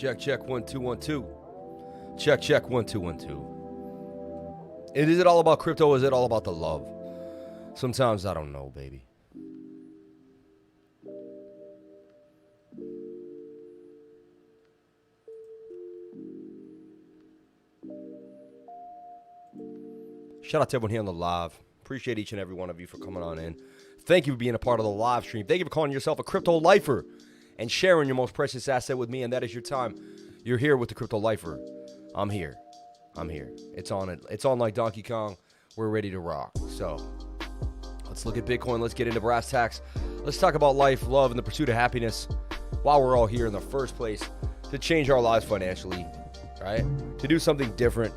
Check, check, 1, 2, 1, 2. Check, check, 1, 2, 1, 2. And is it all about crypto or is it all about the love? Sometimes I don't know, baby. Shout out to everyone here on the live. Appreciate each and every one of you for coming on in. Thank you for being a part of the live stream. Thank you for calling yourself a crypto lifer and sharing your most precious asset with me, and that is your time. You're here with the Crypto Lifer. I'm here. I'm here. It's on it. It's on like Donkey Kong. We're ready to rock. So let's look at Bitcoin. Let's get into brass tacks. Let's talk about life, love, and the pursuit of happiness while we're all here in the first place to change our lives financially, right? To do something different,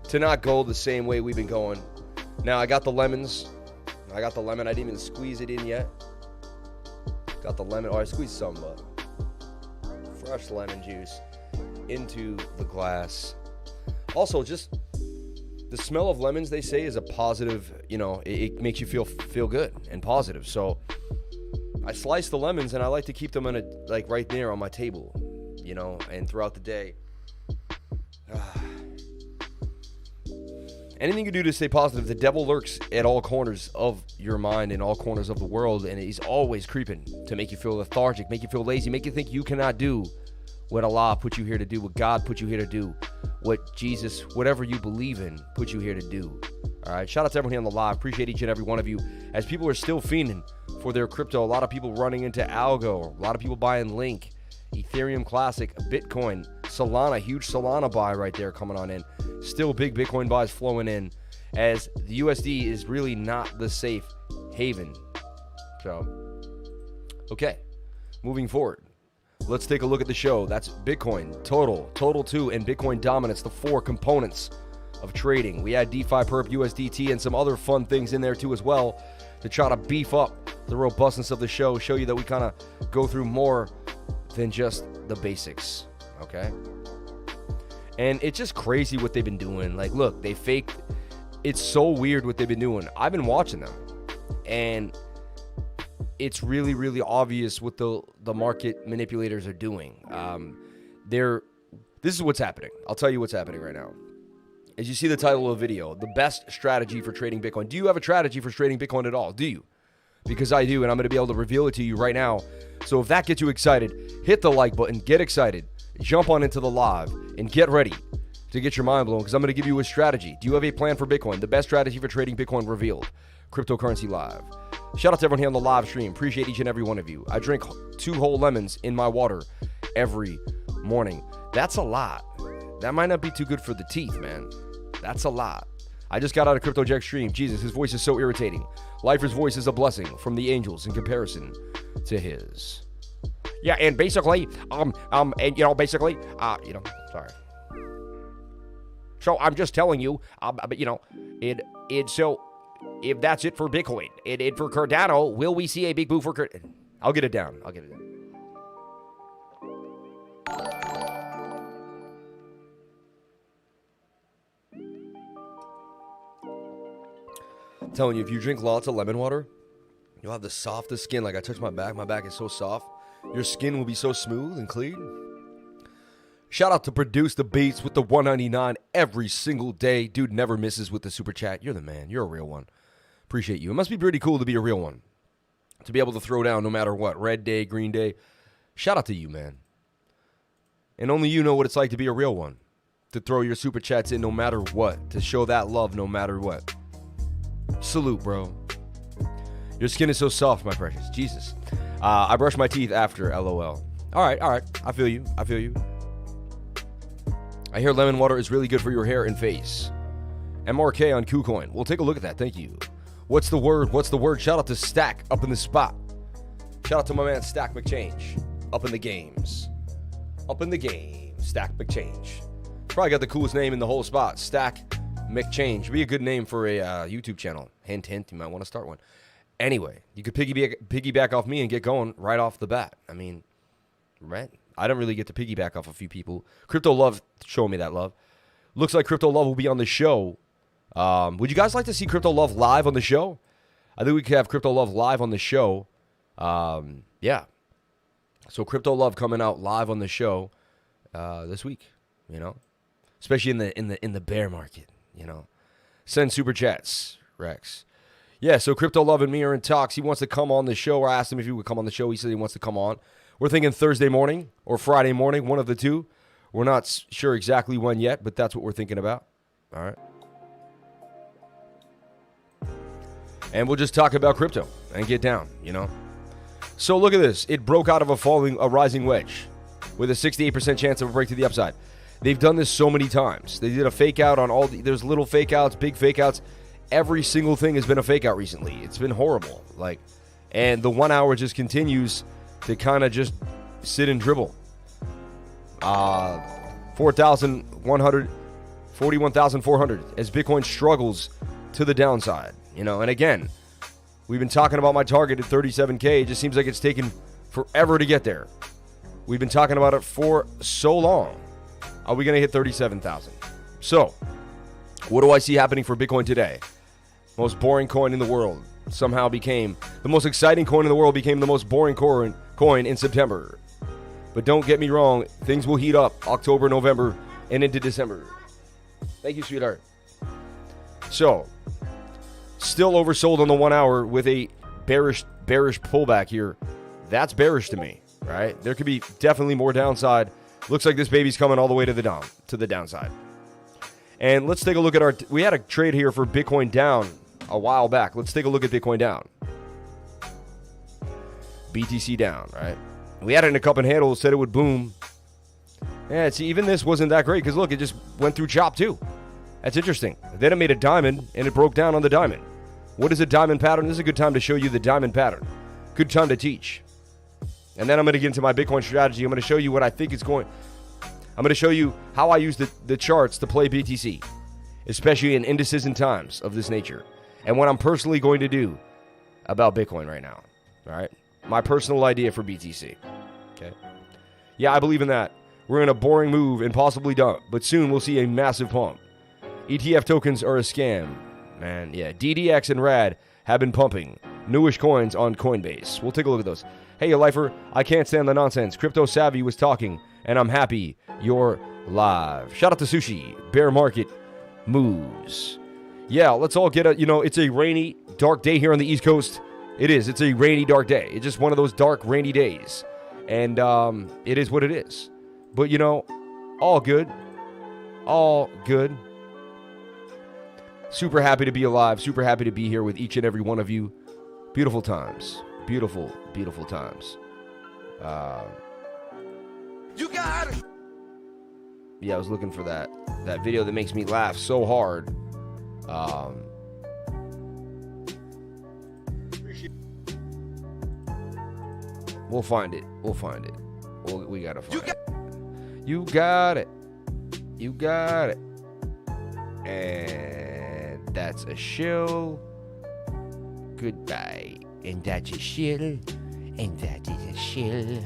to not go the same way we've been going. Now, I got the lemons. I got the lemon. I didn't even squeeze it in yet. Got the lemon. Oh, I squeezed some, but fresh lemon juice into the glass. Also, just the smell of lemons, they say, is a positive, you know, it makes you feel good and positive. So I slice the lemons and I like to keep them in like right there on my table, you know, and throughout the day. Anything you do to stay positive, the devil lurks at all corners of your mind and all corners of the world, and he's always creeping to make you feel lethargic, make you feel lazy, make you think you cannot do what Allah put you here to do, what God put you here to do, what Jesus, whatever you believe in, put you here to do. All right, shout out to everyone here on the live. Appreciate each and every one of you. As people are still fiending for their crypto, a lot of people running into ALGO, a lot of people buying Link, Ethereum Classic, Bitcoin, Solana, huge Solana buy right there coming on in. Still big Bitcoin buys flowing in, as the USD is really not the safe haven. So, okay, moving forward. Let's take a look at the show. That's Bitcoin, Total 2, and Bitcoin Dominance, the 4 components of trading. We had DeFi Perp, USDT, and some other fun things in there too as well to try to beef up the robustness of the show, show you that we kind of go through more than just the basics, okay? And it's just crazy what they've been doing. Like, look, they faked. It's so weird what they've been doing. I've been watching them, and it's really, really obvious what the market manipulators are doing. This is what's happening. I'll tell you what's happening right now. As you see the title of the video, the best strategy for trading Bitcoin. Do you have a strategy for trading Bitcoin at all? Do you? Because I do, and I'm going to be able to reveal it to you right now. So if that gets you excited, hit the like button, get excited, jump on into the live, and get ready to get your mind blown, because I'm going to give you a strategy. Do you have a plan for Bitcoin? The best strategy for trading Bitcoin revealed. Cryptocurrency Live. Shout out to everyone here on the live stream. Appreciate each and every one of you. I drink 2 whole lemons in my water every morning. That's a lot. That might not be too good for the teeth, man. That's a lot. I just got out of Crypto Jack stream. Jesus, his voice is so irritating. Lifer's voice is a blessing from the angels in comparison to his. Yeah, and basically, and basically, sorry. So I'm just telling you, but so if that's it for Bitcoin, and for Cardano, will we see a big move for Cardano? I'll get it down. I'm telling you, if you drink lots of lemon water, you'll have the softest skin. Like, I touch my back. My back is so soft. Your skin will be so smooth and clean. Shout out to Produce the Beats with the $1.99 every single day. Dude never misses with the super chat. You're the man. You're a real one. Appreciate you. It must be pretty cool to be a real one. To be able to throw down no matter what. Red day, green day. Shout out to you, man. And only you know what it's like to be a real one. To throw your super chats in no matter what. To show that love no matter what. Salute, bro. Your skin is so soft, my precious. Jesus. I brush my teeth after, LOL. All right. I feel you. I hear lemon water is really good for your hair and face. MRK on KuCoin. We'll take a look at that. Thank you. What's the word? Shout out to Stack up in the spot. Shout out to my man Stack McChange. Up in the games. Stack McChange. Probably got the coolest name in the whole spot. Stack McChange. Be a good name for a YouTube channel. Hint, you might want to start one. Anyway, you could piggyback off me and get going right off the bat. I mean, right? I don't really get to piggyback off a few people. Crypto Love showing me that love. Looks like Crypto Love will be on the show. Would you guys like to see Crypto Love live on the show? I think we could have Crypto Love live on the show. Yeah. So Crypto Love coming out live on the show. this week, especially in the bear market, Send super chats, Rex. Yeah, so Crypto Love and me are in talks. He wants to come on the show. I asked him if he would come on the show. He said he wants to come on. We're thinking Thursday morning or Friday morning, one of the two. We're not sure exactly when yet, but that's what we're thinking about. All right. And we'll just talk about crypto and get down, So look at this. It broke out of a rising wedge with a 68% chance of a break to the upside. They've done this so many times. They did a fake out on there's little fake outs, big fake outs. Every single thing has been a fake out recently. It's been horrible. And the 1 hour just continues to kind of just sit and dribble. 4,100, 41,400 as Bitcoin struggles to the downside. And again, we've been talking about my target at 37K. It just seems like it's taken forever to get there. We've been talking about it for so long. Are we going to hit 37,000? So, what do I see happening for Bitcoin today? Most boring coin in the world somehow became the most exciting coin in the world, became the most boring coin in September. But don't get me wrong, things will heat up October, November, and into December. Thank you, sweetheart. So, still oversold on the 1 hour with a bearish pullback here. That's bearish to me, right? There could be definitely more downside. Looks like this baby's coming all the way to the downside. And let's take a look at we had a trade here for Bitcoin down a while back. Let's take a look at Bitcoin down. BTC down, right? We had it in a cup and handle, said it would boom. Yeah, see, even this wasn't that great because look, it just went through chop too. That's interesting. Then it made a diamond and it broke down on the diamond. What is a diamond pattern? This is a good time to show you the diamond pattern. Good time to teach. And then I'm going to get into my Bitcoin strategy. I'm going to show you what I think is going. I'm going to show you how I use the charts to play BTC, especially in indecision times of this nature, and what I'm personally going to do about Bitcoin right now. All right, my personal idea for BTC. Okay, yeah, I believe in that. We're in a boring move and possibly dump, but soon we'll see a massive pump. ETF tokens are a scam, man. Yeah, DDX and RAD have been pumping newish coins on Coinbase. We'll take a look at those. Hey, you lifer, I can't stand the nonsense. Crypto Savvy was talking, and I'm happy you're live. Shout out to Sushi. Bear market moves. Yeah, let's all get it's a rainy, dark day here on the East Coast. It is. It's a rainy, dark day. It's just one of those dark, rainy days. And it is what it is. But, all good. All good. Super happy to be alive. Super happy to be here with each and every one of you. Beautiful times. Beautiful, beautiful times. You got it. Yeah, I was looking for that video that makes me laugh so hard. We'll find it. We'll find it. We gotta find it. You got it. You got it. And that's a shill. Goodbye. And that's a shill. And that is a shill.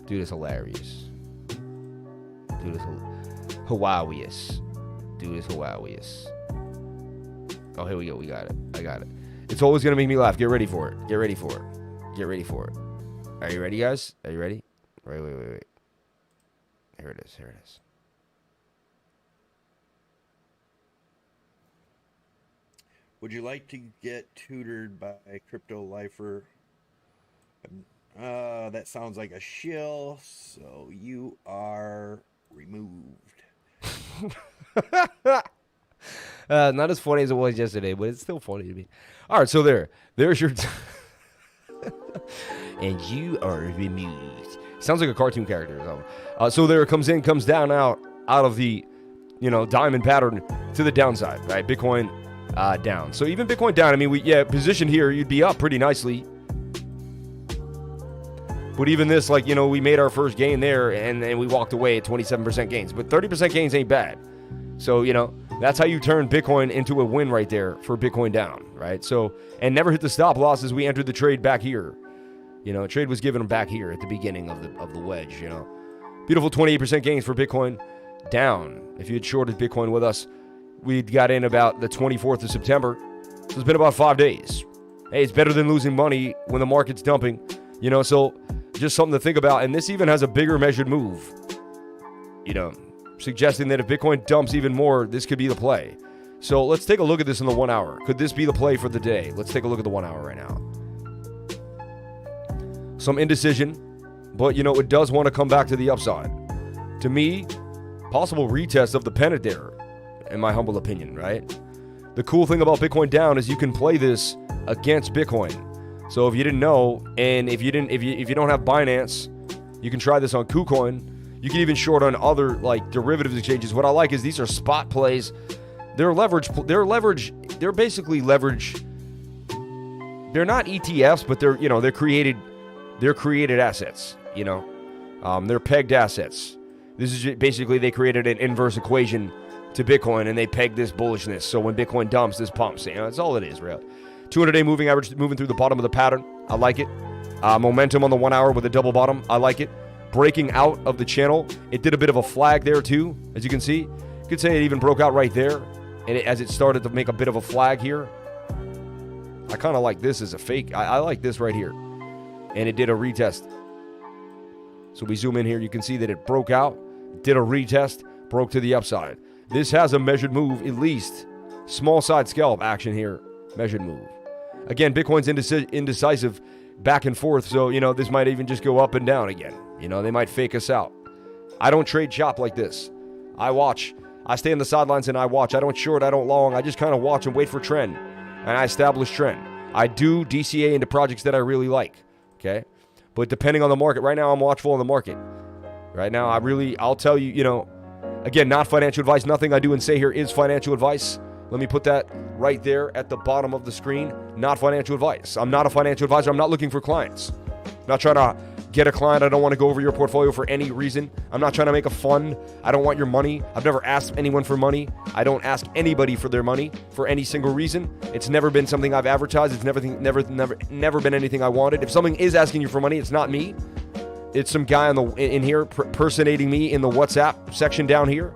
Dude, it's hilarious. Dude, it's hilarious. Dude, it's hilarious. Oh, here we go. We got it. I got it. It's always going to make me laugh. Get ready for it. Get ready for it. Get ready for it. Are you ready, guys? Are you ready? Wait. Here it is. Here it is. Would you like to get tutored by a crypto lifer? That sounds like a shill, so you are removed. Not as funny as it was yesterday, but it's still funny to me. All right, so there's your... And you are removed. Sounds like a cartoon character. So there it comes down out of the, diamond pattern to the downside, right? Bitcoin down. So even Bitcoin down, I mean, positioned here, you'd be up pretty nicely. But even this, we made our first gain there, and we walked away at 27% gains. But 30% gains ain't bad. So, that's how you turn Bitcoin into a win right there for Bitcoin down, right? So, and never hit the stop loss as we entered the trade back here. Trade was given back here at the beginning of the wedge, Beautiful 28% gains for Bitcoin down. If you had shorted Bitcoin with us, we got in about the 24th of September. So it's been about 5 days. Hey, it's better than losing money when the market's dumping. You know, so just something to think about. And this even has a bigger measured move, you know, suggesting that if Bitcoin dumps even more, this could be the play. So let's take a look at this in the 1 hour. Could this be the play for the day? Let's take a look at the 1 hour right now. Some indecision, but, you know, it does want to come back to the upside. To me, possible retest of the pennant there, in my humble opinion, right? The cool thing about Bitcoin down is you can play this against Bitcoin. So if you didn't know, and if you don't have Binance, you can try this on KuCoin. You can even short on other like derivatives exchanges. What I like is these are spot plays. They're basically leverage. They're not ETFs, but they're created assets, you know. They're pegged assets. This is basically they created an inverse equation to Bitcoin and they pegged this bullishness. So when Bitcoin dumps, this pumps. You know, that's all it is, really. 200-day moving average moving through the bottom of the pattern. I like it. Momentum on the 1 hour with a double bottom. I like it. Breaking out of the channel. It did a bit of a flag there too, as you can see. You could say it even broke out right there. And as it started to make a bit of a flag here. I kind of like this as a fake. I like this right here. And it did a retest. So we zoom in here. You can see that it broke out. Did a retest. Broke to the upside. This has a measured move, at least. Small side scalp action here. Measured move. Again, Bitcoin's indecisive back and forth. So, you know, this might even just go up and down again. You know, they might fake us out. I don't trade chop like this. I watch. I stay on the sidelines and I watch. I don't short. I don't long. I just kind of watch and wait for trend. And I establish trend. I do DCA into projects that I really like. Okay? But depending on the market. Right now, I'm watchful on the market. Right now, I'll tell you, you know, again, not financial advice. Nothing I do and say here is financial advice. Let me put that right there at the bottom of the screen. Not financial advice. I'm not a financial advisor. I'm not looking for clients. I'm not trying to get a client. I don't want to go over your portfolio for any reason. I'm not trying to make a fund. I don't want your money. I've never asked anyone for money. I don't ask anybody for their money for any single reason. It's never been something I've advertised. It's never been anything I wanted. If something is asking you for money, it's not me. It's some guy in here personating me in the WhatsApp section down here.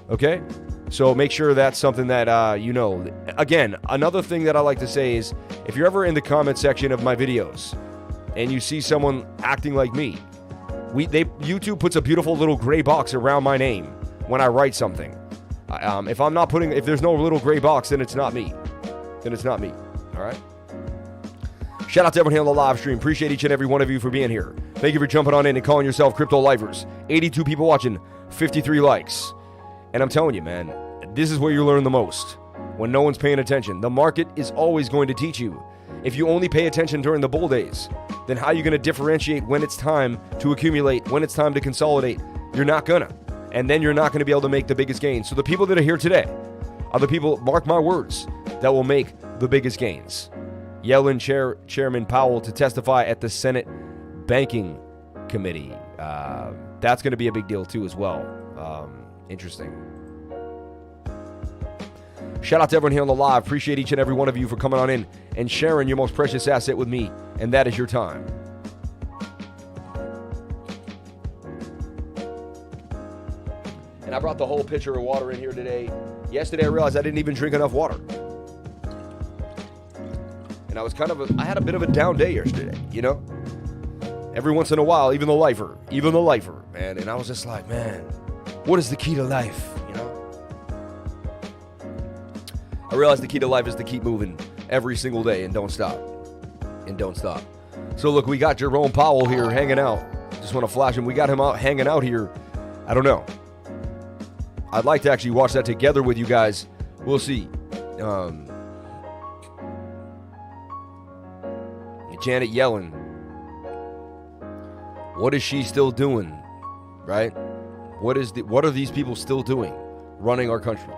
Okay? So make sure that's something that you know. Again, another thing that I like to say is if you're ever in the comment section of my videos and you see someone acting like me, YouTube puts a beautiful little gray box around my name when I write something. If there's no little gray box, then it's not me. All right? Shout out to everyone here on the live stream. Appreciate each and every one of you for being here. Thank you for jumping on in and calling yourself crypto lifers. 82 people watching, 53 likes. And I'm telling you, man, this is where you learn the most. When no one's paying attention. The market is always going to teach you. If you only pay attention during the bull days, then how are you going to differentiate when it's time to accumulate, when it's time to consolidate? You're not gonna. And then you're not going to be able to make the biggest gains. So the people that are here today are the people, mark my words, that will make the biggest gains. Yellen Chairman Powell to testify at the Senate Banking Committee. That's going to be a big deal too as well. Interesting. Shout out to everyone here on the live. Appreciate each and every one of you for coming on in and sharing your most precious asset with me, and that is your time. And I brought the whole pitcher of water in here today. Yesterday I realized I didn't even drink enough water. And I had a bit of a down day yesterday, you know? Every once in a while, even the lifer, man. And I was just like, man, what is the key to life, you know? I realized the key to life is to keep moving every single day and don't stop. So look, we got Jerome Powell here hanging out. Just want to flash him. We got him out hanging out here. I don't know. I'd like to actually watch that together with you guys. We'll see. Janet Yellen. What is she still doing? Right? What are these people still doing? Running our country.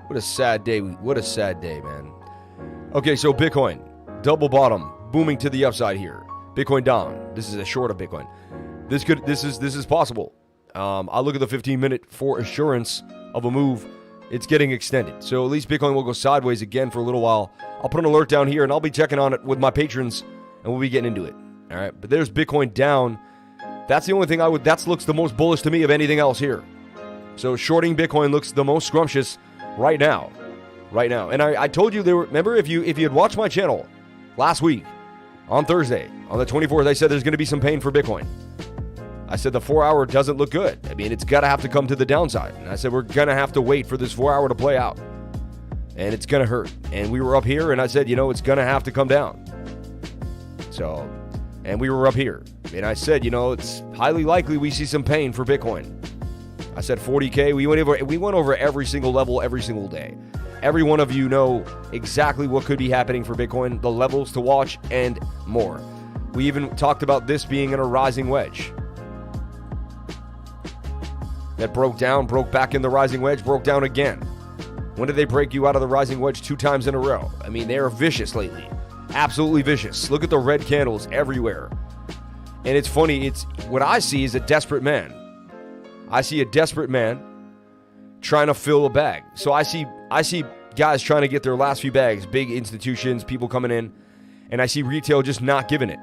What a sad day. What a sad day, man. Okay, so Bitcoin. Double bottom. Booming to the upside here. Bitcoin down. This is a short of Bitcoin. This is possible. I look at the 15-minute for assurance of a move. It's getting extended. So at least Bitcoin will go sideways again for a little while. I'll put an alert down here, and I'll be checking on it with my patrons, and we'll be getting into it. All right, but there's Bitcoin down. That's the only thing that looks the most bullish to me of anything else here. So shorting Bitcoin looks the most scrumptious right now. And I told you remember if you had watched my channel last week, on Thursday, on the 24th, I said there's going to be some pain for Bitcoin. I said the 4-hour doesn't look good. I mean, it's got to have to come to the downside. And I said we're going to have to wait for this 4-hour to play out. And it's going to hurt. And we were up here, and I said, it's going to have to come down. So, and we were up here. And I said, it's highly likely we see some pain for Bitcoin. I said 40K. We went over every single level every single day. Every one of you know exactly what could be happening for Bitcoin, the levels to watch, and more. We even talked about this being in a rising wedge. That broke back in the rising wedge, broke down again. When did they break you out of the rising wedge 2 times in a row? I mean, they are vicious lately. Absolutely vicious. Look at the red candles everywhere. And it's funny, what I see is a desperate man. I see a desperate man trying to fill a bag. So I see guys trying to get their last few bags, big institutions, people coming in, and I see retail just not giving it.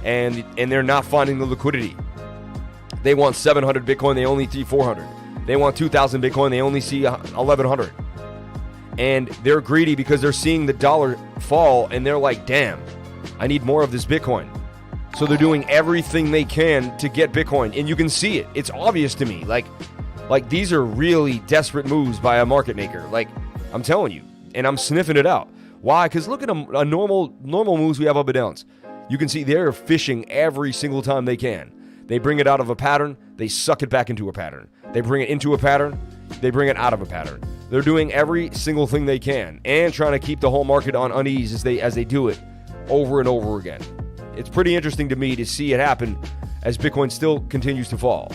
And they're not finding the liquidity. They want 700 Bitcoin, they only see 400. They want 2,000 Bitcoin, they only see 1,100. And they're greedy because they're seeing the dollar fall, and they're like, damn, I need more of this Bitcoin. So they're doing everything they can to get Bitcoin, and you can see it. It's obvious to me. Like these are really desperate moves by a market maker. Like, I'm telling you, and I'm sniffing it out. Why? Because look at a normal moves we have up and downs. You can see they're fishing every single time they can. They bring it out of a pattern, they suck it back into a pattern. They bring it into a pattern, they bring it out of a pattern. They're doing every single thing they can and trying to keep the whole market on unease as they do it over and over again. It's pretty interesting to me to see it happen as Bitcoin still continues to fall.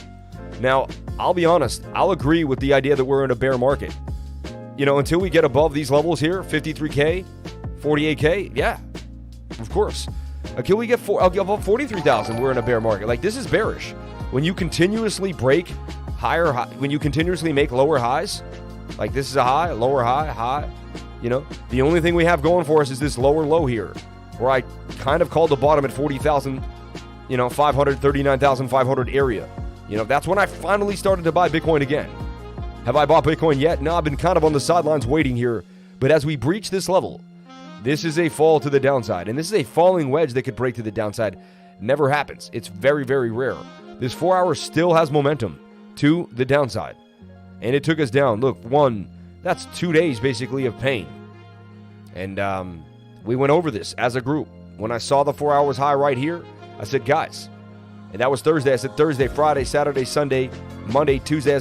Now, I'll be honest, I'll agree with the idea that we're in a bear market. Until we get above these levels here, 53K, 48K, yeah, of course. Until we get above 43,000, we're in a bear market. Like, this is bearish. When you continuously break when you continuously make lower highs, like this is a high, lower high, high, the only thing we have going for us is this lower low here, where I kind of called the bottom at 40,000, 39,500 area. That's when I finally started to buy Bitcoin again. Have I bought Bitcoin yet? No, I've been kind of on the sidelines waiting here. But as we breach this level, this is a fall to the downside. And this is a falling wedge that could break to the downside. Never happens. It's very, very rare. This 4-hour still has momentum to the downside. And it took us down. Look, that's 2 days basically of pain. And we went over this as a group. When I saw the 4 hours high right here, I said, guys, and that was Thursday. I said Thursday, Friday, Saturday, Sunday, Monday, Tuesday.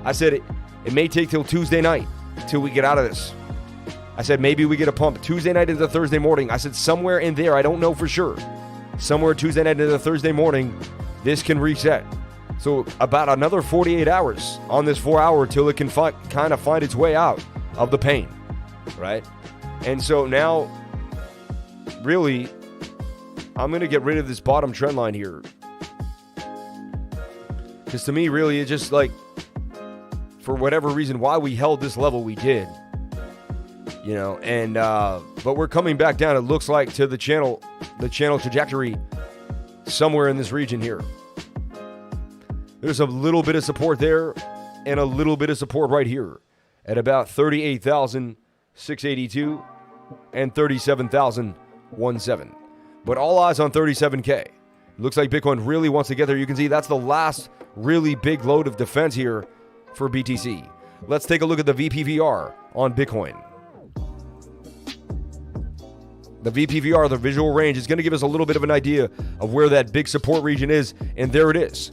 I said it may take till Tuesday night till we get out of this. I said maybe we get a pump Tuesday night into Thursday morning. I said somewhere in there, I don't know for sure. Somewhere Tuesday night into Thursday morning, this can reset. So about another 48 hours on this 4-hour till it can kind of find its way out of the pain, right? And so now, really, I'm going to get rid of this bottom trend line here. Because to me, really, it's just like, for whatever reason, why we held this level we did. But we're coming back down, it looks like, to the channel trajectory somewhere in this region here. There's a little bit of support there and a little bit of support right here at about 38,682 and 37,017. But all eyes on 37K. Looks like Bitcoin really wants to get there. You can see that's the last really big load of defense here for BTC. Let's take a look at the VPVR on Bitcoin. The VPVR, the visual range, is going to give us a little bit of an idea of where that big support region is. And there it is,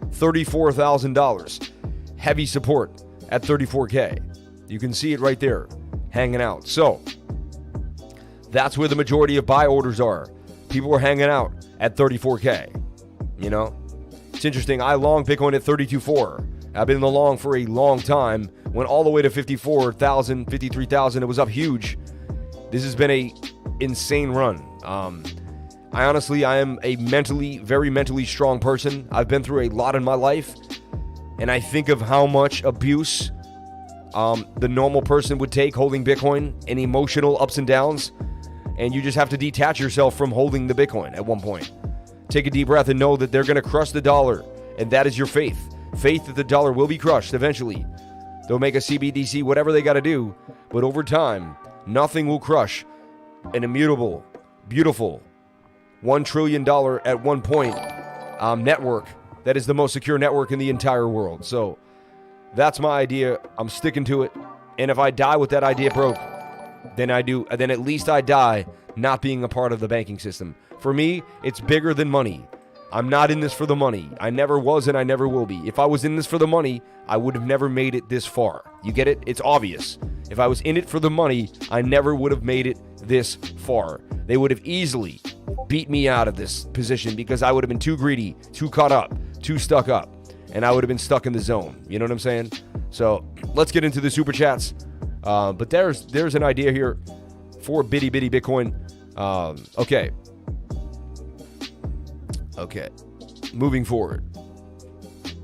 $34,000. Heavy support at 34K. You can see it right there, hanging out. So that's where the majority of buy orders are. People are hanging out at 34K. It's interesting. I long Bitcoin at 32.4. I've been in the long for a long time. Went all the way to 54,000, 53,000. It was up huge. This has been a insane run. I am a very mentally strong person. I've been through a lot in my life, and I think of how much abuse the normal person would take holding Bitcoin, and emotional ups and downs, and you just have to detach yourself from holding the Bitcoin at one point. Take a deep breath and know that they're going to crush the dollar, and that is your faith that the dollar will be crushed eventually. They'll make a CBDC, whatever they got to do, but over time, nothing will crush an immutable, beautiful $1 trillion at one point network that is the most secure network in the entire world. So that's my idea. I'm sticking to it. And if I die with that idea broke, then at least I die not being a part of the banking system. For me, it's bigger than money. I'm not in this for the money. I never was and I never will be. If I was in this for the money, I would have never made it this far. You get it? It's obvious. If I was in it for the money, I never would have made it this far. They would have easily beat me out of this position because I would have been too greedy, too caught up, too stuck up, and I would have been stuck in the zone. You know what I'm saying? So let's get into the super chats. But there's an idea here for bitty Bitcoin. Okay. Moving forward.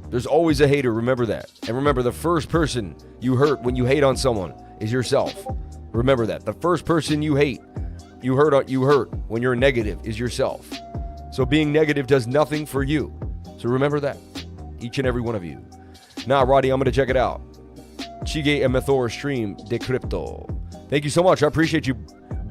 There's always a hater, remember that. And remember, the first person you hurt when you hate on someone is yourself. Remember that. The first person you hate, you hurt when you're negative is yourself. So being negative does nothing for you. So remember that. Each and every one of you. Now, Roddy, I'm going to check it out. Chige Emethor Stream de Crypto. Thank you so much. I appreciate you,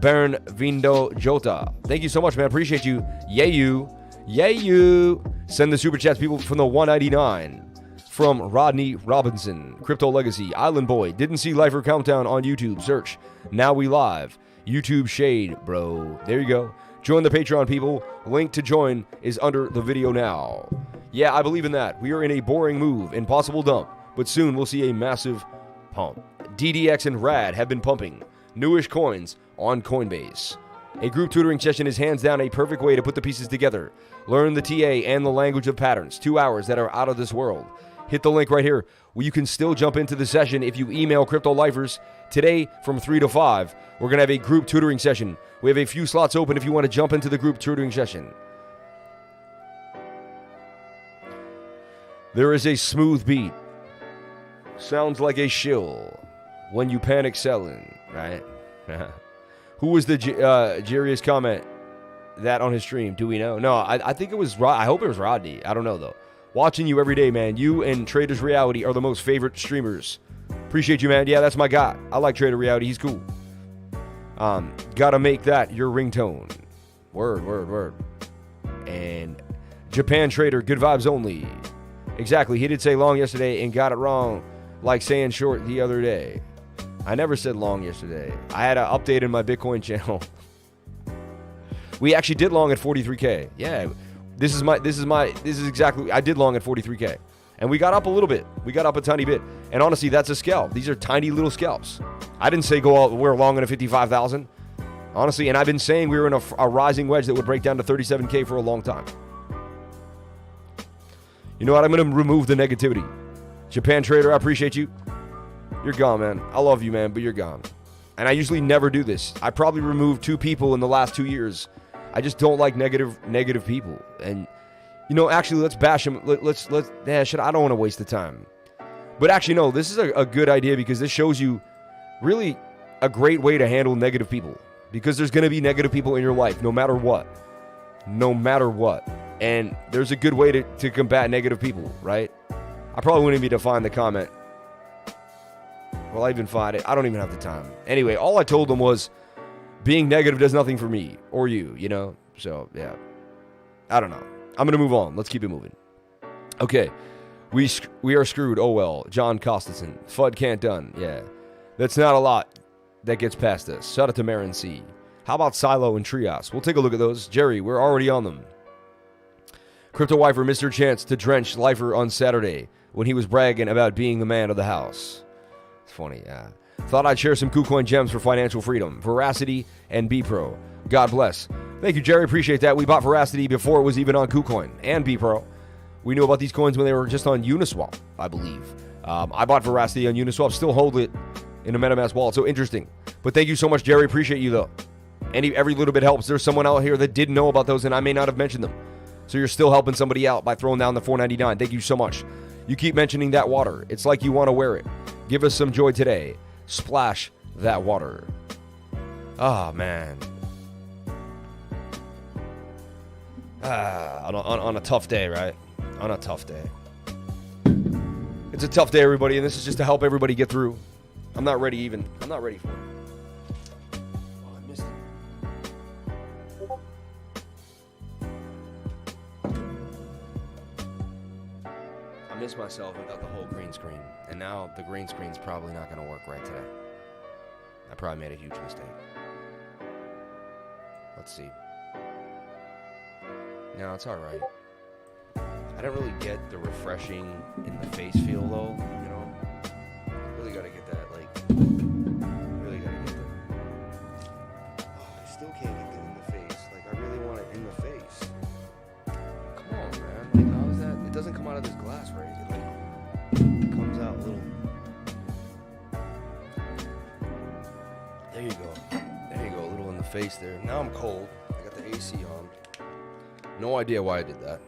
Baron Vindo Jota. Thank you so much, man. I appreciate you. Yay, you. Yay, you. Send the super chats, people, from the 199. From Rodney Robinson, Crypto Legacy, Island Boy. Didn't see Lifer Countdown on YouTube. Search Now We Live. YouTube Shade, bro. There you go. Join the Patreon, people. Link to join is under the video now. Yeah, I believe in that. We are in a boring move, impossible dump, but soon we'll see a massive pump. DDX and RAD have been pumping newish coins on Coinbase. A group tutoring session is hands down a perfect way to put the pieces together. Learn the TA and the language of patterns. 2 hours that are out of this world. Hit the link right here where you can still jump into the session if you email Crypto Lifers. Today from 3 to 5, we're going to have a group tutoring session. We have a few slots open if you want to jump into the group tutoring session. There is a smooth beat. Sounds like a shill when you panic selling, right? Who was the Jarius comment that on his stream? Do we know? No, I think it was I hope it was Rodney. I don't know, though. Watching you every day, man. You and Traders Reality are the most favorite streamers. Appreciate you, man. Yeah, that's my guy. I like Trader Reality. He's cool. Gotta make that your ringtone. Word. And Japan Trader, good vibes only. Exactly. He did say long yesterday and got it wrong, like saying short the other day. I never said long yesterday. I had an update in my Bitcoin channel. We actually did long at 43K. Yeah. This is exactly, I did long at 43K. And we got up a little bit. We got up a tiny bit. And honestly, that's a scalp. These are tiny little scalps. I didn't say we're long at 55,000. Honestly, and I've been saying we were in a rising wedge that would break down to 37K for a long time. You know what? I'm going to remove the negativity. Japan Trader, I appreciate you. You're gone, man. I love you, man, but you're gone. And I usually never do this. I probably removed 2 people in the last 2 years. I just don't like negative people. And, you know, actually, let's bash them. I don't want to waste the time. But actually, no, this is a good idea because this shows you really a great way to handle negative people. Because there's going to be negative people in your life, no matter what. No matter what. And there's a good way to combat negative people, right? I probably wouldn't even find the comment. Well, I even find it. I don't even have the time. Anyway, all I told them was being negative does nothing for me or you know? So, yeah. I don't know. I'm going to move on. Let's keep it moving. Okay. We are screwed. Oh, well. John Costison. FUD can't done. Yeah. That's not a lot that gets past us. Shout out to Marin C. How about Silo and Trios? We'll take a look at those. Jerry, we're already on them. Crypto Wifer missed her chance to drench Lifer on Saturday when he was bragging about being the man of the house. It's funny, yeah. Thought I'd share some KuCoin gems for financial freedom. Veracity and BPro. God bless. Thank you, Jerry. Appreciate that. We bought Veracity before it was even on KuCoin and BPro. We knew about these coins when they were just on Uniswap, I believe. I bought Veracity on Uniswap. Still hold it in a MetaMask wallet. So interesting. But thank you so much, Jerry. Appreciate you, though. Every little bit helps. There's someone out here that didn't know about those, and I may not have mentioned them. So you're still helping somebody out by throwing down the $4.99. Thank you so much. You keep mentioning that water. It's like you want to wear it. Give us some joy today. Splash that water. Ah, man. On a tough day, right? On a tough day. It's a tough day, everybody, and this is just to help everybody get through. I'm not ready for it. Oh, I missed it. I missed myself without the whole green screen. And now the green screen's probably not going to work right today. I probably made a huge mistake. Let's see. No, it's alright. I don't really get the refreshing in the face feel though, you know? Really gotta get that, like, really gotta get that. Oh, I still can't get that in the face. Like, I really want it in the face. Come on, man. Like, how is that? It doesn't come out of this glass, right? It, like, comes out a little. There you go. There you go, a little in the face there. Now I'm cold. I got the AC on. No idea why I did that.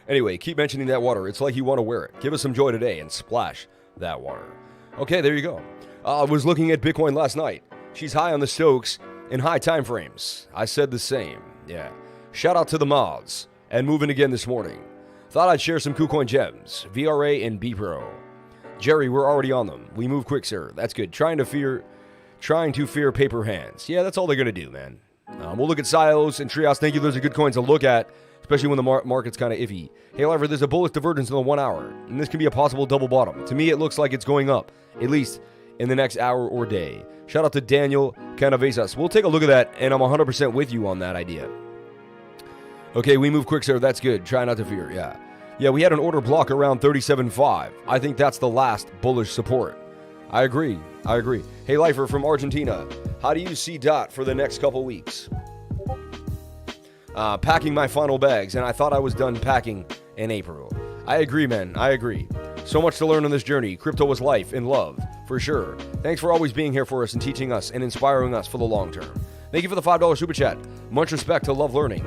Anyway, keep mentioning that water. It's like you want to wear it. Give us some joy today and splash that water. Okay, there you go. I was looking at Bitcoin last night. She's high on the Stokes in high time frames. I said the same. Yeah. Shout out to the mods. And moving again this morning. Thought I'd share some KuCoin gems. VRA and B-Pro. Jerry, we're already on them. We move quick, sir. That's good. Trying to fear paper hands. Yeah, that's all they're going to do, man. We'll look at Silos and Trios. Thank you. Those are good coins to look at, especially when the market's kind of iffy. Hey, however, there's a bullish divergence in the 1 hour, and this can be a possible double bottom. To me, it looks like it's going up, at least in the next hour or day. Shout out to Daniel Canavesas. We'll take a look at that, and I'm 100% with you on that idea. Okay, we move quick, sir. That's good. Try not to fear. Yeah. Yeah, we had an order block around 37.5. I think that's the last bullish support. I agree. Hey, Lifer from Argentina. How do you see DOT for the next couple weeks? Packing my final bags, and I thought I was done packing in April. I agree, man. I agree. So much to learn on this journey. Crypto was life and love, for sure. Thanks for always being here for us and teaching us and inspiring us for the long term. Thank you for the $5 super chat. Much respect to Love Learning.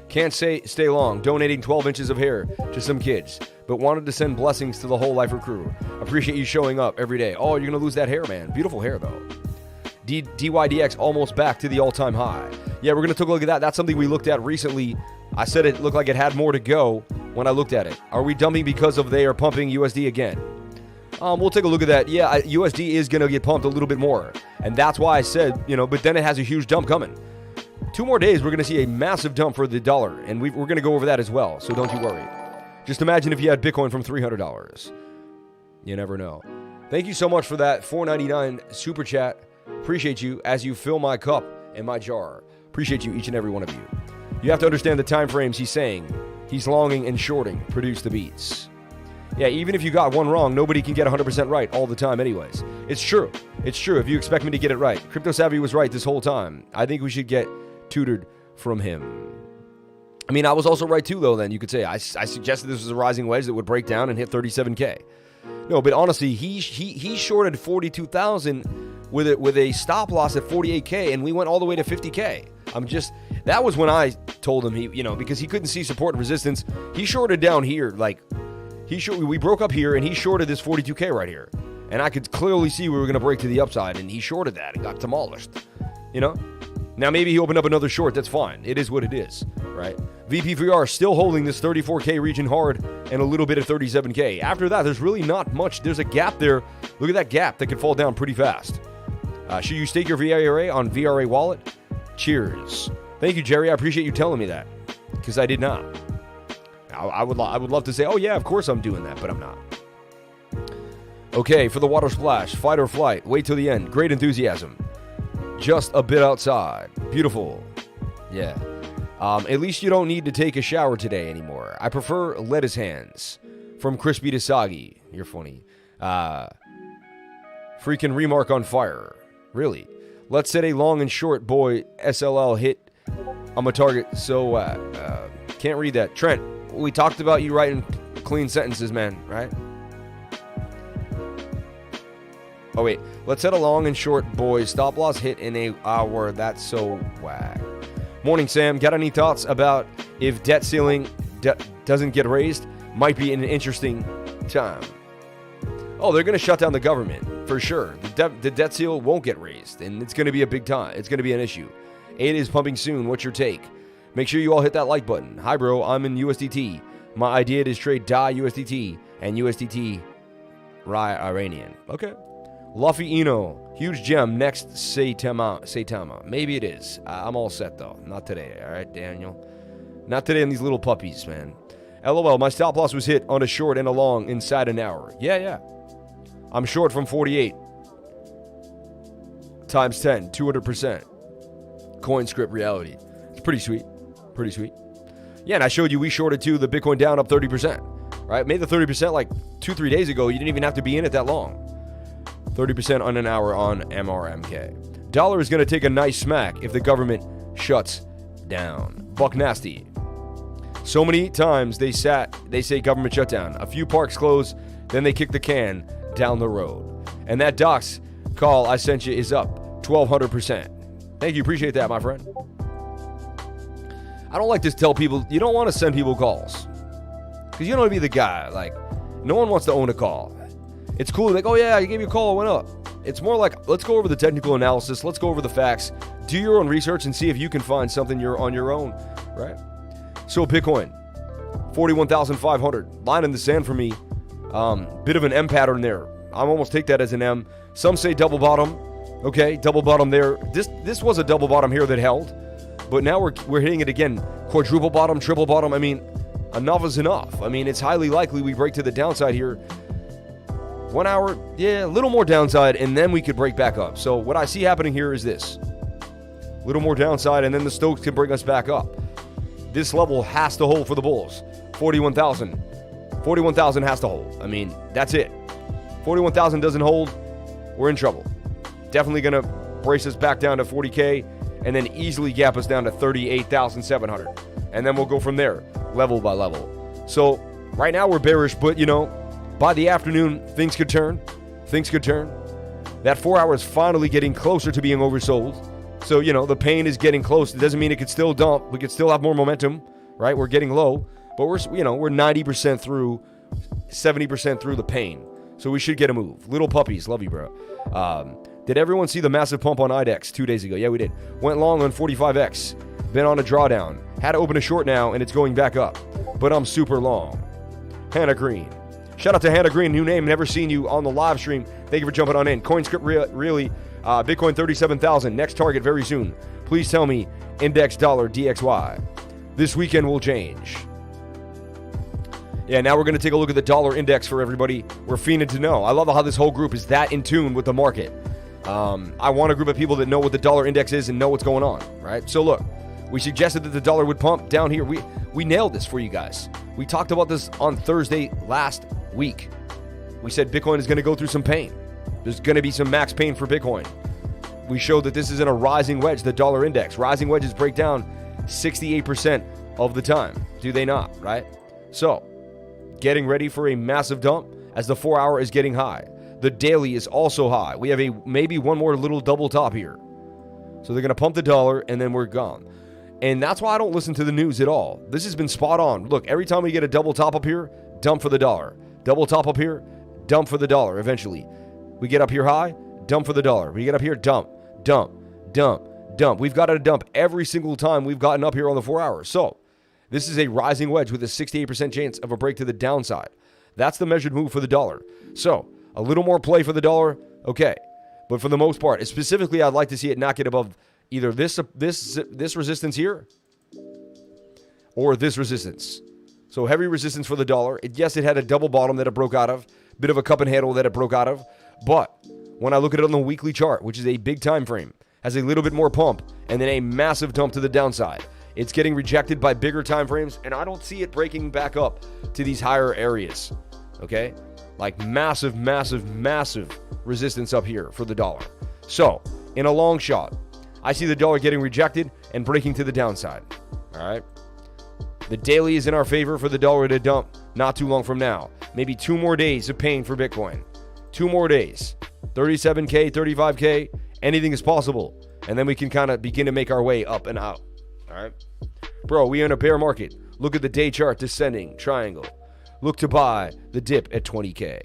Can't stay long, donating 12 inches of hair to some kids, but wanted to send blessings to the whole Lifer crew. Appreciate you showing up every day. Oh, you're going to lose that hair, man. Beautiful hair, though. DYDX almost back to the all-time high. Yeah, we're going to take a look at that. That's something we looked at recently. I said it looked like it had more to go when I looked at it. Are we dumping because of they are pumping USD again? We'll take a look at that. Yeah, USD is going to get pumped a little bit more. And that's why I said, but then it has a huge dump coming. 2 more days, we're going to see a massive dump for the dollar. And we're going to go over that as well. So don't you worry. Just imagine if you had Bitcoin from $300. You never know. Thank you so much for that $4.99 super chat. Appreciate you as you fill my cup and my jar. Appreciate you, each and every one of you. You have to understand the time frames he's saying. He's longing and shorting. Produce the beats. Yeah, even if you got one wrong, nobody can get 100% right all the time anyways. It's true. It's true if you expect me to get it right. Crypto Savvy was right this whole time. I think we should get tutored from him. I mean, I was also right too, though, then. You could say I suggested this was a rising wedge that would break down and hit 37K. No, but honestly, he shorted 42,000 with a stop loss at 48K, and we went all the way to 50K. That was when I told him because he couldn't see support and resistance. He shorted down here, we broke up here, and he shorted this 42K right here. And I could clearly see we were going to break to the upside, and he shorted that and got demolished. Now maybe he opened up another short. That's fine. It is what it is, right? VPVR still holding this 34K region hard and a little bit of 37K. After that, there's really not much. There's a gap there. Look at that gap that could fall down pretty fast. Should you stake your VRA on VRA wallet? Cheers. Thank you, Jerry. I appreciate you telling me that because I did not. I would love to say, oh yeah, of course I'm doing that, but I'm not. Okay, for the water splash, fight or flight. Wait till the end. Great enthusiasm. Just a bit outside. Beautiful. Yeah. At least you don't need to take a shower today anymore. I prefer lettuce hands. From crispy to soggy. You're funny. Freaking remark on fire. Really. Let's set a long and short boy SLL hit. I'm a target, so can't read that. Trent, we talked about you writing clean sentences, man, right? Oh, wait. Let's set a long and short boys. Stop loss hit in a hour. That's so whack. Morning, Sam. Got any thoughts about if debt ceiling doesn't get raised? Might be an interesting time. Oh, they're going to shut down the government for sure. The debt seal won't get raised, and it's going to be a big time. It's going to be an issue. ADA is pumping soon. What's your take? Make sure you all hit that like button. Hi, bro. I'm in USDT. My idea is trade DAI USDT and USDT Iranian. Okay. Luffy Eno. Huge gem. Next, Saitama. Maybe it is. I'm all set, though. Not today. All right, Daniel. Not today on these little puppies, man. LOL, my stop loss was hit on a short and a long inside an hour. Yeah. I'm short from 48 times 10, 200%. Coin script reality. It's pretty sweet. Yeah, and I showed you we shorted too, the Bitcoin down up 30%. Right? Made the 30% like 2-3 days ago. You didn't even have to be in it that long. 30% on an hour on MRMK. Dollar is going to take a nice smack if the government shuts down. Buck Nasty. So many times they say government shutdown. A few parks close, then they kick the can down the road. And that docs call I sent you is up 1,200%. Thank you. Appreciate that, my friend. I don't like to tell people, you don't want to send people calls. Because you don't want to be the guy. Like, no one wants to own a call. It's cool. Like, oh yeah, I gave you a call. It went up. It's more like, let's go over the technical analysis. Let's go over the facts. Do your own research and see if you can find something you're on your own. Right? So Bitcoin, 41,500. Line in the sand for me. Bit of an M pattern there. I almost take that as an M. Some say double bottom. Okay, double bottom there. This was a double bottom here that held. But now we're hitting it again. Quadruple bottom, triple bottom. I mean, enough is enough. I mean, it's highly likely we break to the downside here. 1 hour, yeah, a little more downside, and then we could break back up. So what I see happening here is this. A little more downside, and then the Stokes can bring us back up. This level has to hold for the bulls. 41,000. 41,000 has to hold. I mean, that's it. 41,000 doesn't hold, we're in trouble. Definitely going to brace us back down to 40K, and then easily gap us down to 38,700. And then we'll go from there, level by level. So right now we're bearish, but, you know, by the afternoon, things could turn. That 4 hour is finally getting closer to being oversold. So, you know, the pain is getting close. It doesn't mean it could still dump. We could still have more momentum, right? We're getting low, but we're 90% through, 70% through the pain. So we should get a move. Little puppies, love you, bro. Did everyone see the massive pump on IDEX 2 days ago? Yeah, we did. Went long on 45X. Been on a drawdown. Had to open a short now, and it's going back up. But I'm super long. Hannah Green. Shout out to Hannah Green, new name, never seen you on the live stream. Thank you for jumping on in. CoinScript really, Bitcoin 37,000, next target very soon. Please tell me index dollar DXY. This weekend will change. Yeah, now we're going to take a look at the dollar index for everybody. We're fiending to know. I love how this whole group is that in tune with the market. I want a group of people that know what the dollar index is and know what's going on, right? So look, we suggested that the dollar would pump down here. We nailed this for you guys. We talked about this on Thursday last week. We said Bitcoin is going to go through some pain. There's going to be some max pain for Bitcoin. We showed that this is in a rising wedge, the dollar index. Rising wedges break down 68% of the time. Do they not, right? So, getting ready for a massive dump as the 4 hour is getting high. The daily is also high. We have maybe one more little double top here. So they're going to pump the dollar and then we're gone. And that's why I don't listen to the news at all. This has been spot on. Look, every time we get a double top up here, dump for the dollar. Double top up here, dump for the dollar eventually. We get up here high, dump for the dollar. We get up here, dump. We've got to dump every single time we've gotten up here on the 4 hours. So this is a rising wedge with a 68% chance of a break to the downside. That's the measured move for the dollar. So a little more play for the dollar, okay. But for the most part, specifically, I'd like to see it not get above either this resistance here or this resistance. So heavy resistance for the dollar. Yes, it had a double bottom that it broke out of, bit of a cup and handle that it broke out of. But when I look at it on the weekly chart, which is a big time frame, has a little bit more pump and then a massive dump to the downside. It's getting rejected by bigger time frames, and I don't see it breaking back up to these higher areas. Okay? Like massive resistance up here for the dollar. So, in a long shot, I see the dollar getting rejected and breaking to the downside. All right? The daily is in our favor for the dollar to dump not too long from now. Maybe 2 more days of pain for Bitcoin. 2 more days. 37K, 35K, anything is possible. And then we can kind of begin to make our way up and out. All right? Bro, we are in a bear market. Look at the day chart descending triangle. Look to buy the dip at 20K.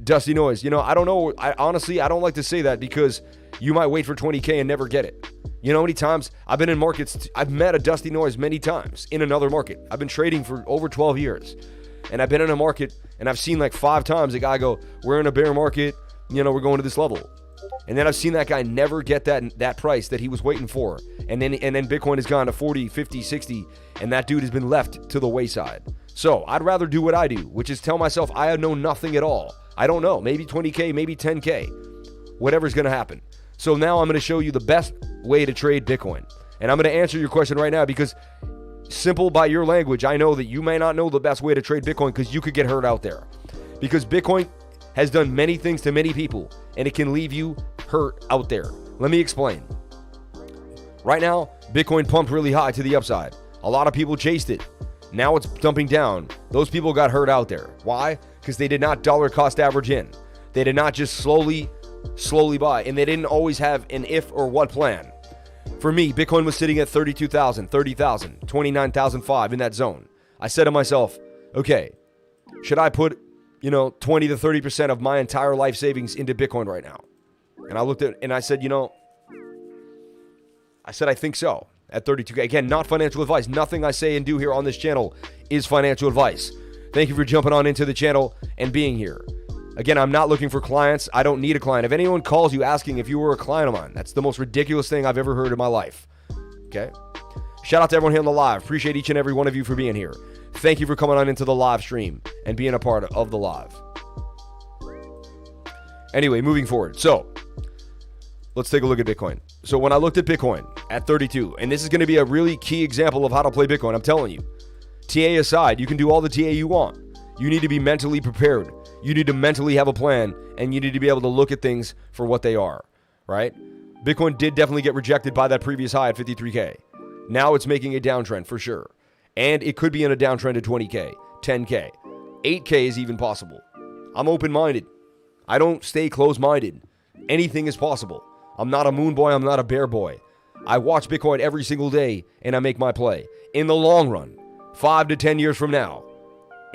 Dusty Noise, I don't know. Honestly, I don't like to say that because you might wait for 20K and never get it. You know how many times I've been in markets, I've met a Dusty Noise many times in another market. I've been trading for over 12 years. And I've been in a market and I've seen like 5 times a guy go, we're in a bear market, we're going to this level. And then I've seen that guy never get that price that he was waiting for. And then Bitcoin has gone to 40, 50, 60, and that dude has been left to the wayside. So I'd rather do what I do, which is tell myself I know nothing at all. I don't know. Maybe 20K, maybe 10K. Whatever's going to happen. So now I'm going to show you the best way to trade Bitcoin. And I'm going to answer your question right now because simple by your language, I know that you may not know the best way to trade Bitcoin because you could get hurt out there. Because Bitcoin has done many things to many people and it can leave you hurt out there. Let me explain. Right now, Bitcoin pumped really high to the upside. A lot of people chased it. Now it's dumping down. Those people got hurt out there. Why? Because they did not dollar cost average in. They did not just slowly buy. And they didn't always have an if or what plan. For me, Bitcoin was sitting at 32,000, 30,000, 29,005 in that zone. I said to myself, okay, should I put, 20 to 30% of my entire life savings into Bitcoin right now? And I looked at it and I said, I think so. At 32K. Again, not financial advice. Nothing I say and do here on this channel is financial advice. Thank you for jumping on into the channel and being here. Again, I'm not looking for clients. I don't need a client. If anyone calls you asking if you were a client of mine, that's the most ridiculous thing I've ever heard in my life. Okay? Shout out to everyone here on the live. Appreciate each and every one of you for being here. Thank you for coming on into the live stream and being a part of the live. Anyway, moving forward. So, let's take a look at Bitcoin. So when I looked at Bitcoin at 32, and this is going to be a really key example of how to play Bitcoin, I'm telling you. TA aside, you can do all the TA you want. You need to be mentally prepared. You need to mentally have a plan, and you need to be able to look at things for what they are, right? Bitcoin did definitely get rejected by that previous high at 53K. Now it's making a downtrend for sure. And it could be in a downtrend to 20K, 10K, 8K is even possible. I'm open-minded. I don't stay closed-minded. Anything is possible. I'm not a moon boy. I'm not a bear boy. I watch Bitcoin every single day, and I make my play. In the long run, 5 to 10 years from now,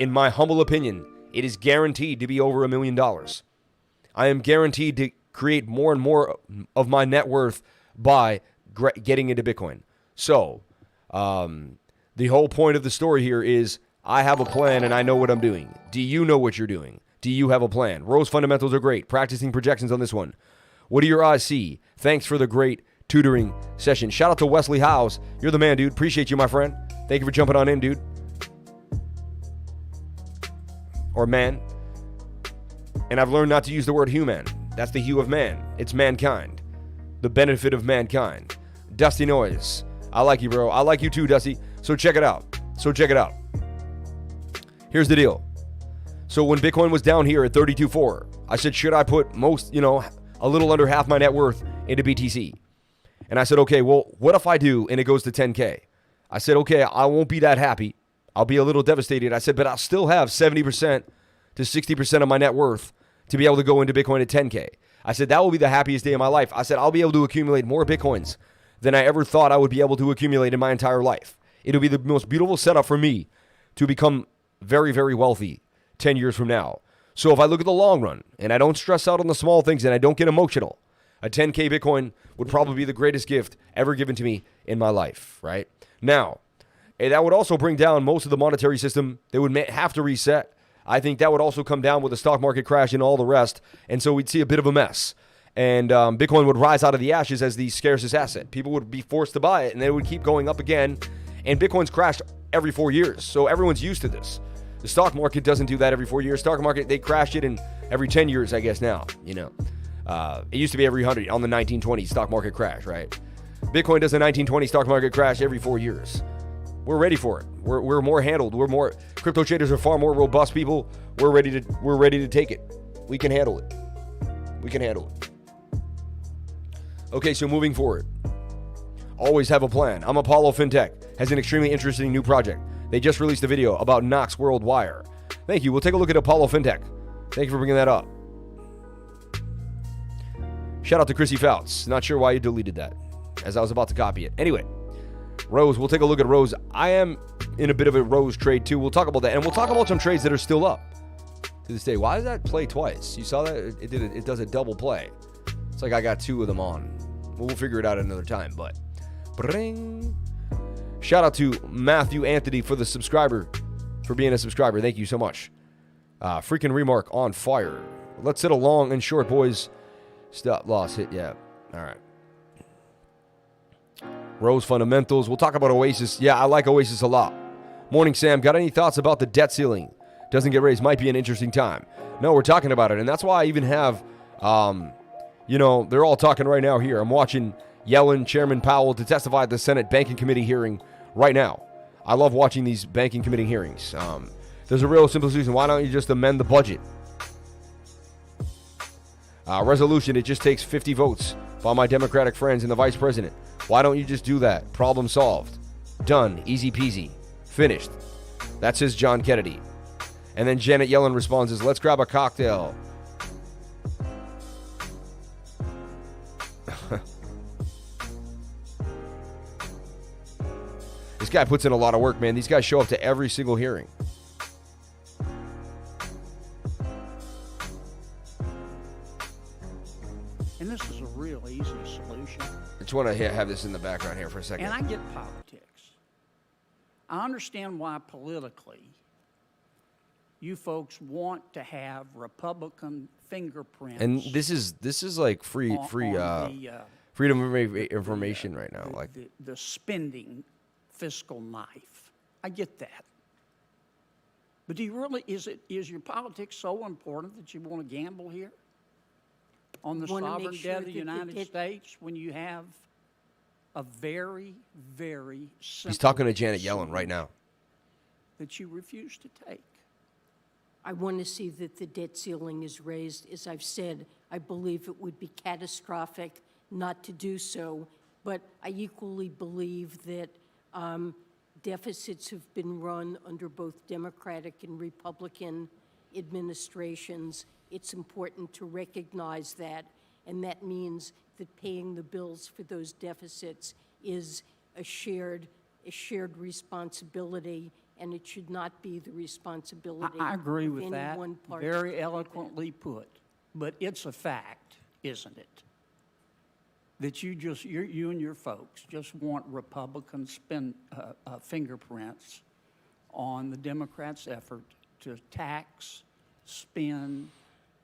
in my humble opinion, it is guaranteed to be over $1 million. I am guaranteed to create more and more of my net worth by getting into Bitcoin. So, the whole point of the story here is I have a plan and I know what I'm doing. Do you know what you're doing? Do you have a plan? Rose fundamentals are great. Practicing projections on this one. What do your eyes see? Thanks for the great tutoring session. Shout out to Wesley Howes. You're the man, dude. Appreciate you, my friend. Thank you for jumping on in, dude. Or man. And I've learned not to use the word human. That's the hue of man. It's mankind. The benefit of mankind. Dusty Noise. I like you, bro. I like you too, Dusty. So check it out. Here's the deal. So when Bitcoin was down here at 32.4, I said, should I put a little under half my net worth into BTC? And I said, okay, well, what if I do and it goes to 10K? I said, okay, I won't be that happy. I'll be a little devastated. I said, but I'll still have 70% to 60% of my net worth to be able to go into Bitcoin at 10K. I said, that will be the happiest day of my life. I said, I'll be able to accumulate more Bitcoins than I ever thought I would be able to accumulate in my entire life. It'll be the most beautiful setup for me to become very, very wealthy 10 years from now. So if I look at the long run and I don't stress out on the small things and I don't get emotional, a 10K Bitcoin would probably be the greatest gift ever given to me in my life, right? Now, that would also bring down most of the monetary system. They would have to reset. I think that would also come down with the stock market crash and all the rest. And so we'd see a bit of a mess. And Bitcoin would rise out of the ashes as the scarcest asset. People would be forced to buy it, and then it would keep going up again. And Bitcoin's crashed every 4 years, so everyone's used to this. The stock market doesn't do that every 4 years. Stock market, they crashed it in every 10 years, I guess now. It used to be every 100 on the 1920 stock market crash, right? Bitcoin does a 1920 stock market crash every 4 years. We're ready for it. We're more handled. Crypto traders are far more robust people. We're ready to take it. We can handle it. Okay, so moving forward. Always have a plan. I'm Apollo FinTech. Has an extremely interesting new project. They just released a video about Knox World Wire. Thank you. We'll take a look at Apollo FinTech. Thank you for bringing that up. Shout out to Chrissy Fouts. Not sure why you deleted that, as I was about to copy it. Anyway, Rose. We'll take a look at Rose. I am in a bit of a Rose trade too. We'll talk about that, and we'll talk about some trades that are still up to this day. Why does that play twice? You saw that? It does a double play. It's like I got two of them on. We'll figure it out another time, but bring. Shout out to Matthew Anthony for the subscriber, for being a subscriber. Thank you so much. Freaking remark on fire. Let's hit a long and short, boys. Stop loss hit. Yeah. All right. Rose fundamentals. We'll talk about Oasis. Yeah, I like Oasis a lot. Morning, Sam. Got any thoughts about the debt ceiling? Doesn't get raised. Might be an interesting time. No, we're talking about it. And that's why I even have, they're all talking right now here. I'm watching Yellen, Chairman Powell to testify at the Senate Banking Committee hearing right now. I love watching these Banking Committee hearings. There's a real simple solution. Why don't you just amend the budget? Resolution, it just takes 50 votes by my Democratic friends and the Vice President. Why don't you just do that? Problem solved. Done. Easy peasy. Finished. That says John Kennedy. And then Janet Yellen responds, let's grab a cocktail. This guy puts in a lot of work, man. These guys show up to every single hearing. And this is a real easy solution. I just want to have this in the background here for a second. And I get politics. I understand why politically you folks want to have Republican fingerprints. And this is like freedom of information right now. The spending fiscal knife. I get that. But do you really, is your politics so important that you want to gamble here on the sovereign debt of the United States when you have a very, very simple He's talking to Janet Yellen right now. That you refuse to take? I want to see that the debt ceiling is raised. As I've said, I believe it would be catastrophic not to do so, but I equally believe that deficits have been run under both Democratic and Republican administrations. It's important to recognize that, and that means that paying the bills for those deficits is a shared responsibility, and it should not be the responsibility I agree of with any that. one party. Very eloquently put, but it's a fact, isn't it? That you and your folks just want Republican fingerprints on the Democrats' effort to tax, spend,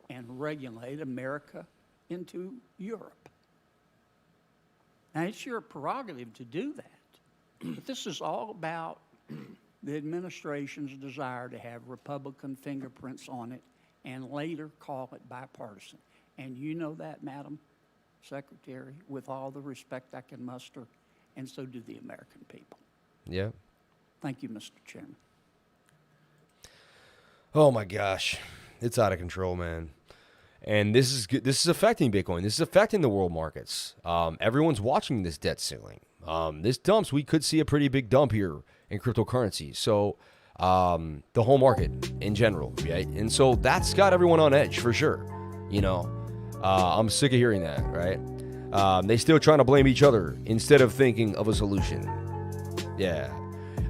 and regulate America into Europe. Now, it's your prerogative to do that, but this is all about the administration's desire to have Republican fingerprints on it and later call it bipartisan. And you know that, Madam Secretary, with all the respect I can muster, and so do the American people. Yeah. Thank you, Mr. Chairman. Oh my gosh, it's out of control, man. And this is affecting Bitcoin. This is affecting the world markets. Everyone's watching this debt ceiling. This dumps. We could see a pretty big dump here in cryptocurrency. So the whole market in general, right? And so that's got everyone on edge for sure. You know, I'm sick of hearing that, right? They still trying to blame each other instead of thinking of a solution. Yeah,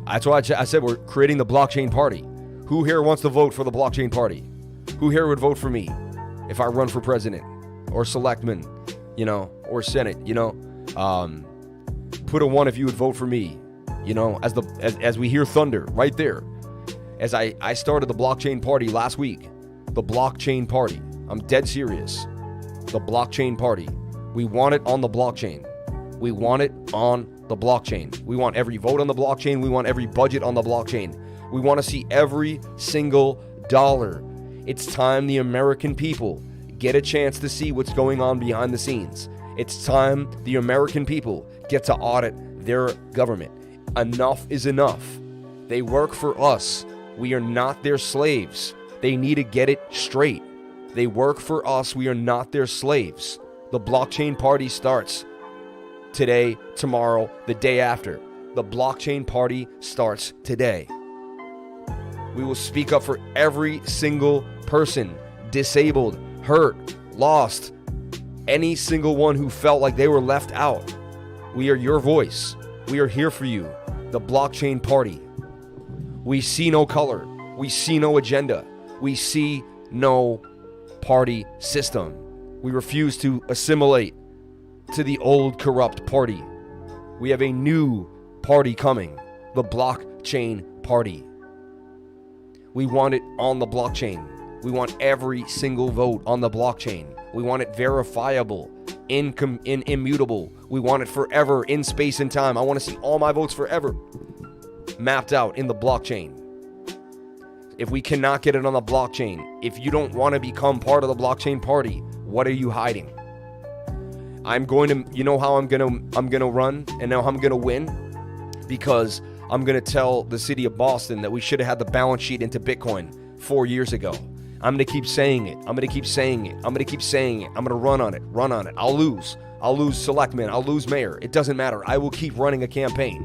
that's why I said we're creating the blockchain party. Who here wants to vote for the blockchain party? Who here would vote for me if I run for president or selectman, you know, or Senate, you know? Put a 1 if you would vote for me, you know, as we hear thunder right there. As I started the blockchain party last week, the blockchain party. I'm dead serious. The blockchain party. We want it on the blockchain. We want it on the blockchain. We want every vote on the blockchain. We want every budget on the blockchain. We want to see every single dollar. It's time the American people get a chance to see what's going on behind the scenes. It's time the American people get to audit their government. Enough is enough. They work for us. We are not their slaves. They need to get it straight. They work for us. We are not their slaves. The blockchain party starts today, tomorrow, the day after. The blockchain party starts today. We will speak up for every single person, disabled, hurt, lost, any single one who felt like they were left out. We are your voice. We are here for you. The blockchain party. We see no color. We see no agenda. We see no party system. We refuse to assimilate to the old corrupt party. We have a new party coming, the blockchain party. We want it on the blockchain. We want every single vote on the blockchain. We want it verifiable, immutable. We want it forever in space and time. I want to see all my votes forever. mapped out in the blockchain. If we cannot get it on the blockchain, if you don't want to become part of the blockchain party, what are you hiding? I'm going to, you know how I'm going to run and now I'm going to win? Because I'm going to tell the city of Boston that we should have had the balance sheet into Bitcoin 4 years ago. I'm going to keep saying it. I'm going to keep saying it. I'm going to keep saying it. I'm going to run on it. I'll lose selectmen. I'll lose mayor. It doesn't matter. I will keep running a campaign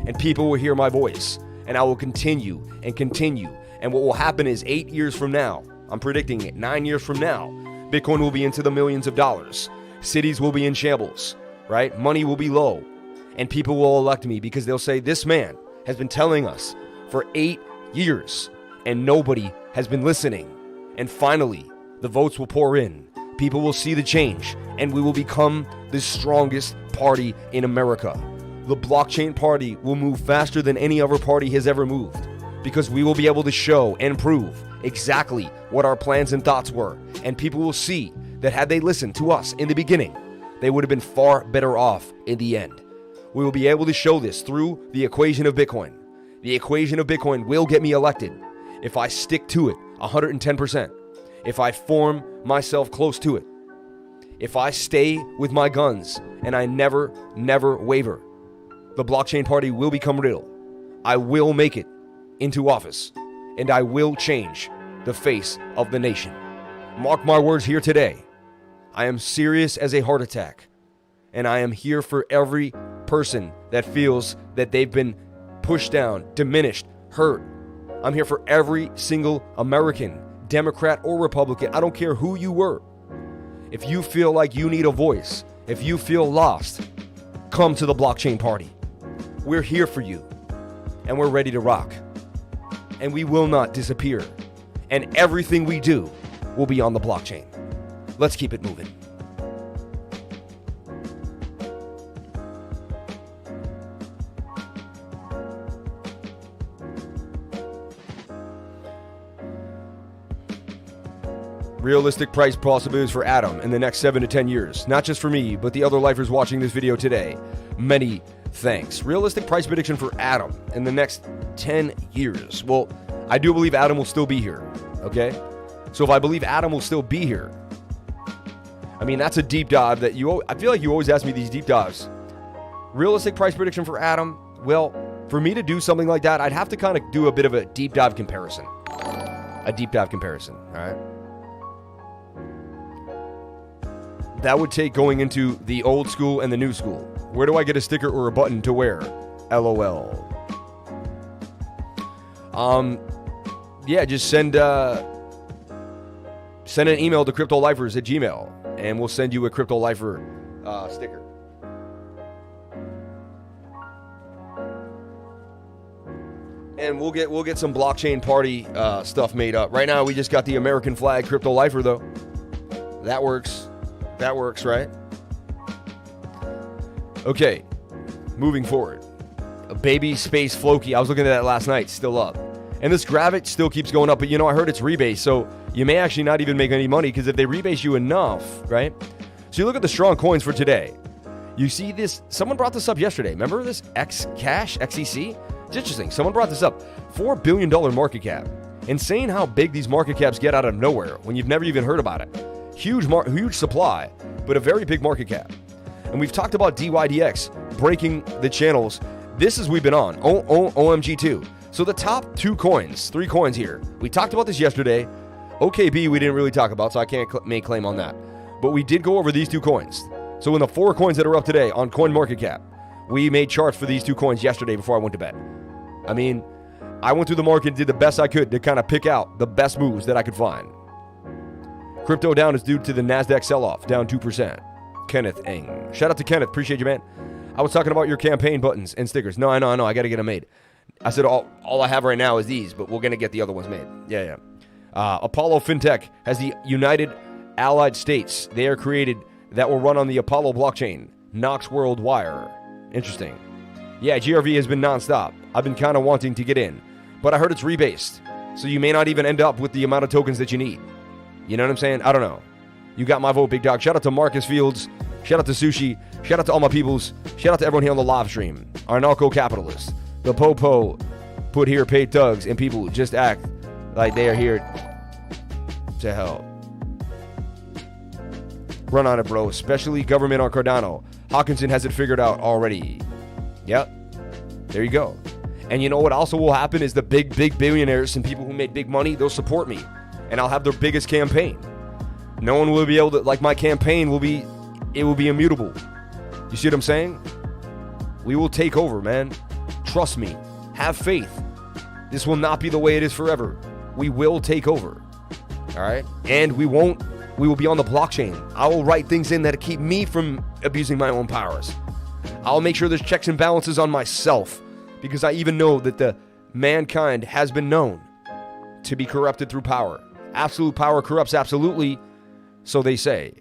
and people will hear my voice and I will continue and continue. And what will happen is 8 years from now, I'm predicting it, 9 years from now, Bitcoin will be into the millions of dollars. Cities will be in shambles, right? Money will be low. And people will elect me because they'll say, this man has been telling us for 8 years and nobody has been listening. And finally, the votes will pour in. People will see the change and we will become the strongest party in America. The blockchain party will move faster than any other party has ever moved because we will be able to show and prove exactly what our plans and thoughts were. And people will see that had they listened to us in the beginning, they would have been far better off in the end. We will be able to show this through the equation of Bitcoin. The equation of Bitcoin will get me elected if I stick to it 110%. If I form myself close to it. If I stay with my guns and I never waver. The blockchain party will become real. I will make it into office and I will change the face of the nation. Mark my words here today. I am serious as a heart attack and I am here for every person that feels that they've been pushed down, diminished, hurt. I'm here for every single American, Democrat or Republican. I don't care who you were. If you feel like you need a voice, if you feel lost, come to the blockchain party. We're here for you and we're ready to rock. And we will not disappear. And everything we do will be on the blockchain. Let's keep it moving. Realistic price possibilities for Atom in the next 7 to 10 years. Not just for me, but the other lifers watching this video today. Many thanks. Realistic price prediction for Atom in the next 10 years. Well, I do believe Atom will still be here, okay? So if I believe Atom will still be here, I mean, that's a deep dive that I feel like you always ask me these deep dives. Realistic price prediction for Atom, well, for me to do something like that, I'd have to kind of do a bit of a deep dive comparison. A deep dive comparison, all right? That would take going into the old school and the new school. Where do I get a sticker or a button to wear? LOL. Yeah, just send an email to cryptolifers@gmail.com and we'll send you a Crypto Lifer sticker. And we'll get some blockchain party stuff made up. Right now we just got the American flag Crypto Lifer though. That works. That works, right? Okay, moving forward. A baby space Floki. I was looking at that last night, still up. And this Gravit still keeps going up, but you know, I heard it's rebase, so you may actually not even make any money because if they rebase you enough, right? So you look at the strong coins for today. You see this, someone brought this up yesterday. Remember this Xcash, XEC? It's interesting. Someone brought this up. $4 billion market cap. Insane how big these market caps get out of nowhere when you've never even heard about it. Huge supply, but a very big market cap. And we've talked about DYDX breaking the channels. This is we've been on, OMG2. So the top 3 coins here. We talked about this yesterday. OKB we didn't really talk about, so I can't make claim on that. But we did go over these 2 coins. So in the 4 coins that are up today on CoinMarketCap, we made charts for these 2 coins yesterday before I went to bed. I mean, I went through the market and did the best I could to kind of pick out the best moves that I could find. Crypto down is due to the NASDAQ sell-off, down 2%. Kenneth Eng. Shout out to Kenneth. Appreciate you, man. I was talking about your campaign buttons and stickers. No, I know. I got to get them made. I said all I have right now is these, but we're going to get the other ones made. Yeah. Apollo FinTech has the United Allied States. They are created that will run on the Apollo blockchain. Knox World Wire. Interesting. Yeah, GRV has been nonstop. I've been kind of wanting to get in, but I heard it's rebased. So you may not even end up with the amount of tokens that you need. You know what I'm saying? I don't know. You got my vote, big dog. Shout out to Marcus Fields. Shout out to Sushi. Shout out to all my peoples. Shout out to everyone here on the live stream. Our narco-capitalist. The Popo put here paid thugs, and people just act like they are here to help. Run on it, bro. Especially government on Cardano. Hawkinson has it figured out already. Yep. There you go. And you know what also will happen is the big billionaires and people who made big money, they'll support me. And I'll have their biggest campaign. No one will be able to, like, my campaign will be, it will be immutable. You see what I'm saying? We will take over, man. Trust me. Have faith. This will not be the way it is forever. We will take over. All right? And we will be on the blockchain. I will write things in that keep me from abusing my own powers. I'll make sure there's checks and balances on myself, because I even know that the mankind has been known to be corrupted through power. Absolute power corrupts absolutely, so they say.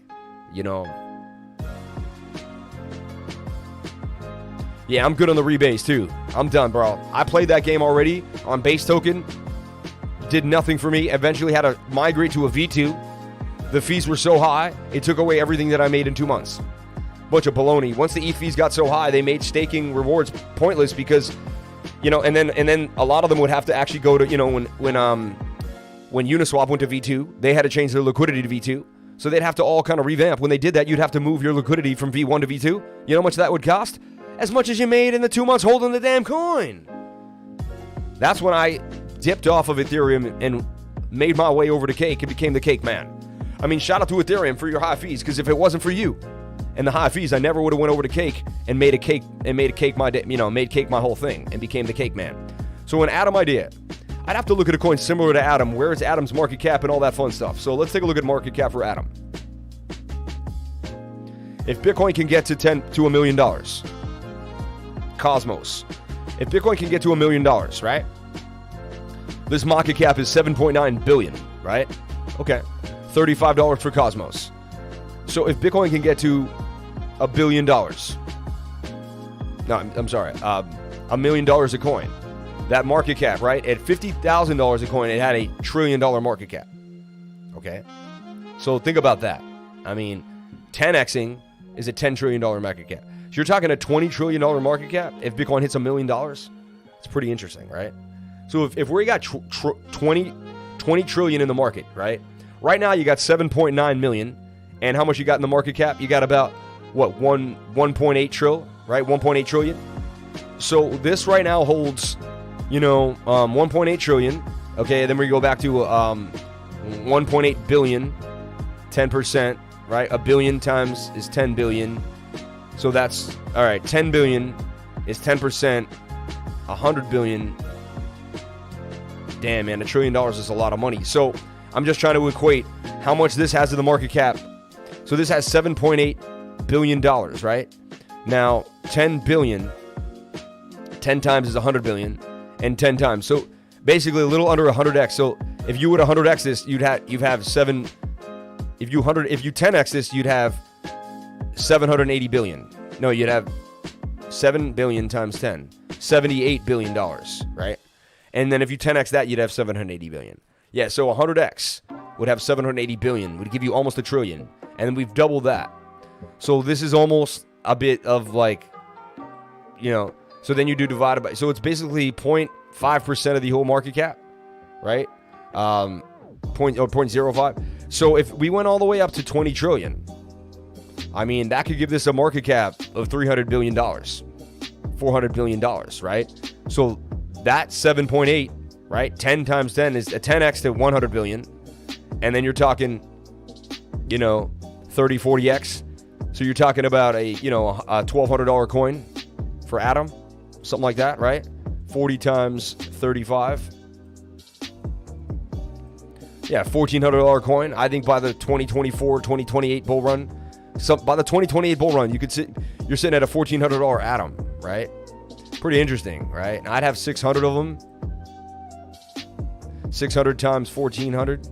You know. Yeah, I'm good on the rebase too. I'm done, bro. I played that game already on base token. Did nothing for me. Eventually had to migrate to a V2. The fees were so high, it took away everything that I made in 2 months. Bunch of baloney. Once the ETH fees got so high, they made staking rewards pointless because, you know, and then a lot of them would have to actually go to, you know, when Uniswap went to V2, they had to change their liquidity to V2. So they'd have to all kind of revamp. When they did that, you'd have to move your liquidity from V1 to V2. You know how much that would cost? As much as you made in the 2 months holding the damn coin. That's when I dipped off of Ethereum and made my way over to Cake and became the Cake man. I mean, shout out to Ethereum for your high fees, because if it wasn't for you and the high fees, I never would have went over to Cake and made Cake my whole thing and became the Cake man. So an Atom idea, I'd have to look at a coin similar to Atom. Where is Atom's market cap and all that fun stuff? So let's take a look at market cap for Atom. If Bitcoin can get to $1 million, Cosmos. If Bitcoin can get to $1 million, right? This market cap is 7.9 billion, right? Okay. $35 for Cosmos. So if Bitcoin can get to $1 billion, no, I'm sorry, $1 million a coin, that market cap, right? At $50,000 a coin, it had a $1 trillion market cap. Okay? So think about that. I mean, 10xing is a $10 trillion market cap. So you're talking a $20 trillion market cap if Bitcoin hits $1 million. It's pretty interesting, right? So if we got 20 trillion in the market, right? Right now you got 7.9 million. And how much you got in the market cap? You got about, what, 1.8 trillion, right? 1.8 trillion. So this right now holds, 1.8 trillion. Okay, then we go back to 1.8 billion, 10%, right? A billion times is 10 billion. So that's, all right, 10 billion is 10%, 100 billion. Damn, man, $1 trillion is a lot of money. So I'm just trying to equate how much this has in the market cap. So this has $7.8 billion, right? Now, 10 billion, 10 times is 100 billion, and 10 times. So basically a little under 100x. So if you would 100x this, you'd have 7. If you 10x this, you'd have 780 billion. No, you'd have 7 billion times 10, $78 billion, right? And then if you 10x that, you'd have 780 billion. Yeah, so 100x would have 780 billion, would give you almost $1 trillion. And then we've doubled that. So this is almost a bit of like, so then you do divided by, so it's basically 0.5% of the whole market cap, right? 0.05. So if we went all the way up to 20 trillion, I mean, that could give this a market cap of $300 billion, $400 billion, right? So that's 7.8, right? 10 times 10 is a 10x to 100 billion. And then you're talking, 30, 40x. So you're talking about a $1,200 coin for Atom, something like that, right? 40 times 35. Yeah, $1,400 coin. I think by the 2024, 2028 bull run, by the 2028 bull run, you're sitting at a $1,400 Atom, right? Pretty interesting, right? And I'd have 600 of them. 600 times 1,400.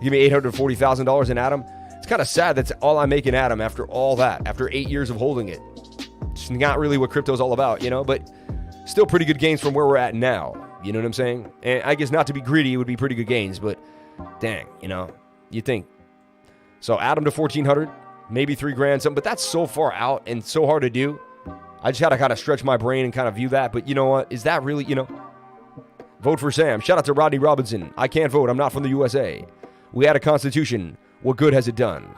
Give me $840,000 in Atom. It's kind of sad that's all I make in Atom after all that, after 8 years of holding it. It's not really what crypto's all about, but still pretty good gains from where we're at now. You know what I'm saying? And I guess not to be greedy, it would be pretty good gains, but dang, you think. So Atom to 1,400, maybe $3,000 something, but that's so far out and so hard to do. I just had to kind of stretch my brain and kind of view that. But you know what? Is that really, vote for Sam. Shout out to Rodney Robinson. I can't vote. I'm not from the USA. We had a constitution. What good has it done?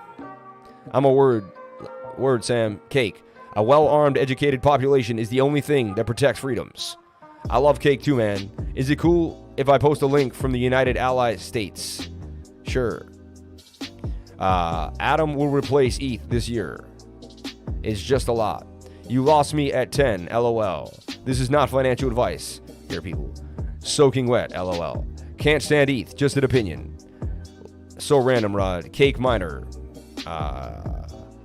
I'm a word, Sam. Cake. A well-armed, educated population is the only thing that protects freedoms. I love cake too, man. Is it cool if I post a link from the United Allied States? Sure. Adam will replace ETH this year. It's just a lot. You lost me at 10, LOL. This is not financial advice. Here, people. Soaking wet, LOL. Can't stand ETH, just an opinion. So random, Rod. Cake miner.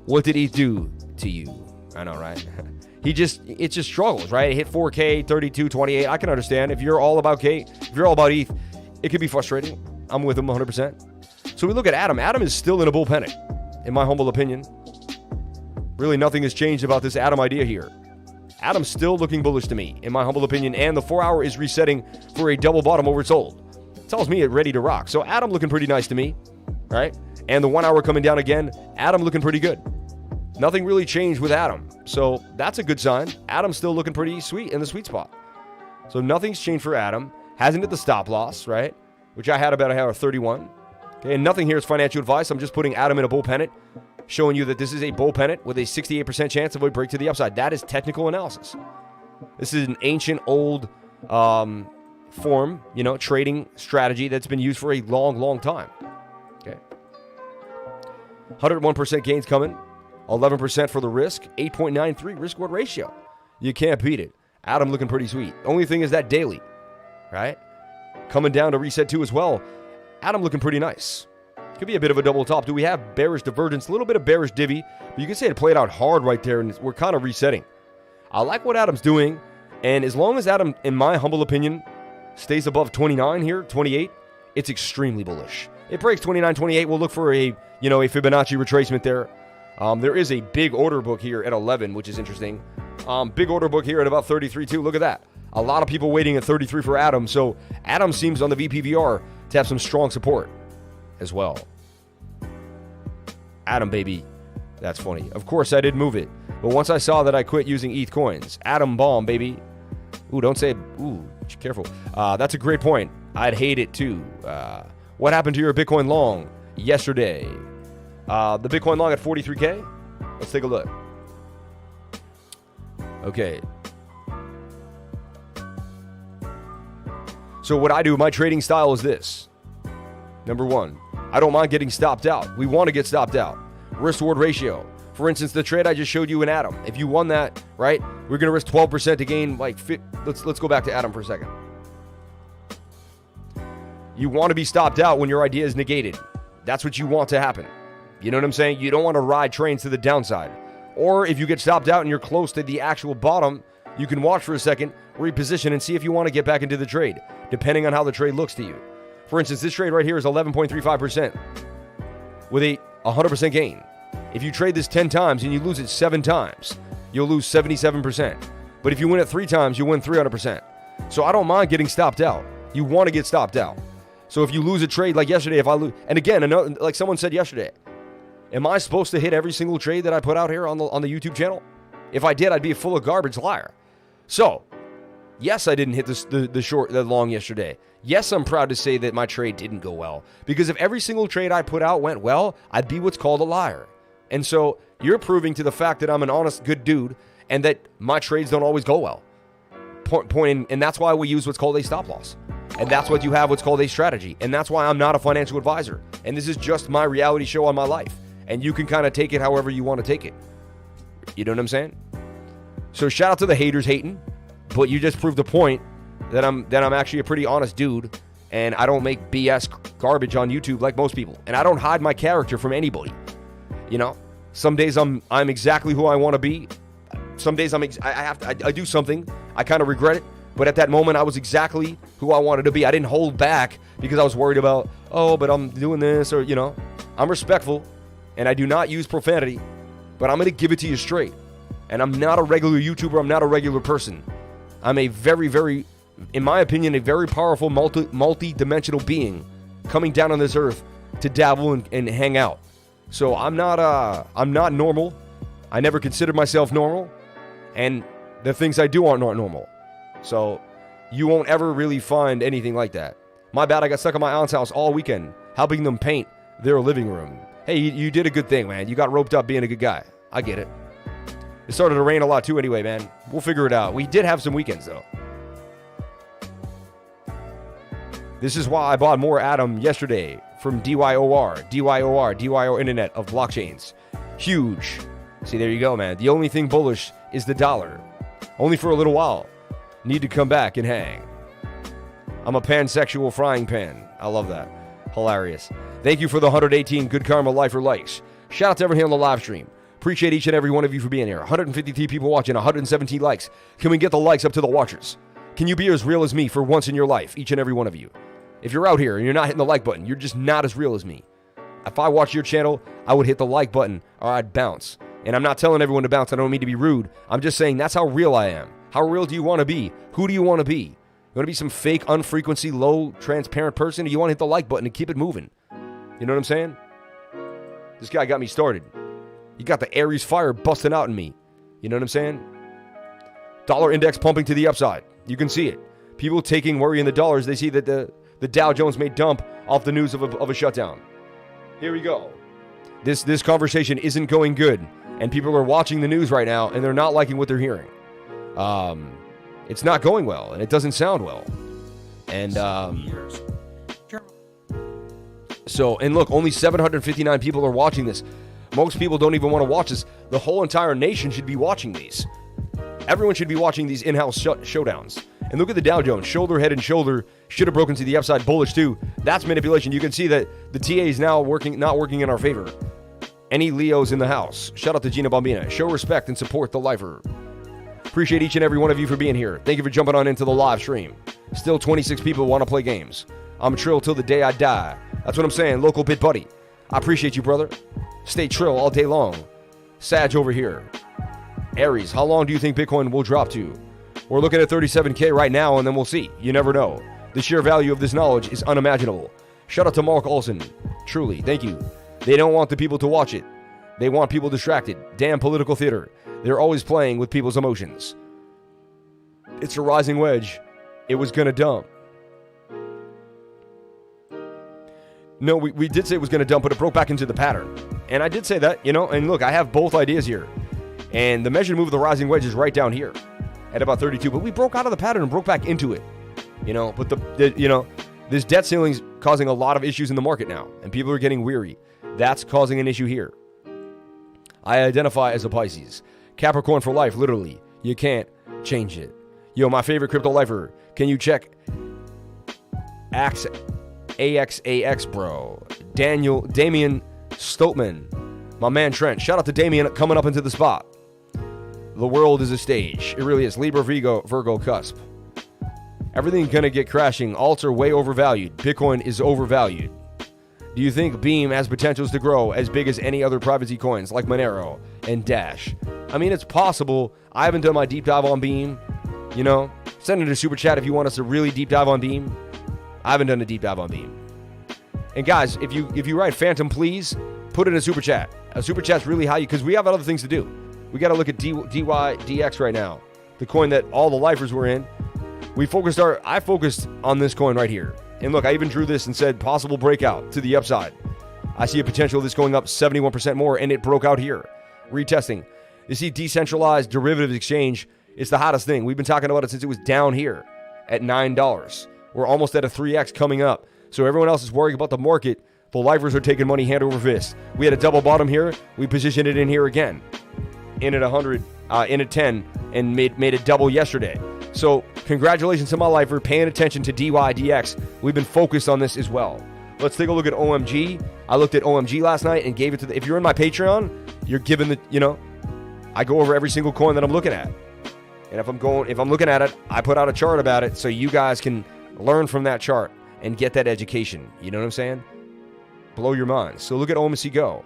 What did ETH do to you? I know, right? It just struggles, right? It hit 4K, 32, 28. I can understand. If you're all about K, if you're all about ETH, it could be frustrating. I'm with him 100%. So we look at Adam. Adam is still in a bull pennant, in my humble opinion. Really, nothing has changed about this Adam idea here. Adam's still looking bullish to me, in my humble opinion, and the 4-hour is resetting for a double bottom oversold. Tells me it's ready to rock. So Adam looking pretty nice to me, right? And the 1 hour coming down again, Adam looking pretty good. Nothing really changed with Adam. So that's a good sign. Adam's still looking pretty sweet in the sweet spot. So nothing's changed for Adam. Hasn't hit the stop loss, right? Which I had about a 31. Okay, and nothing here is financial advice. I'm just putting Adam in a bull pennant, showing you that this is a bull pennant with a 68% chance of a break to the upside. That is technical analysis. This is an ancient, old form, trading strategy that's been used for a long, long time. Okay. 101% gains coming. 11% for the risk. 8.93 risk-reward ratio. You can't beat it. Adam looking pretty sweet. Only thing is that daily, right? Coming down to reset 2 as well. Adam looking pretty nice. Could be a bit of a double top. Do we have bearish divergence? A little bit of bearish divvy. But you can say it played out hard right there, and we're kind of resetting. I like what Adam's doing. And as long as Adam, in my humble opinion, stays above 29 here, 28, it's extremely bullish. It breaks 29, 28. We'll look for a Fibonacci retracement there. There is a big order book here at 11, which is interesting. Big order book here at about 33 too. Look at that. A lot of people waiting at 33 for Adam. So Adam seems on the VPVR to have some strong support as well. Adam, baby. That's funny. Of course, I did move it. But once I saw that I quit using ETH coins. Adam bomb, baby. Ooh, don't say, ooh, careful. That's a great point. I'd hate it too. What happened to your Bitcoin long yesterday? The Bitcoin long at 43K? Let's take a look. Okay. So what I do, my trading style is this. Number one, I don't mind getting stopped out. We want to get stopped out. Risk-reward ratio. For instance, the trade I just showed you in Adam. If you won that, right, we're going to risk 12% to gain like... Let's go back to Adam for a second. You want to be stopped out when your idea is negated. That's what you want to happen. You know what I'm saying? You don't want to ride trains to the downside. Or if you get stopped out and you're close to the actual bottom, you can watch for a second, reposition, and see if you want to get back into the trade, depending on how the trade looks to you. For instance, this trade right here is 11.35% with a 100% gain. If you trade this 10 times and you lose it 7 times, you'll lose 77%. But if you win it 3 times, you win 300%. So I don't mind getting stopped out. You want to get stopped out. So if you lose a trade like yesterday, if I lose, and again, like someone said yesterday, am I supposed to hit every single trade that I put out here on the YouTube channel? If I did, I'd be a full of garbage liar. So, yes, I didn't hit the long yesterday. Yes, I'm proud to say that my trade didn't go well. Because if every single trade I put out went well, I'd be what's called a liar. And so, you're proving to the fact that I'm an honest, good dude, and that my trades don't always go well. And that's why we use what's called a stop loss. And that's what you have what's called a strategy. And that's why I'm not a financial advisor. And this is just my reality show on my life. And you can kind of take it however you want to take it. You know what I'm saying? So shout out to the haters hating, but you just proved the point that I'm actually a pretty honest dude, and I don't make BS garbage on YouTube like most people, and I don't hide my character from anybody. You know, some days I'm exactly who I want to be. Some days I do something, I kind of regret it, but at that moment I was exactly who I wanted to be. I didn't hold back because I was worried about, but I'm doing this, or I'm respectful. And I do not use profanity, but I'm going to give it to you straight. And I'm not a regular YouTuber. I'm not a regular person. I'm a very, very, in my opinion, a very powerful multi-dimensional being coming down on this earth to dabble and hang out. So I'm not normal. I never considered myself normal. And the things I do aren't normal. So you won't ever really find anything like that. My bad, I got stuck at my aunt's house all weekend, helping them paint their living room. Hey, you did a good thing, man. You got roped up being a good guy. I get it. It started to rain a lot too anyway, man. We'll figure it out. We did have some weekends, though. This is why I bought more Atom yesterday from DYO Internet of Blockchains. Huge. See, there you go, man. The only thing bullish is the dollar. Only for a little while. Need to come back and hang. I'm a pansexual frying pan. I love that. Hilarious. Thank you for the 118 Good Karma Lifer likes. Shout out to everyone here on the live stream. Appreciate each and every one of you for being here. 153 people watching, 117 likes. Can we get the likes up to the watchers? Can you be as real as me for once in your life, each and every one of you? If you're out here and you're not hitting the like button, you're just not as real as me. If I watch your channel, I would hit the like button or I'd bounce. And I'm not telling everyone to bounce. I don't mean to be rude. I'm just saying that's how real I am. How real do you want to be? Who do you want to be? You want to be some fake, unfrequency, low, transparent person? Or you want to hit the like button and keep it moving? You know what I'm saying? This guy got me started. He got the Aries fire busting out in me. You know what I'm saying? Dollar index pumping to the upside. You can see it. People taking worry in the dollars. They see that the Dow Jones may dump off the news of a shutdown. Here we go. This conversation isn't going good. And people are watching the news right now, and they're not liking what they're hearing. It's not going well, and it doesn't sound well. And and look, only 759 people are watching this. Most people don't even want to watch this. The whole entire nation should be watching these. Everyone should be watching these in-house showdowns. And look at the Dow Jones, shoulder, head, and shoulder. Should have broken to the upside, bullish too. That's manipulation. You can see that the TA is now not working in our favor. Any Leos in the house? Shout out to Gina Bombina. Show respect and support the lifer. Appreciate each and every one of you for being here. Thank you for jumping on into the live stream. Still 26 people want to play games. I'm trill till the day I die. That's what I'm saying, local bit buddy. I appreciate you, brother. Stay trill all day long. Sag over here. Aries, how long do you think Bitcoin will drop to? We're looking at 37K right now, and then we'll see. You never know. The sheer value of this knowledge is unimaginable. Shout out to Mark Olson. Truly, thank you. They don't want the people to watch it. They want people distracted. Damn political theater. They're always playing with people's emotions. It's a rising wedge. It was going to dump. No, we did say it was going to dump, but it broke back into the pattern. And I did say that, and look, I have both ideas here. And the measured move of the rising wedge is right down here at about 32. But we broke out of the pattern and broke back into it. But this debt ceiling is causing a lot of issues in the market now. And people are getting weary. That's causing an issue here. I identify as a Pisces. Capricorn for life, literally. You can't change it. Yo, my favorite crypto lifer. Can you check AXAX, bro? Damian Stoltman. My man Trent. Shout out to Damian coming up into the spot. The world is a stage. It really is. Libra, Virgo cusp. Everything's going to get crashing. Alts are way overvalued. Bitcoin is overvalued. Do you think Beam has potentials to grow as big as any other privacy coins like Monero and Dash? I mean, it's possible. I haven't done my deep dive on Beam. Send it a super chat if you want us to really deep dive on Beam. I haven't done a deep dive on Beam. And guys, if you write Phantom, please put it in a super chat. A super chat's really how because we have other things to do. We got to look at DYDX right now, the coin that all the lifers were in. I focused on this coin right here. And look, I even drew this and said possible breakout to the upside. I see a potential of this going up 71% more, and it broke out here. Retesting. You see, decentralized derivatives exchange, it's the hottest thing. We've been talking about it since it was down here at $9. We're almost at a 3x coming up. So everyone else is worrying about the market. The lifers are taking money hand over fist. We had a double bottom here. We positioned it in here again. In at 100, in at 10, and made a double yesterday. So congratulations to my lifer paying attention to DYDX. We've been focused on this as well. Let's take a look at OMG. I looked at OMG last night and gave it to if you're in my Patreon, you're given I go over every single coin that I'm looking at. And if I'm looking at it, I put out a chart about it so you guys can learn from that chart and get that education. You know what I'm saying? Blow your mind. So look at OMC Go.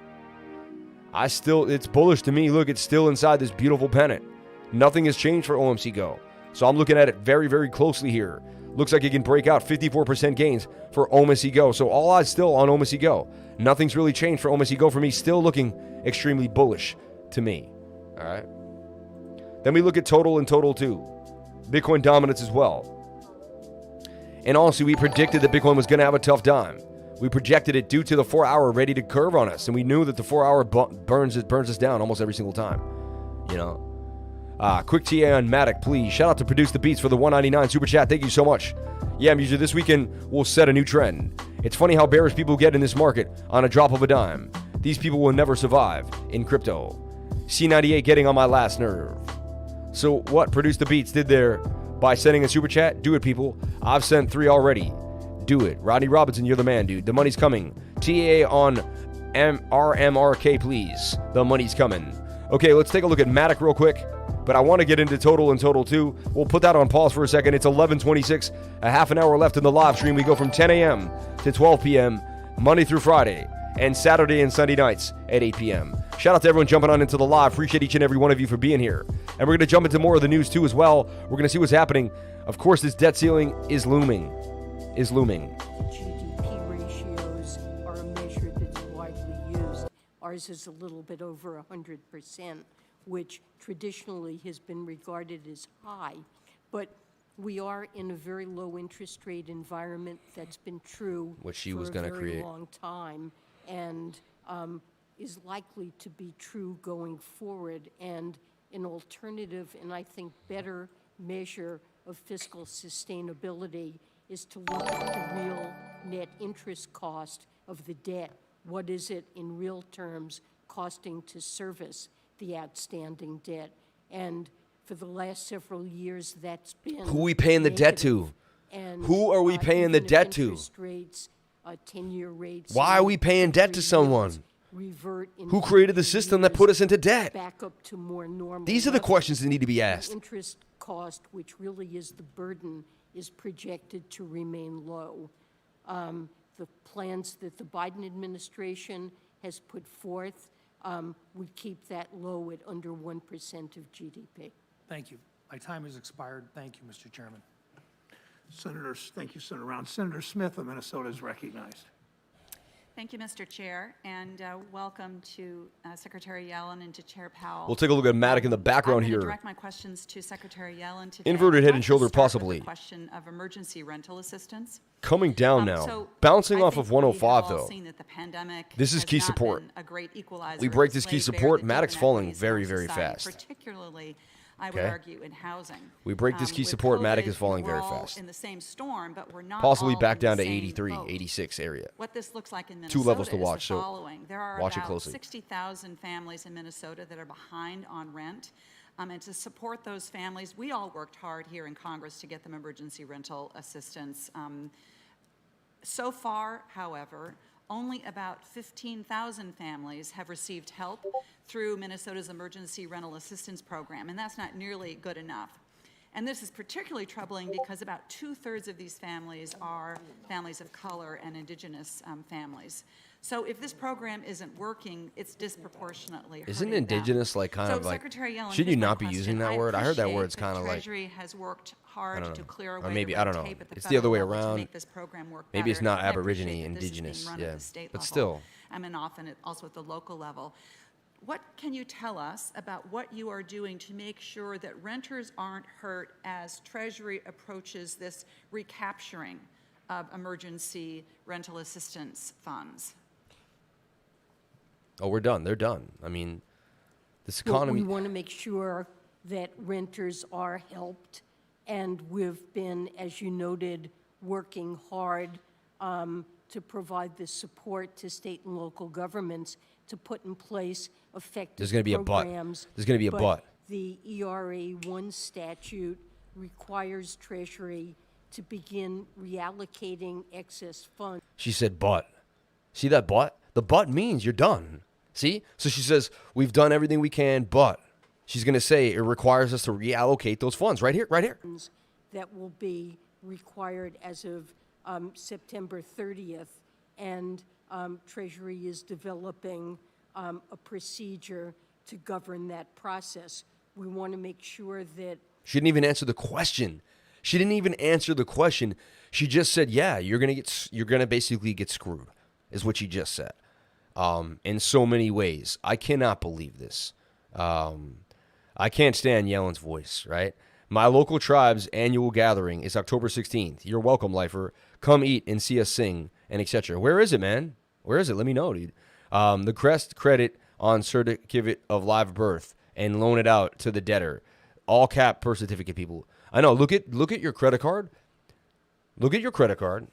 It's bullish to me. Look, it's still inside this beautiful pennant. Nothing has changed for OMC Go. So I'm looking at it very, very closely here. Looks like it can break out 54% gains for OMC Go. So all eyes still on OMC Go. Nothing's really changed for OMC Go for me. Still looking extremely bullish to me. All right. Then we look at total and total too. Bitcoin dominance as well. And honestly, we predicted that Bitcoin was going to have a tough time. We projected it due to the 4-hour ready to curve on us. And we knew that the 4-hour burns us down almost every single time. You know? Quick TA on MATIC, please. Shout out to Produce the Beats for the 199 super chat. Thank you so much. Yeah, Muser, this weekend will set a new trend. It's funny how bearish people get in this market on a drop of a dime. These people will never survive in crypto. C98 getting on my last nerve. So what Produce the Beats did there by sending a super chat? Do it, people. I've sent 3 already. Do it. Rodney Robinson, you're the man, dude. The money's coming. TA on RMRK, please. The money's coming. Okay, let's take a look at MATIC real quick. But I want to get into total and total too. We'll put that on pause for a second. It's 11:26. A half an hour left in the live stream. We go from 10 a.m. to 12 p.m. Monday through Friday. And Saturday and Sunday nights at 8 p.m. Shout out to everyone jumping on into the live. Appreciate each and every one of you for being here. And we're going to jump into more of the news too as well. We're going to see what's happening. Of course, this debt ceiling is looming. GDP ratios are a measure that's widely used. Ours is a little bit over 100%, which traditionally has been regarded as high. But we are in a very low interest rate environment that's been true What she for was a gonna very create. long time, and is likely to be true going forward. And an alternative, and I think better measure of fiscal sustainability is to look at the real net interest cost of the debt. What is it in real terms costing to service the outstanding debt? And for the last several years, that's been Who are we paying the debt to? negative. And, Who are we paying the even if debt to? interest rates, 10-year rates. Why are we paying debt to someone? Revert in Who created the system that put us into debt? back up to more normal These are the levels. questions that need to be The asked. interest cost, which really is the burden, is projected to remain low. The plans that the Biden administration has put forth would keep that low at under 1% of GDP. Thank you. My time has expired. Thank you, Mr. Chairman. Thank you, Senator Round. Senator Smith of Minnesota is recognized. Thank you, Mr. Chair, and welcome to Secretary Yellen and to Chair Powell. We'll take a look at MATIC in the background I'm here. going to direct my questions to Secretary Yellen today. Inverted head I'd and like to shoulder, start with possibly. the question of emergency rental assistance. Coming down now. So Bouncing I off think of 105 we have all though. seen that the pandemic This is has key not support. been a great equalizer. We break It's this key laid bare support. the MATIC's deep falling inequities in very, our very society, fast. Particularly, I would Okay. argue, in housing. We break this key With support. MATIC COVID, is falling we're very all fast. in the same storm, but we're not Possibly all back in the down to same 83, boat. 86 area. What this looks like in 2 Minnesota levels to is watch, the so following. There are watch it about closely. 60,000 families in Minnesota that are behind on rent. And to support those families, we all worked hard here in Congress to get them emergency rental assistance. So far, however, only about 15,000 families have received help through Minnesota's Emergency Rental Assistance Program, and that's not nearly good enough. And this is particularly troubling because about 2/3 of these families are families of color and indigenous families. So if this program isn't working, it's disproportionately Isn't hurting them. indigenous like kind So, of like? Secretary Yellen, Should you here's my not be question. using that word? I heard that appreciate word's kind of like. Treasury has worked hard don't to know. clear Or away maybe- the I red don't know. tape at the It's the other federal way level to around. make this program work Maybe it's better. not And I appreciate Aborigine, that this is being indigenous, run yeah. at the state But level, still. and often also at the local level. What can you tell us about what you are doing to make sure that renters aren't hurt as Treasury approaches this recapturing of emergency rental assistance funds? Oh, we're done. They're done. I mean, this Well, economy. we want to make sure that renters are helped, and we've been, as you noted, working hard to provide the support to state and local governments to put in place effective There's gonna be a but. programs. There's gonna be a but. The ERA 1 statute requires Treasury to begin reallocating excess funds. She said, but. See that but? The but means you're done. See? So she says, we've done everything we can, but. She's going to say it requires us to reallocate those funds right here, right here. That will be required as of September 30th, and Treasury is developing a procedure to govern that process. We want to make sure that She didn't even answer the question. She didn't even answer the question. She just said, yeah, you're going to basically get screwed, is what she just said. In so many ways. I cannot believe this. I can't stand Yellen's voice, right? My local tribe's annual gathering is October 16th. You're welcome, lifer. Come eat and see us sing and etc. Where is it, man? Where is it? Let me know, dude. The crest credit on certificate of live birth and loan it out to the debtor. All cap birth certificate, people. I know. Look at your credit card. Look at your credit card.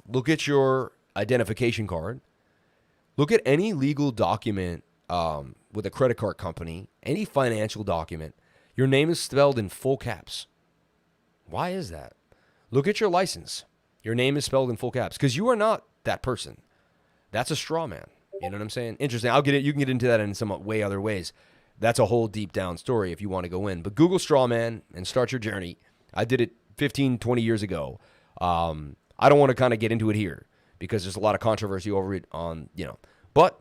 Look at your identification card. Look at any legal document with a credit card company, any financial document. Your name is spelled in full caps. Why is that? Look at your license. Your name is spelled in full caps because you are not that person. That's a straw man. You know what I'm saying? Interesting. I'll get it. You can get into that in some way other ways. That's a whole deep down story if you want to go in. But Google straw man and start your journey. I did it 15, 20 years ago. I don't want to kind of get into it here because there's a lot of controversy over it on, but,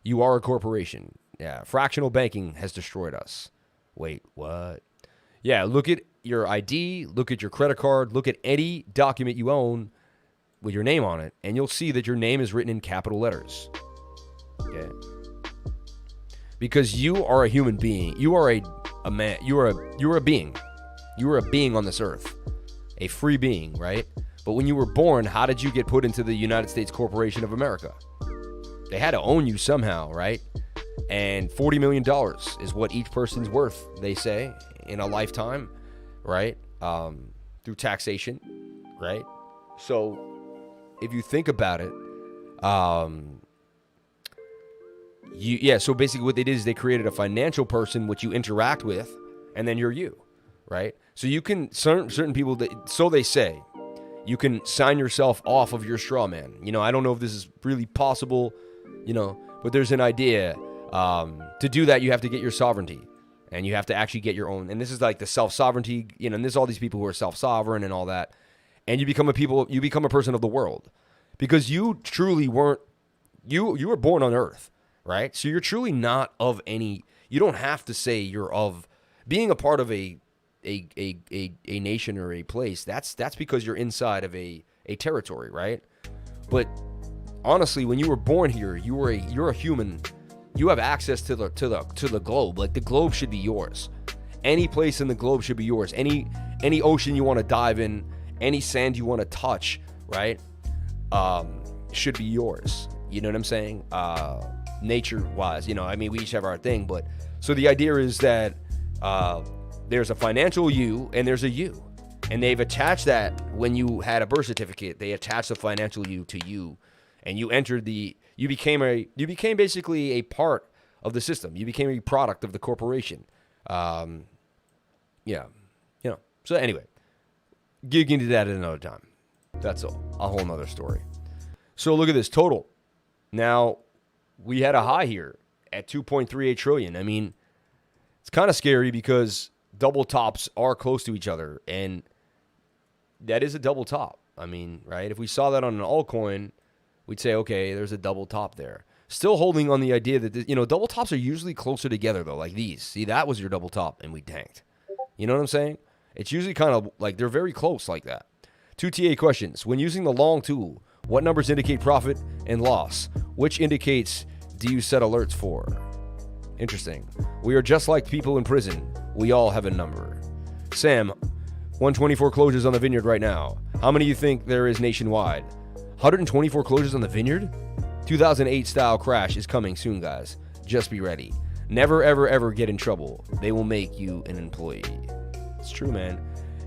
you are a corporation. Yeah. Fractional banking has destroyed us. Wait, what? Yeah. Look at your ID, look at your credit card, look at any document you own with your name on it, and you'll see that your name is written in capital letters. Okay. Because you are a human being. You are a man. You are a being. You are a being on this earth. A free being, right? But when you were born, how did you get put into the United States Corporation of America? They had to own you somehow, right? And $40 million is what each person's worth, they say, in a lifetime, right? Through taxation, right? So if you think about it, so basically what they did is they created a financial person which you interact with, and then you're you, right? So you can, certain people, so they say, you can sign yourself off of your straw man. I don't know if this is really possible, but there's an idea. To do that, you have to get your sovereignty, and you have to actually get your own. And this is like the self-sovereignty, and there's all these people who are self-sovereign and all that. And you become a person of the world, because you truly weren't, you were born on earth, right? So you're truly not of any, you don't have to say you're of, being a part of a nation or a place. That's because you're inside of a territory, right? But honestly, when you were born here, you're a human. You have access to the globe. Like, the globe should be yours. Any place in the globe should be yours. Any ocean you want to dive in, any sand you want to touch, right? Should be yours. You know what I'm saying? Nature-wise, we each have our thing. But so the idea is that there's a financial you and there's a you, and they've attached that. When you had a birth certificate, they attached the financial you to you, and you entered you became basically a part of the system. You became a product of the corporation. So anyway, get into that at another time. That's a whole nother story. So look at this total. Now, we had a high here at 2.38 trillion. I mean, it's kind of scary because double tops are close to each other, and that is a double top. I mean, right? If we saw that on an altcoin, we'd say, okay, there's a double top there. Still holding on the idea that, double tops are usually closer together, though, like these. See, that was your double top, and we tanked. You know what I'm saying? It's usually kind of like they're very close like that. 2 TA questions. When using the long tool, what numbers indicate profit and loss? Which indicates do you set alerts for? Interesting. We are just like people in prison. We all have a number. Sam, 124 closures on the vineyard right now. How many do you think there is nationwide? 124 closures on the vineyard? 2008 style crash is coming soon, guys. Just be ready. Never, ever, ever get in trouble. They will make you an employee. It's true, man.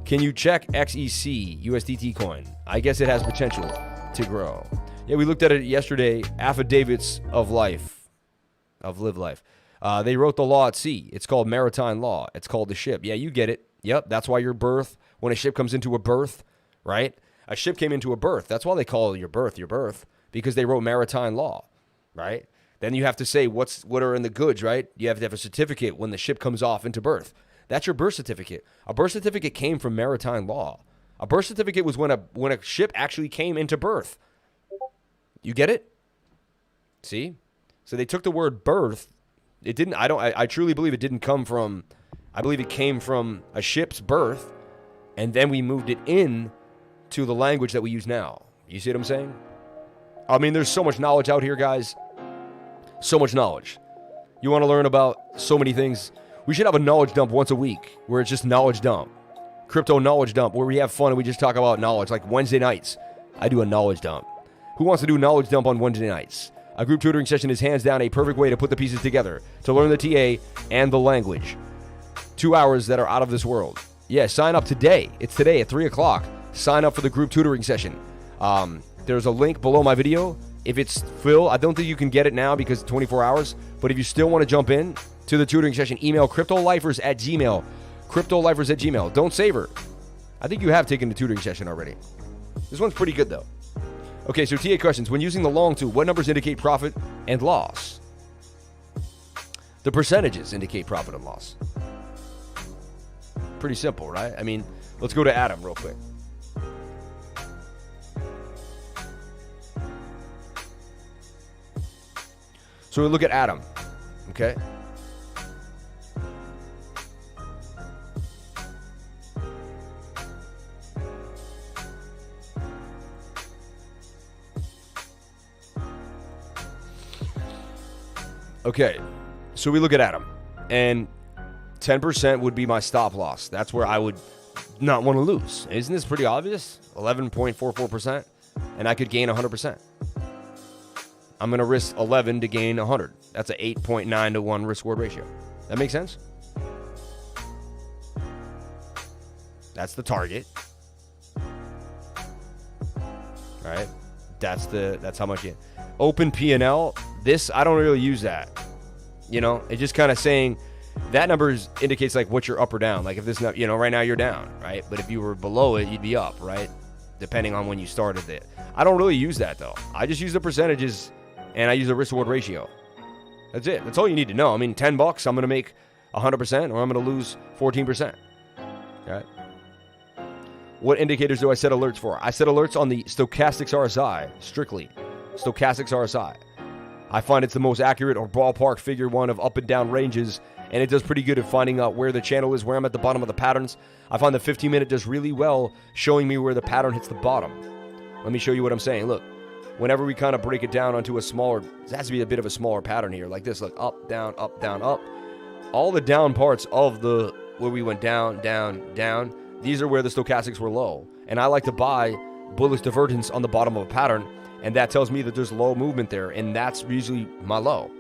Can you check XEC USDT coin? I guess it has potential to grow. Yeah, we looked at it yesterday. Affidavits of life, of live life. They wrote the law at sea. It's called maritime law. It's called the ship. Yeah, you get it. Yep, that's why your berth, when a ship comes into a berth, right? A ship came into a berth. That's why they call your berth, because they wrote maritime law, right? Then you have to say what are in the goods, right? You have to have a certificate when the ship comes off into berth. That's your birth certificate. A birth certificate came from maritime law. A birth certificate was when a ship actually came into berth. You get it? See? So they took the word birth. It didn't. I truly believe it didn't come from. I believe it came from a ship's berth, and then we moved it in to the language that we use now. You see what I'm saying? I mean, there's so much knowledge out here, guys. So much knowledge. You want to learn about so many things. We should have a knowledge dump once a week where it's just knowledge dump. Crypto knowledge dump where we have fun and we just talk about knowledge. Like Wednesday nights, I do a knowledge dump. Who wants to do knowledge dump on Wednesday nights? A group tutoring session is hands down a perfect way to put the pieces together, to learn the TA and the language. 2 hours that are out of this world. Yeah, sign up today. It's today at 3 o'clock. Sign up for the group tutoring session. There's a link below my video. If it's full, I don't think you can get it now because it's 24 hours. But if you still want to jump in to the tutoring session, email cryptolifers@gmail. Cryptolifers@gmail. Don't save her. I think you have taken the tutoring session already. This one's pretty good, though. Okay, so TA questions. When using the long tool, what numbers indicate profit and loss? The percentages indicate profit and loss. Pretty simple, right? I mean, let's go to Adam real quick. So we look at Adam, okay? Okay, so we look at Adam, and 10% would be my stop loss. That's where I would not want to lose. Isn't this pretty obvious? 11.44%, and I could gain 100%. I'm going to risk 11 to gain 100. That's an 8.9 to 1 risk-reward ratio. That makes sense? That's the target. All right. That's how much you... Open P&L, this, I don't really use that. You know, it's just kind of saying that number indicates like what you're up or down. Like if this, you know, right now you're down, right? But if you were below it, you'd be up, right? Depending on when you started it. I don't really use that though. I just use the percentages and I use the risk-reward ratio. That's it. That's all you need to know. I mean, $10, I'm going to make 100% or I'm going to lose 14%. All right. What indicators do I set alerts for? I set alerts on the stochastics RSI, strictly. Stochastics RSI. I find it's the most accurate or ballpark figure one of up and down ranges, and it does pretty good at finding out where the channel is, where I'm at the bottom of the patterns. I find the 15-minute does really well showing me where the pattern hits the bottom. Let me show you what I'm saying. Look, whenever we kind of break it down onto a smaller, it has to be a bit of a smaller pattern here, like this. Look, up, down, up, down, up. All the down parts of the, where we went down, down, down, these are where the stochastics were low. And I like to buy bullish divergence on the bottom of a pattern, and that tells me that there's low movement there, and that's usually my low.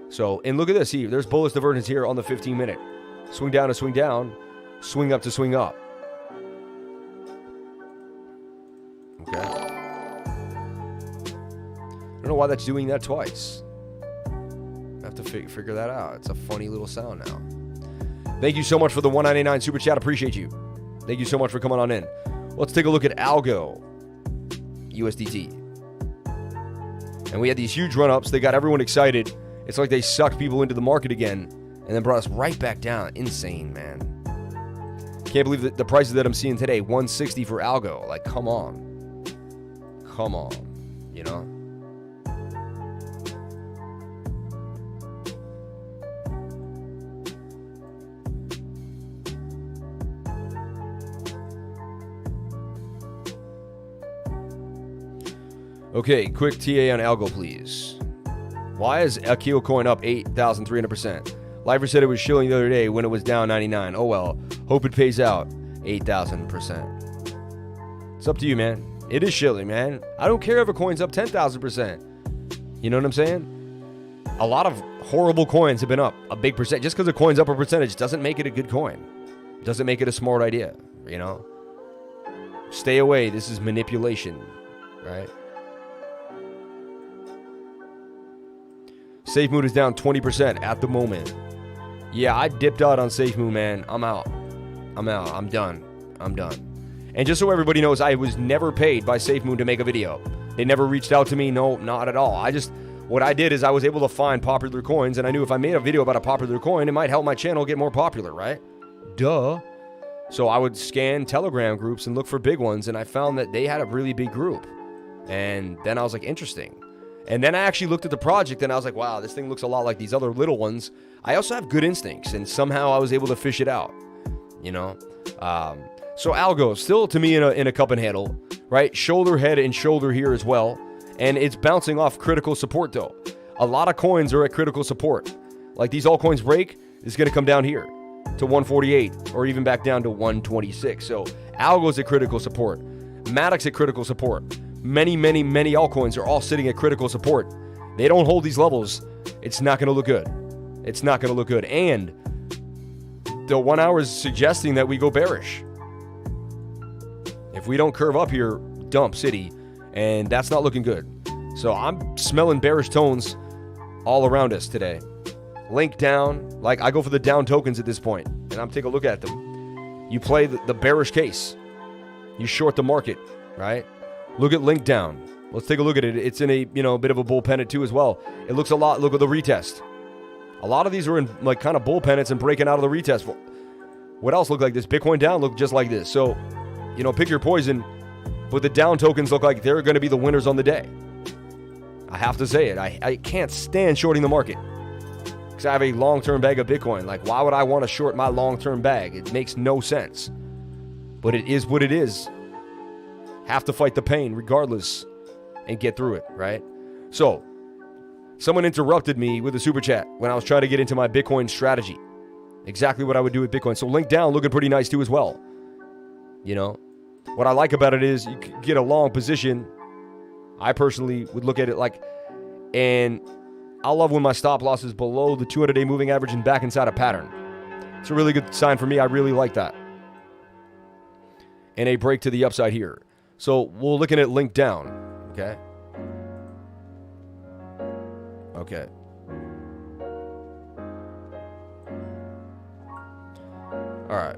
So, and look at this. See, there's bullish divergence here on the 15-minute. Swing down to swing down, swing up to swing up. Okay. I don't know why that's doing that twice. I have to figure that out. It's a funny little sound now. Thank you so much for the $1.99 super chat. Appreciate you. Thank you so much for coming on in. Let's take a look at ALGO USDT. And we had these huge run-ups. They got everyone excited. It's like they sucked people into the market again and then brought us right back down. Insane, man. Can't believe the prices that I'm seeing today. 160 for ALGO. Like, come on. Come on. You know? Okay, quick TA on ALGO, please. Why is Akio coin up 8,300%? Lifer said it was shilling the other day when it was down 99. Oh well, hope it pays out 8,000%. It's up to you, man. It is shilling, man. I don't care if a coin's up 10,000%. You know what I'm saying? A lot of horrible coins have been up a big percent. Just because a coin's up a percentage doesn't make it a good coin. Doesn't make it a smart idea, you know? Stay away. This is manipulation, right? SafeMoon is down 20% at the moment. Yeah, I dipped out on SafeMoon, man. I'm out. I'm done. And just so everybody knows, I was never paid by SafeMoon to make a video. They never reached out to me. No, not at all. What I did is I was able to find popular coins, and I knew if I made a video about a popular coin, it might help my channel get more popular, right? Duh. So I would scan Telegram groups and look for big ones, and I found that they had a really big group. And then I was like, interesting. And then I actually looked at the project and I was like, wow, this thing looks a lot like these other little ones. I also have good instincts, and somehow I was able to fish it out, you know? So ALGO, still to me in a cup and handle, right? Shoulder, head, and shoulder here as well. And it's bouncing off critical support though. A lot of coins are at critical support. Like these altcoins break, is going to come down here to 148 or even back down to 126. So ALGO's at critical support. MATIC's at critical support. Many altcoins are all sitting at critical support. They don't hold these levels, it's not going to look good. It's not going to look good. And the 1 hour is suggesting that we go bearish. If we don't curve up here, dump city, and that's not looking good. So I'm smelling bearish tones all around us today. LINKDOwn, like I go for the down tokens at this point, and I'm taking a look at them. You play the bearish case. You short the market, right? Look at LINKDOwn. Let's take a look at it. It's in a bit of a bull pennant too as well. It looks a lot. Look at the retest. A lot of these are in like kind of bull pennants and breaking out of the retest. What else look like this? Bitcoin down look just like this. So, pick your poison. But the down tokens look like they're going to be the winners on the day. I have to say it. I can't stand shorting the market because I have a long-term bag of Bitcoin. Like, why would I want to short my long-term bag? It makes no sense. But it is what it is. Have to fight the pain regardless and get through it, right? So, someone interrupted me with a super chat when I was trying to get into my Bitcoin strategy. Exactly what I would do with Bitcoin. So LINKDOwn looking pretty nice too as well. What I like about it is you can get a long position. I personally would look at it like, and I love when my stop loss is below the 200-day moving average and back inside a pattern. It's a really good sign for me. I really like that. And a break to the upside here. So we're looking at LINKDOwn. Okay. Okay. All right.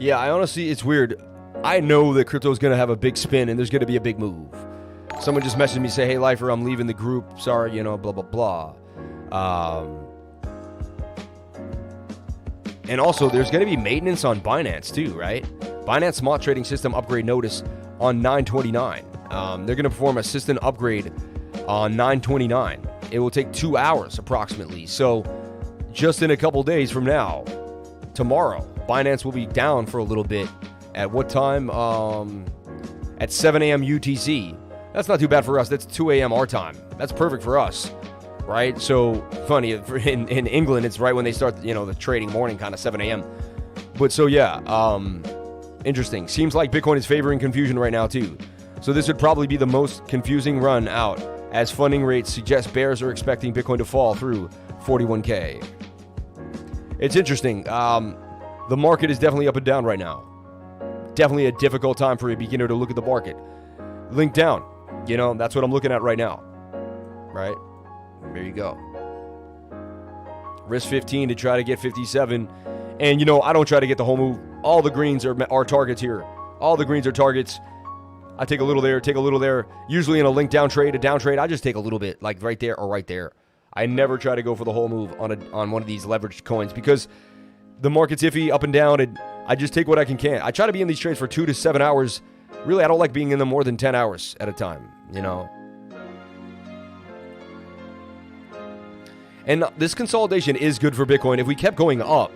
Yeah, I honestly, it's weird. I know that crypto is going to have a big spin and there's going to be a big move. Someone just messaged me, say, hey, Lifer, I'm leaving the group. Sorry, blah, blah, blah. And also, there's going to be maintenance on Binance too, right? Binance Smart Trading System upgrade notice on 9/29. They're going to perform a system upgrade on 9/29. It will take 2 hours approximately. So just in a couple days from now, tomorrow, Binance will be down for a little bit. At what time? At 7 a.m. UTC. That's not too bad for us. That's 2 a.m. our time. That's perfect for us, right? So funny, in England, it's right when they start, the trading morning, kind of 7 a.m. But so yeah, interesting. Seems like Bitcoin is favoring confusion right now too. So this would probably be the most confusing run out, as funding rates suggest bears are expecting Bitcoin to fall through 41K. It's interesting. The market is definitely up and down right now. Definitely a difficult time for a beginner to look at the market. LINKDOwn, that's what I'm looking at right now. Right? There you go. Risk 15 to try to get 57. And, I don't try to get the whole move. All the greens are targets here. All the greens are targets. I take a little there, take a little there. Usually in a LINKDOwn trade, a down trade, I just take a little bit, like right there or right there. I never try to go for the whole move on one of these leveraged coins because the market's iffy, up and down, and I just take what I can. I try to be in these trades for 2 to 7 hours. Really, I don't like being in them more than 10 hours at a time, And this consolidation is good for Bitcoin. If we kept going up,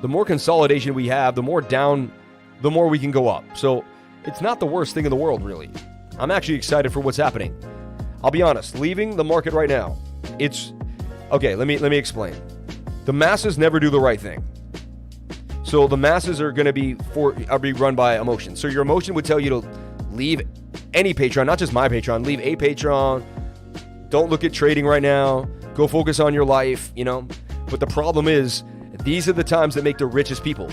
the more consolidation we have, the more down, the more we can go up. So it's not the worst thing in the world, really. I'm actually excited for what's happening. I'll be honest, leaving the market right now, it's... Okay, let me explain. The masses never do the right thing. So the masses are going to be run by emotion. So your emotion would tell you to leave any Patreon, not just my Patreon, leave a Patreon. Don't look at trading right now. Go focus on your life, you know. But the problem is, these are the times that make the richest people.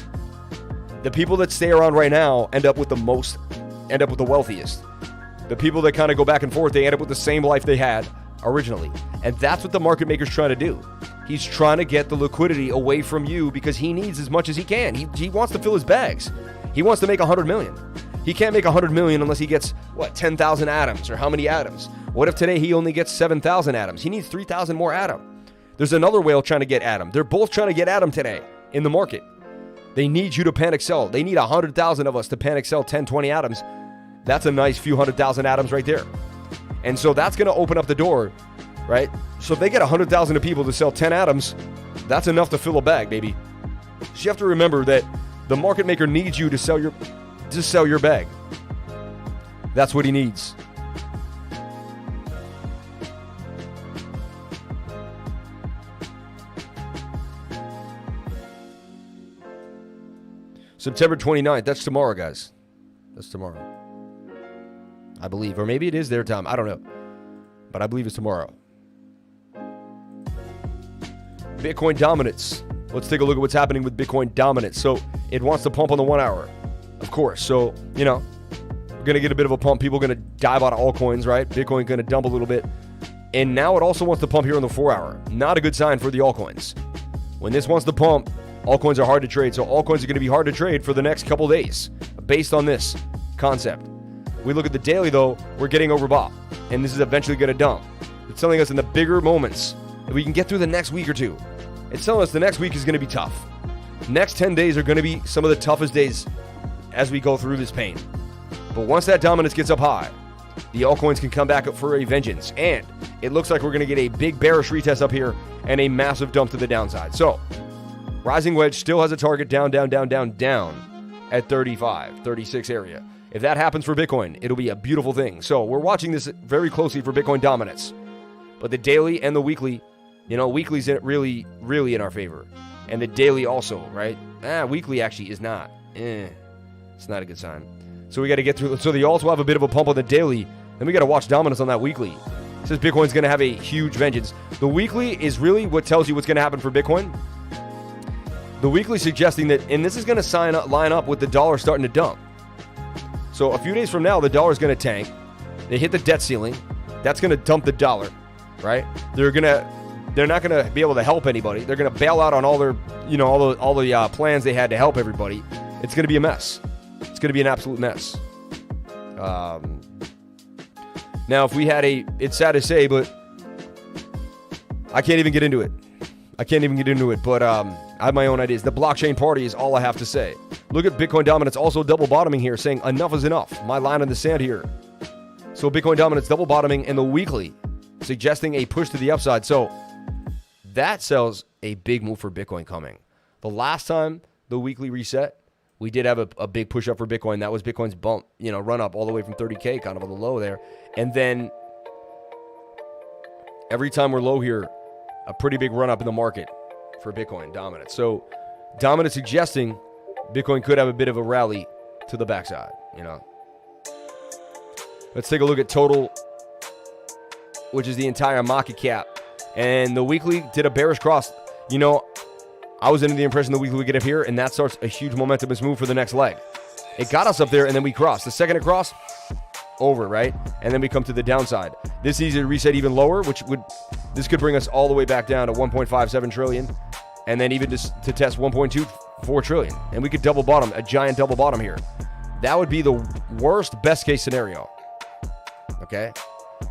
The people that stay around right now end up with the wealthiest. The people that kind of go back and forth, they end up with the same life they had originally. And that's what the market maker's trying to do. He's trying to get the liquidity away from you because he needs as much as he can. He wants to fill his bags. He wants to make 100 million. He can't make 100 million unless he gets, 10,000 atoms, or how many atoms? What if today he only gets 7,000 atoms? He needs 3,000 more atom. There's another whale trying to get atom. They're both trying to get atom today in the market. They need you to panic sell. They need 100,000 of us to panic sell 10, 20 atoms. That's a nice few 100,000 atoms right there. And so that's going to open up the door, right? So if they get 100,000 of people to sell 10 atoms, that's enough to fill a bag, baby. So you have to remember that the market maker needs you to sell your bag. That's what he needs. September 29th. That's tomorrow, guys. That's tomorrow. I believe. Or maybe it is their time. I don't know. But I believe it's tomorrow. Bitcoin dominance. Let's take a look at what's happening with Bitcoin dominance. So it wants to pump on the 1 hour, of course. So, we're going to get a bit of a pump. People are going to dive out of altcoins, right? Bitcoin going to dump a little bit. And now it also wants to pump here on the 4 hour. Not a good sign for the altcoins. When this wants to pump, altcoins are hard to trade. So altcoins are going to be hard to trade for the next couple days based on this concept. We look at the daily, though, we're getting overbought. And this is eventually going to dump. It's telling us in the bigger moments that we can get through the next week or two. It's telling us the next week is going to be tough. Next 10 days are going to be some of the toughest days as we go through this pain. But once that dominance gets up high, the altcoins can come back up for a vengeance. And it looks like we're going to get a big bearish retest up here and a massive dump to the downside. So, rising wedge still has a target down at 35, 36 area. If that happens for Bitcoin, it'll be a beautiful thing. So we're watching this very closely for Bitcoin dominance. But the daily and the weekly, weekly's really, really in our favor. And the daily also, right? Weekly actually is not. It's not a good sign. So we got to get through. So the alts will have a bit of a pump on the daily. Then we got to watch dominance on that weekly. It says Bitcoin's going to have a huge vengeance. The weekly is really what tells you what's going to happen for Bitcoin. The weekly suggesting that, and this is going to line up with the dollar starting to dump. So a few days from now, the dollar is going to tank. They hit the debt ceiling. That's going to dump the dollar, right? They're not going to be able to help anybody. They're going to bail out on all their, all the plans they had to help everybody. It's going to be a mess. It's going to be an absolute mess. Now, if we had it's sad to say, but I can't even get into it. But I have my own ideas. The blockchain party is all I have to say. Look at Bitcoin dominance also double bottoming here, saying enough is enough. My line in the sand here. So Bitcoin dominance double bottoming in the weekly, suggesting a push to the upside. So that sells a big move for Bitcoin coming. The last time the weekly reset, we did have a big push up for Bitcoin. That was Bitcoin's bump, run up all the way from 30K, kind of on the low there. And then every time we're low here, a pretty big run up in the market for Bitcoin dominance. So dominance suggesting Bitcoin could have a bit of a rally to the backside, Let's take a look at total, which is the entire market cap. And the weekly did a bearish cross. I was under the impression the weekly would get up here, and that starts a huge momentumous move for the next leg. It got us up there, and then we crossed. The second it crossed, over, right? And then we come to the downside. This is easy to reset even lower, this could bring us all the way back down to 1.57 trillion, and then even just to test 1.24 trillion. And we could double bottom, a giant double bottom here. That would be the worst best case scenario. Okay?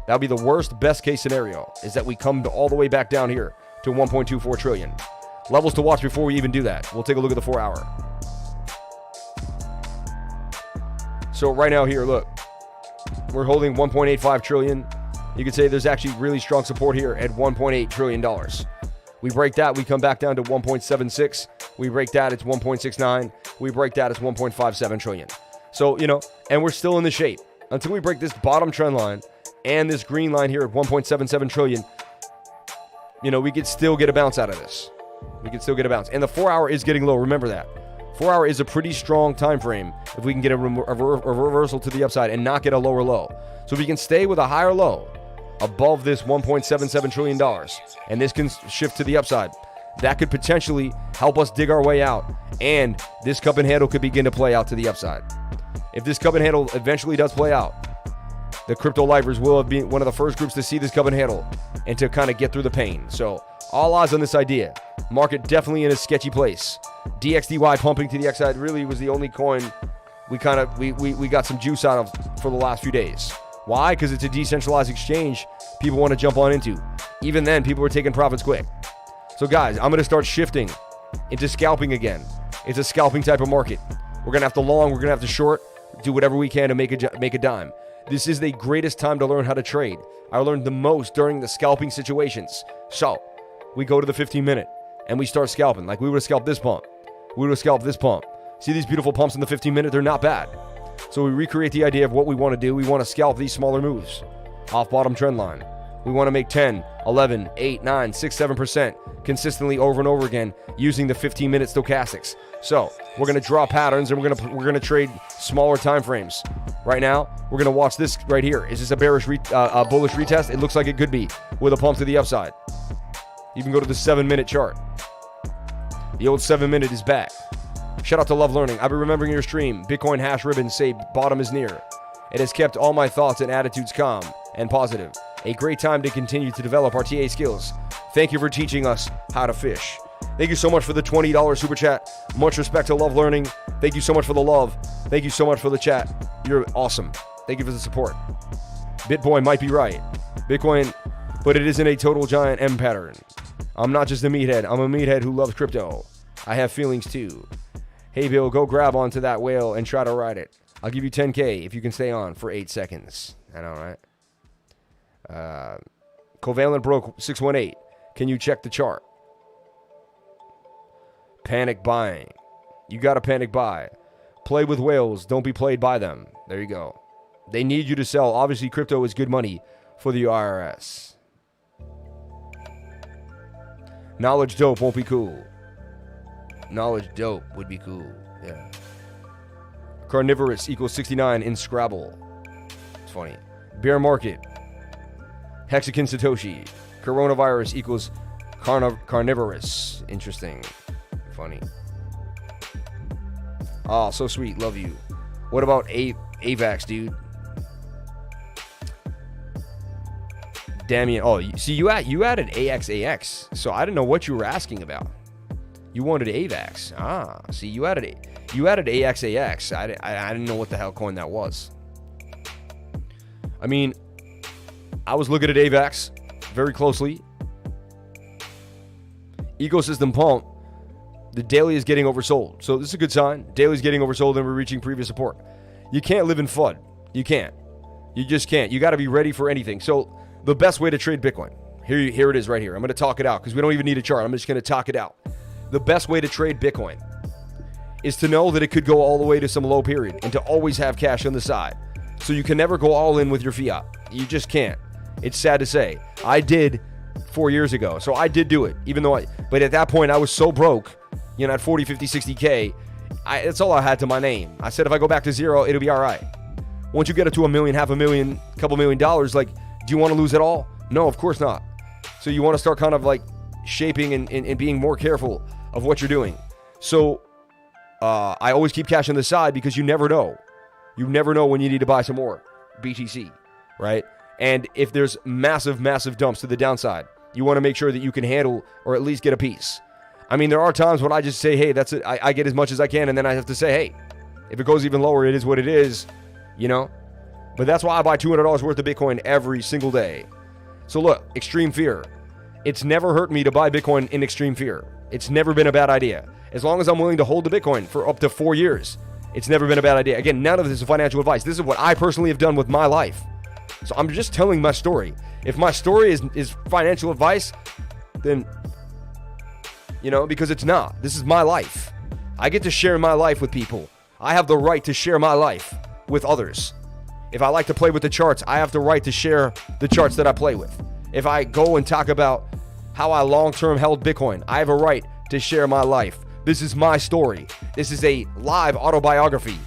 That would be the worst best case scenario, is that we come all the way back down here to 1.24 trillion. Levels to watch before we even do that. We'll take a look at the 4 hour. So right now here, look, we're holding 1.85 trillion. You could say there's actually really strong support here at $1.8 trillion. We break that, we come back down to 1.76. We break that, it's 1.69. We break that, it's 1.57 trillion. So, and we're still in the shape. Until we break this bottom trend line and this green line here at 1.77 trillion, we could still get a bounce out of this. We could still get a bounce. And the 4 hour is getting low. Remember that. 4 hour is a pretty strong time frame if we can get a reversal to the upside and not get a lower low. So if we can stay with a higher low above this $1.77 trillion, and this can shift to the upside, that could potentially help us dig our way out, and this cup and handle could begin to play out to the upside. If this cup and handle eventually does play out, the crypto lifers will have been one of the first groups to see this cup and handle and to kind of get through the pain. So all eyes on this idea. Market definitely in a sketchy place. DXDY pumping to the upside really was the only coin we got some juice out of for the last few days. Why? Because it's a decentralized exchange people want to jump on into. Even then, people were taking profits quick. So guys, I'm going to start shifting into scalping again. It's a scalping type of market. We're going to have to long, we're going to have to short, do whatever we can to make a dime. This is the greatest time to learn how to trade. I learned the most during the scalping situations. So we go to the 15-minute and we start scalping. Like we would have scalped this pump. We would have scalped this pump. See these beautiful pumps in the 15-minute? They're not bad. So we recreate the idea of what we want to do. We want to scalp these smaller moves off bottom trend line. We want to make 10, 11, 8, 9, 6, 7% consistently over and over again using the 15-minute stochastics. So we're going to draw patterns and we're going to trade smaller time frames. Right now, we're going to watch this right here. Is this a bullish retest? It looks like it could be with a pump to the upside. You can go to the 7-minute chart. The old 7-minute is back. Shout out to Love Learning. I've been remembering your stream. Bitcoin hash ribbons say bottom is near. It has kept all my thoughts and attitudes calm and positive. A great time to continue to develop our TA skills. Thank you for teaching us how to fish. Thank you so much for the $20 super chat. Much respect to Love Learning. Thank you so much for the love. Thank you so much for the chat. You're awesome. Thank you for the support. Bitcoin might be right. Bitcoin, but it isn't a total giant M pattern. I'm not just a meathead. I'm a meathead who loves crypto. I have feelings too. Hey Bill, go grab onto that whale and try to ride it. I'll give you 10K if you can stay on for 8 seconds. I know, right? Covalent broke 618. Can you check the chart? Panic buying. You got to panic buy. Play with whales. Don't be played by them. There you go. They need you to sell. Obviously, crypto is good money for the IRS. Knowledge dope won't be cool. Knowledge dope would be cool. Yeah. Carnivorous equals 69 in Scrabble. It's funny. Bear market. Hexagon Satoshi. Coronavirus equals carnivorous. Interesting. Funny. Oh, so sweet. Love you. What about AVAX, dude? Damien. Oh, see, you added AXAX. So I didn't know what you were asking about. You wanted AVAX. Ah, see, you added AXAX. I didn't know what the hell coin that was. I mean, I was looking at AVAX very closely. Ecosystem pump. The daily is getting oversold. So this is a good sign. Daily is getting oversold and we're reaching previous support. You can't live in FUD. You can't. You just can't. You got to be ready for anything. So the best way to trade Bitcoin. Here it is right here. I'm going to talk it out because we don't even need a chart. I'm just going to talk it out. The best way to trade Bitcoin is to know that it could go all the way to some low period and to always have cash on the side. So you can never go all in with your fiat. You just can't. It's sad to say. I did 4 years ago. So I did do it, but at that point I was so broke, at 40, 50, 60K, that's all I had to my name. I said, if I go back to zero, it'll be all right. Once you get it to $1 million, $500,000, couple $1 million, do you want to lose it all? No, of course not. So you want to start kind of shaping and being more careful of what you're doing. So I always keep cash on the side because you never know. You never know when you need to buy some more BTC, right? And if there's massive, massive dumps to the downside, you want to make sure that you can handle or at least get a piece. I mean, there are times when I just say, hey, that's it. I get as much as I can, and then I have to say, hey, if it goes even lower, it is what it is, But that's why I buy $200 worth of Bitcoin every single day. So look, extreme fear. It's never hurt me to buy Bitcoin in extreme fear. It's never been a bad idea. As long as I'm willing to hold the Bitcoin for up to 4 years, it's never been a bad idea. Again, none of this is financial advice. This is what I personally have done with my life. So I'm just telling my story. If my story is financial advice, then, because it's not. This is my life. I get to share my life with people. I have the right to share my life with others. If I like to play with the charts, I have the right to share the charts that I play with. If I go and talk about how I long-term held Bitcoin, I have a right to share my life This is my story. This is a live autobiography.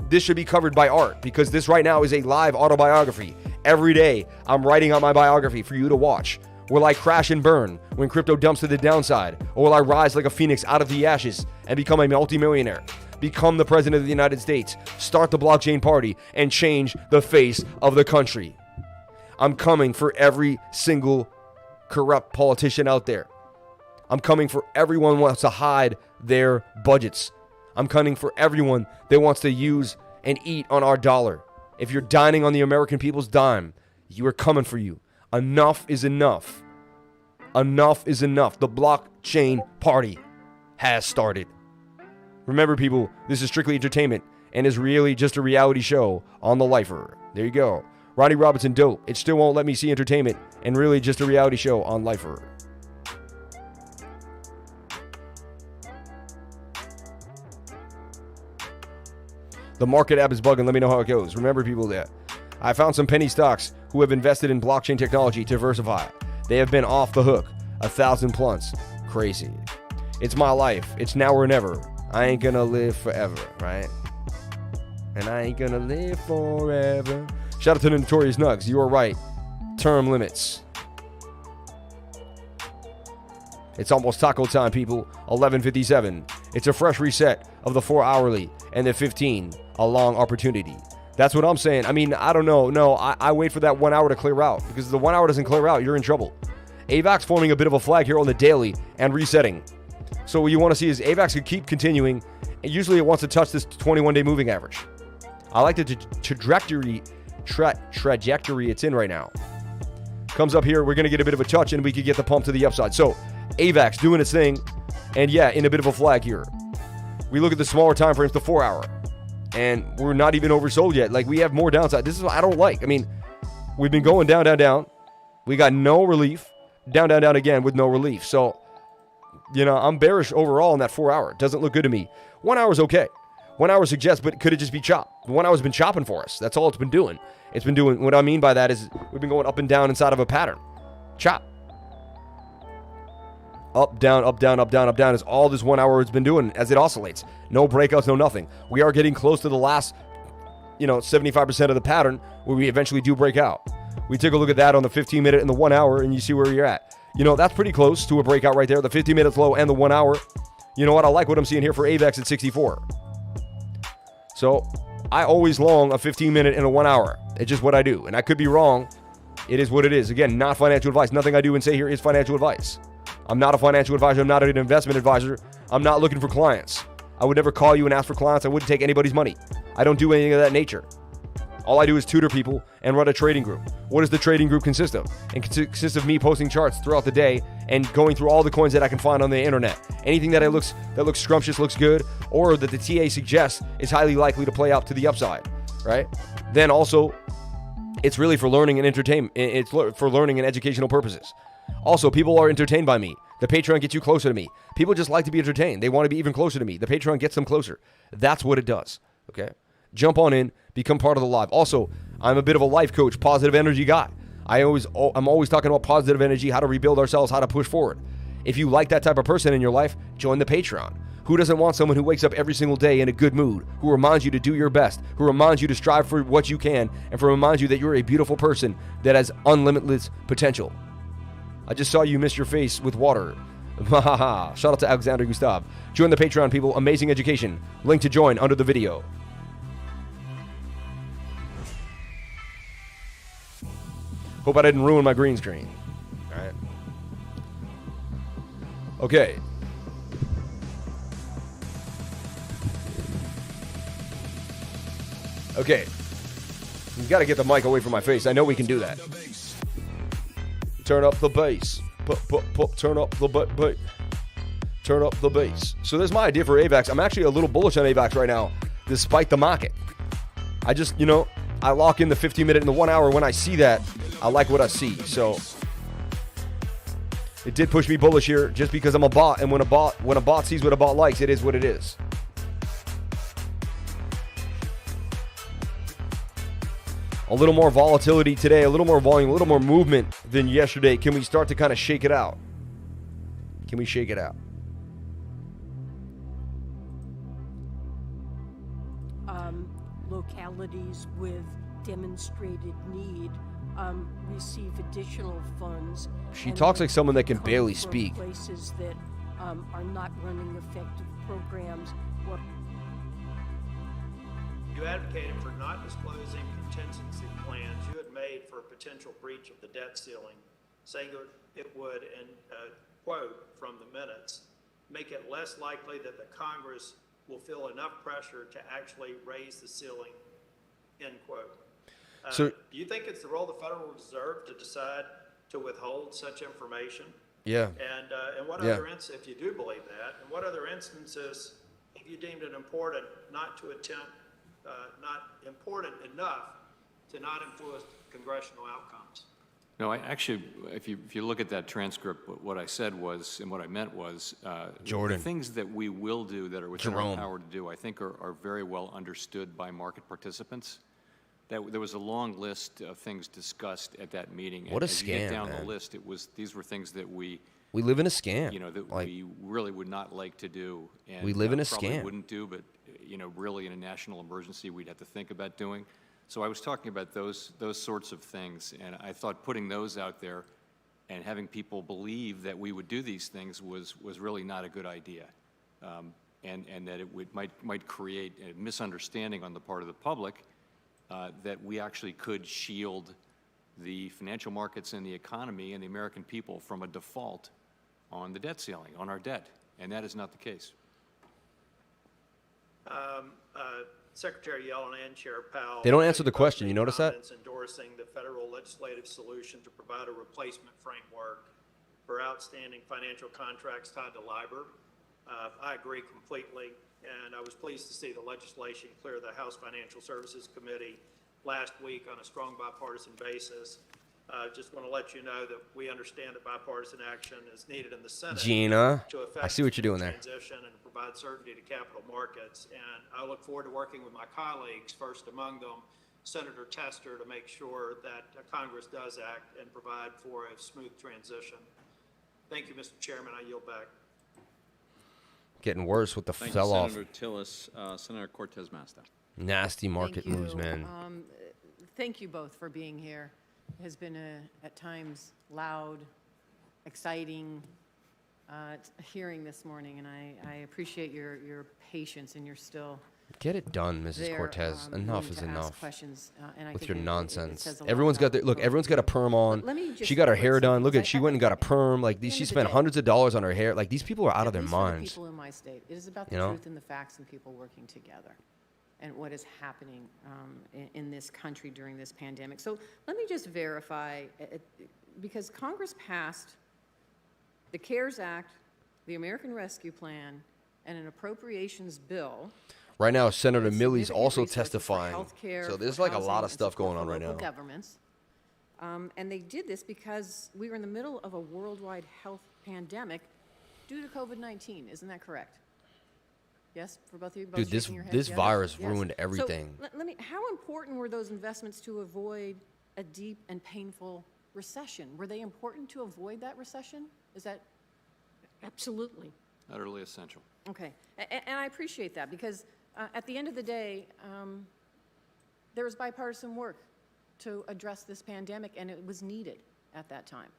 This should be covered by art because this right now is a live autobiography. Every day, I'm writing out my biography for you to watch. Will I crash and burn when crypto dumps to the downside? Or will I rise like a phoenix out of the ashes and become a multimillionaire? Become the president of the United States, start the blockchain party, and change the face of the country. I'm coming for every single corrupt politician out there. I'm coming for everyone who wants to hide their budgets. I'm coming for everyone that wants to use and eat on our dollar. If you're dining on the American people's dime, you are coming for you. Enough is enough. Enough is enough. The blockchain party has started. Remember, people, this is strictly entertainment and is really just a reality show on The Lifer. There you go. Ronnie Robinson, dope. It still won't let me see entertainment and really just a reality show on Lifer. The market app is bugging. Let me know how it goes. Remember, people, that I found some penny stocks who have invested in blockchain technology to diversify. They have been off the hook. 1,000 plus. Crazy. It's my life. It's now or never. I ain't gonna live forever, right? And I ain't gonna live forever. Shout out to the Notorious Nugs. You are right. Term limits. It's almost taco time, people. 11:57. It's a fresh reset of the 4 hourly and the 15, a long opportunity. That's what I'm saying. I mean, I don't know. No, I wait for that 1 hour to clear out because if the 1 hour doesn't clear out, you're in trouble. AVAX forming a bit of a flag here on the daily and resetting. So what you want to see is AVAX could keep continuing. And usually it wants to touch this 21-day moving average. I like the trajectory it's in right now. Comes up here, we're going to get a bit of a touch and we could get the pump to the upside. So AVAX doing its thing, and yeah, in a bit of a flag here. We look at the smaller time frames, the 4 hour, and we're not even oversold yet. Like, we have more downside. This is what I don't like. I mean, we've been going down, down, down. We got no relief. Down, down, down again with no relief. So, you know, I'm bearish overall in that 4 hour. It doesn't look good to me. 1 hour is okay. 1 hour suggests, but could it just be chopped? 1 hour's been chopping for us. That's all it's been doing. It's been doing, what I mean by that is we've been going up and down inside of a pattern. Chop. Up, down, up, down, up, down, up, down is all this 1 hour has been doing as it oscillates. No breakouts, no nothing. We are getting close to the last, 75% of the pattern where we eventually do break out. We take a look at that on the 15-minute and the 1 hour, and you see where you're at. That's pretty close to a breakout right there. The 15 minutes low and the 1 hour. You know what? I like what I'm seeing here for AVAX at 64. So I always long a 15-minute and a 1 hour. It's just what I do. And I could be wrong. It is what it is. Again, not financial advice. Nothing I do and say here is financial advice. I'm not a financial advisor. I'm not an investment advisor. I'm not looking for clients. I would never call you and ask for clients. I wouldn't take anybody's money. I don't do anything of that nature. All I do is tutor people and run a trading group. What does the trading group consist of? It consists of me posting charts throughout the day and going through all the coins that I can find on the internet. Anything that looks scrumptious, looks good, or that the TA suggests is highly likely to play out to the upside, right? Then also, it's really for learning and entertainment. It's for learning and educational purposes. Also, people are entertained by me. The Patreon gets you closer to me. People just like to be entertained. They want to be even closer to me. The Patreon gets them closer. That's what it does, okay? Jump on in, become part of the live. Also, I'm a bit of a life coach, positive energy guy. I'm always talking about positive energy, how to rebuild ourselves, how to push forward. If you like that type of person in your life, join the Patreon. Who doesn't want someone who wakes up every single day in a good mood, who reminds you to do your best, who reminds you to strive for what you can, and who reminds you that you're a beautiful person that has unlimited potential? I just saw you miss your face with water. Shout out to Alexander Gustav. Join the Patreon, people. Amazing education. Link to join under the video. Hope I didn't ruin my green screen. All right. Okay. Okay. We've got to get the mic away from my face. I know we can do that. Turn up the bass. Turn up the bass. Turn up the bass. So there's my idea for AVAX. I'm actually a little bullish on AVAX right now, despite the market. I just, I lock in the 15-minute and the 1 hour. When I see that, I like what I see. So it did push me bullish here just because I'm a bot. And when a bot sees what a bot likes, it is what it is. A little more volatility today, a little more volume, a little more movement than yesterday. Can we start to kind of shake it out? Can we shake it out? localities with demonstrated need receive additional funds. She and talks like someone that can come barely from speak. Places that are not running effective programs. Or You advocated for not disclosing contingency plans you had made for a potential breach of the debt ceiling, saying it would, and quote from the minutes, make it less likely that the Congress will feel enough pressure to actually raise the ceiling, end quote. So- do you think it's the role of the Federal Reserve to decide to withhold such information? Yeah. And what Yeah. other if you do believe that, and what other instances have you deemed it important not to attempt, not important enough to not influence congressional outcomes? No, I actually, if you look at that transcript, what I said was, and what I meant was, Jordan. the things that we will do that are within Jerome. our power to do, I think are very well understood by market participants. There was a long list of things discussed at that meeting. What a and as you get scam, down man. the list, these were things that we live in a scam. that like, we really would not like to do. And We live in a probably scam. wouldn't do, but, really in a national emergency, we'd have to think about doing. So I was talking about those sorts of things, and I thought putting those out there and having people believe that we would do these things was really not a good idea. And that it might create a misunderstanding on the part of the public that we actually could shield the financial markets and the economy and the American people from a default on the debt ceiling, on our debt, and that is not the case. Secretary Yellen and Chair Powell. They don't answer the question. You notice that? comments Endorsing the federal legislative solution to provide a replacement framework for outstanding financial contracts tied to LIBOR. I agree completely, and I was pleased to see the legislation clear the House Financial Services Committee last week on a strong bipartisan basis. Just want to let you know that we understand that bipartisan action is needed in the Senate. Gina, to effect I see what you're doing there. transition and provide certainty to capital markets. And I look forward to working with my colleagues, first among them, Senator Tester, to make sure that Congress does act and provide for a smooth transition. Thank you, Mr. Chairman. I yield back. Getting worse with the Thank fell you, off. Senator Tillis. Senator Cortez Masto. Nasty market Thank you. moves, man. Thank you both for being here. It has been at times loud, exciting hearing this morning, and I appreciate your patience, and you're still Get it done, Mrs. there, Cortez. willing Enough to is ask enough questions, and I with think your it nonsense. says a lot Everyone's got about their look. both Everyone's of got a you. perm on. But let me just She got her put hair done. something, Look because at she went and got a perm. Like these, end she of the spent day, hundreds of dollars on her hair. Like these people are out of their at least for the minds. people in my state, it is about You the know? truth and the facts and people working together and what is happening in this country during this pandemic. So let me just verify, because Congress passed the CARES Act, the American Rescue Plan, and an appropriations bill. Right now, Senator with Milley's significant also resources for testifying. healthcare, So there's for like a housing, lot of and stuff support going on for right local now. governments. And they did this because we were in the middle of a worldwide health pandemic due to COVID-19. Isn't that correct? Yes, for both of you? Both Dude, this shaking your heads, this yes? virus Yes. ruined So, everything. let me. How important were those investments to avoid a deep and painful recession? Were they important to avoid that recession? Is that absolutely. Utterly essential. okay? And I appreciate that because at the end of the day, there was bipartisan work to address this pandemic, and it was needed at that time.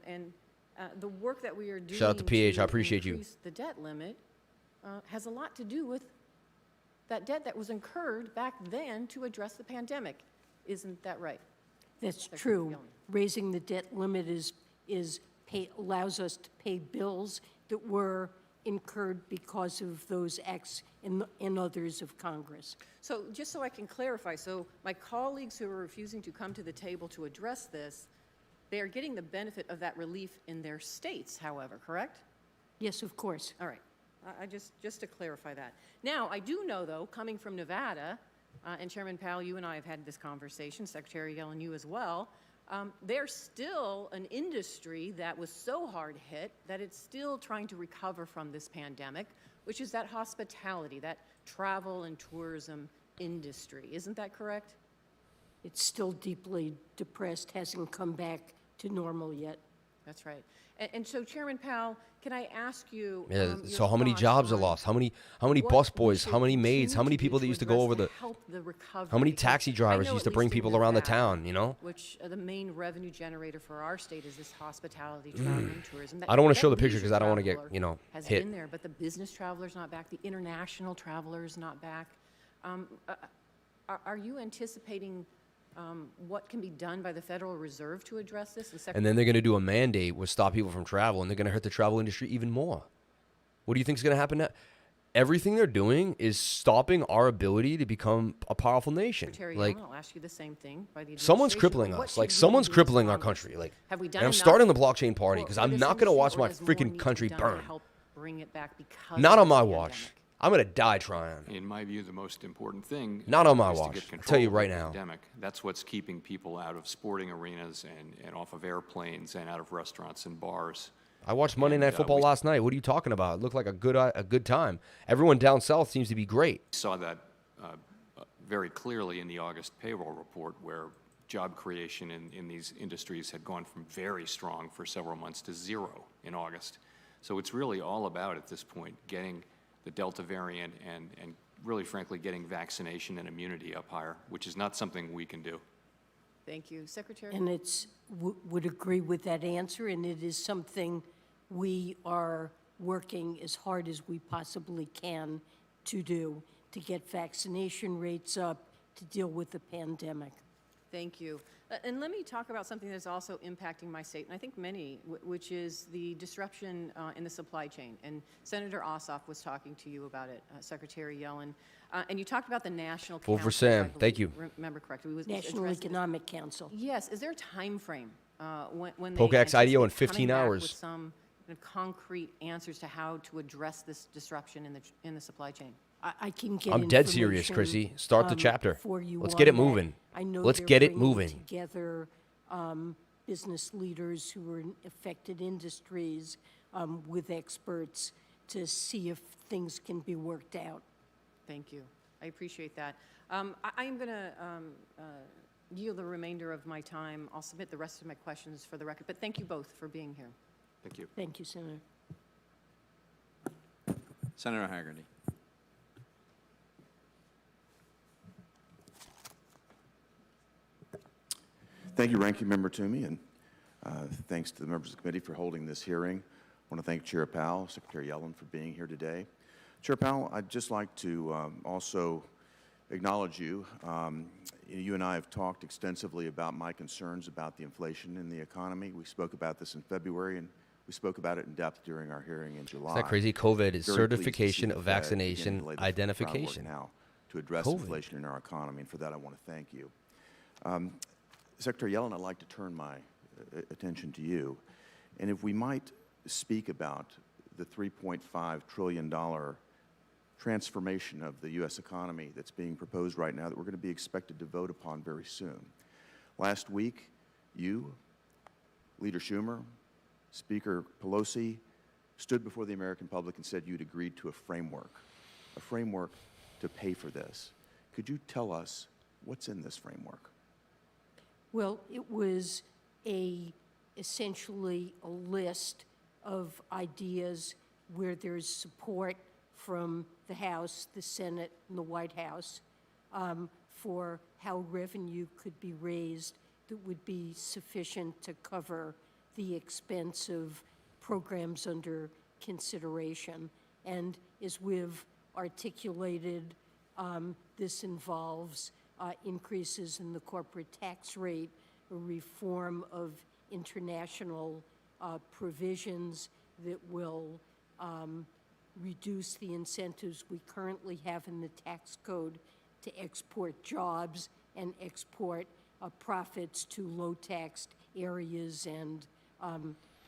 And the work that we are doing Shout out to PH, I appreciate you. increase the debt limit has a lot to do with that debt that was incurred back then to address the pandemic. Isn't that right? That's Secretary true. Yellen. Raising the debt limit allows us to pay bills that were incurred because of those acts and others of Congress. So just so I can clarify, so my colleagues who are refusing to come to the table to address this, they are getting the benefit of that relief in their states, however, correct? Yes, of course. All right. I just to clarify that. Now, I do know, though, coming from Nevada, and Chairman Powell, you and I have had this conversation, Secretary Yellen, you as well, there's still an industry that was so hard hit that it's still trying to recover from this pandemic, which is that hospitality, that travel and tourism industry. Isn't that correct? It's still deeply depressed, hasn't come back to normal yet. That's right. And so, Chairman Powell, can I ask you? Yeah, your so how many thoughts jobs are on lost? How many what bus we boys? should How many maids? How continue many to people do that used to address go over the? help the recovery? How many Because taxi I drivers know used to at bring least in people around the Nevada, town? You know. which the main revenue generator for our state is this hospitality, travel, and tourism. I don't wanna That show the picture leisure 'cause I don't wanna get, traveler you know, has hit. been there, but the business traveler's not back. The international traveler's not back. Are you anticipating what can be done by the Federal Reserve to address this? And then they're going to do a mandate with stop people from travel, and they're going to hurt the travel industry even more. What do you think is going to happen now? Everything they're doing is stopping our ability to become a powerful nation. Secretary Like, Yellen, I'll ask you the same thing by the someone's administration. crippling What us. should Like, we someone's do as crippling our Congress? country. Like, Have we done and I'm enough starting the blockchain party for- because for I'm this not going to industry, watch or my does more need freaking to country be done to burn. help bring it back because Not of on my the watch. pandemic? I'm going to die trying. In my view, the most important thing Not on my is to watch. get I'll control tell you of the right now. pandemic. That's what's keeping people out of sporting arenas and off of airplanes and out of restaurants and bars. I watched Monday Night Football last night. What are you talking about? It looked like a good time. Everyone down south seems to be great. Saw that very clearly in the August payroll report, where job creation in these industries had gone from very strong for several months to zero in August. So it's really all about, at this point, getting the Delta variant and really, frankly, getting vaccination and immunity up higher, which is not something we can do. Thank you. Secretary? And would agree with that answer, and it is something we are working as hard as we possibly can to do, to get vaccination rates up, to deal with the pandemic. Thank you. And let me talk about something that's also impacting my state, and I think many, which is the disruption in the supply chain. And Senator Ossoff was talking to you about it, Secretary Yellen. And you talked about the National Vote for Council, Sam. if I Thank believe- you. Remember correctly. Was National addressing this. Economic Council. Yes. Is there a time frame when they POCAX IDO in anticipate 15 coming back hours. with some kind of concrete answers to how to address this disruption in the supply chain? I can get I'm dead serious, information, Chrissy. Start the chapter. for you Let's on get it that. moving. I know Let's they're get it bringing moving. together business leaders who are in affected industries with experts to see if things can be worked out. Thank you. I appreciate that. I am going to yield the remainder of my time. I'll submit the rest of my questions for the record, but thank you both for being here. Thank you. Thank you, Senator. Senator Haggerty. Thank you, Ranking Member Toomey, and thanks to the members of the committee for holding this hearing. I want to thank Chair Powell, Secretary Yellen for being here today. Chair Powell, I'd just like to also acknowledge you. You and I have talked extensively about my concerns about the inflation in the economy. We spoke about this in February, and we spoke about it in depth during our hearing in July. Isn't that crazy? COVID is Very pleased to see certification the of Fed begin to vaccination lay the identification. groundwork now to address COVID. inflation in our economy, and for that I want to thank you. Secretary Yellen, I'd like to turn my attention to you, and if we might speak about the $3.5 trillion transformation of the U.S. economy that's being proposed right now that we're going to be expected to vote upon very soon. Last week, you, Leader Schumer, Speaker Pelosi, stood before the American public and said you'd agreed to a framework to pay for this. Could you tell us what's in this framework? Well, it was essentially a list of ideas where there's support from the House, the Senate, and the White House for how revenue could be raised that would be sufficient to cover the expense of programs under consideration. And as we've articulated, this involves increases in the corporate tax rate, a reform of international provisions that will reduce the incentives we currently have in the tax code to export jobs and export profits to low-taxed areas and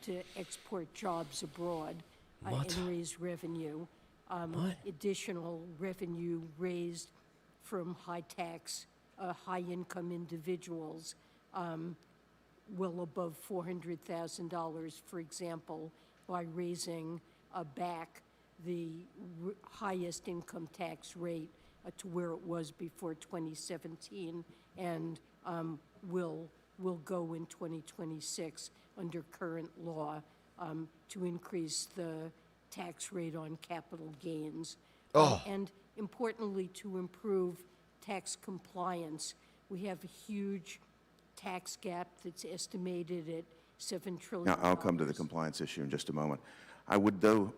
to export jobs abroad and raise revenue. Additional revenue raised from high-tax, high-income individuals well above $400,000, for example, by raising back the highest income tax rate to where it was before 2017 and will go in 2026 under current law to increase the tax rate on capital gains. And importantly, to improve tax compliance. We have a huge tax gap that's estimated at $7 trillion. Now, I'll come to the compliance issue in just a moment. I would, though,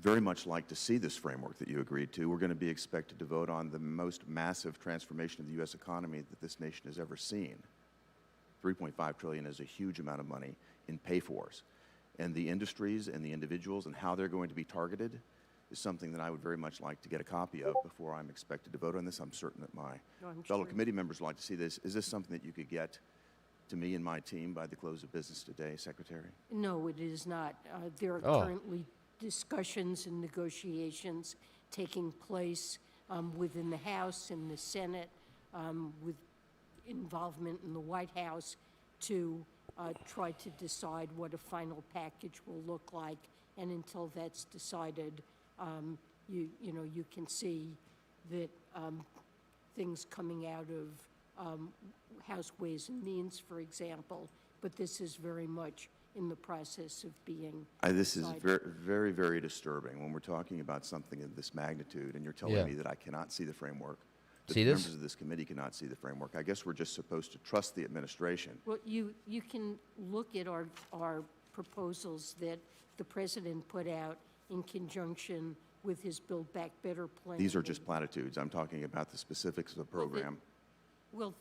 very much like to see this framework that you agreed to. We're going to be expected to vote on the most massive transformation of the U.S. economy that this nation has ever seen. $3.5 trillion is a huge amount of money in pay-fors. And the industries and the individuals and how they're going to be targeted is something that I would very much like to get a copy of before I'm expected to vote on this. I'm certain that my fellow committee members would like to see this. Is this something that you could get to me and my team by the close of business today, Secretary? No, it is not. There are currently discussions and negotiations taking place within the House and the Senate with involvement in the White House to try to decide what a final package will look like. And until that's decided, you can see that things coming out of House Ways and Means, for example, but this is very much in the process of being This is decided. very, very, very disturbing when we're talking about something of this magnitude and you're telling me that I cannot see the framework, that See the this? members of this committee cannot see the framework. I guess we're just supposed to trust the administration. Well, you can look at our proposals that the President put out in conjunction with his Build Back Better plan. These are just platitudes. I'm talking about the specifics of the program. Well,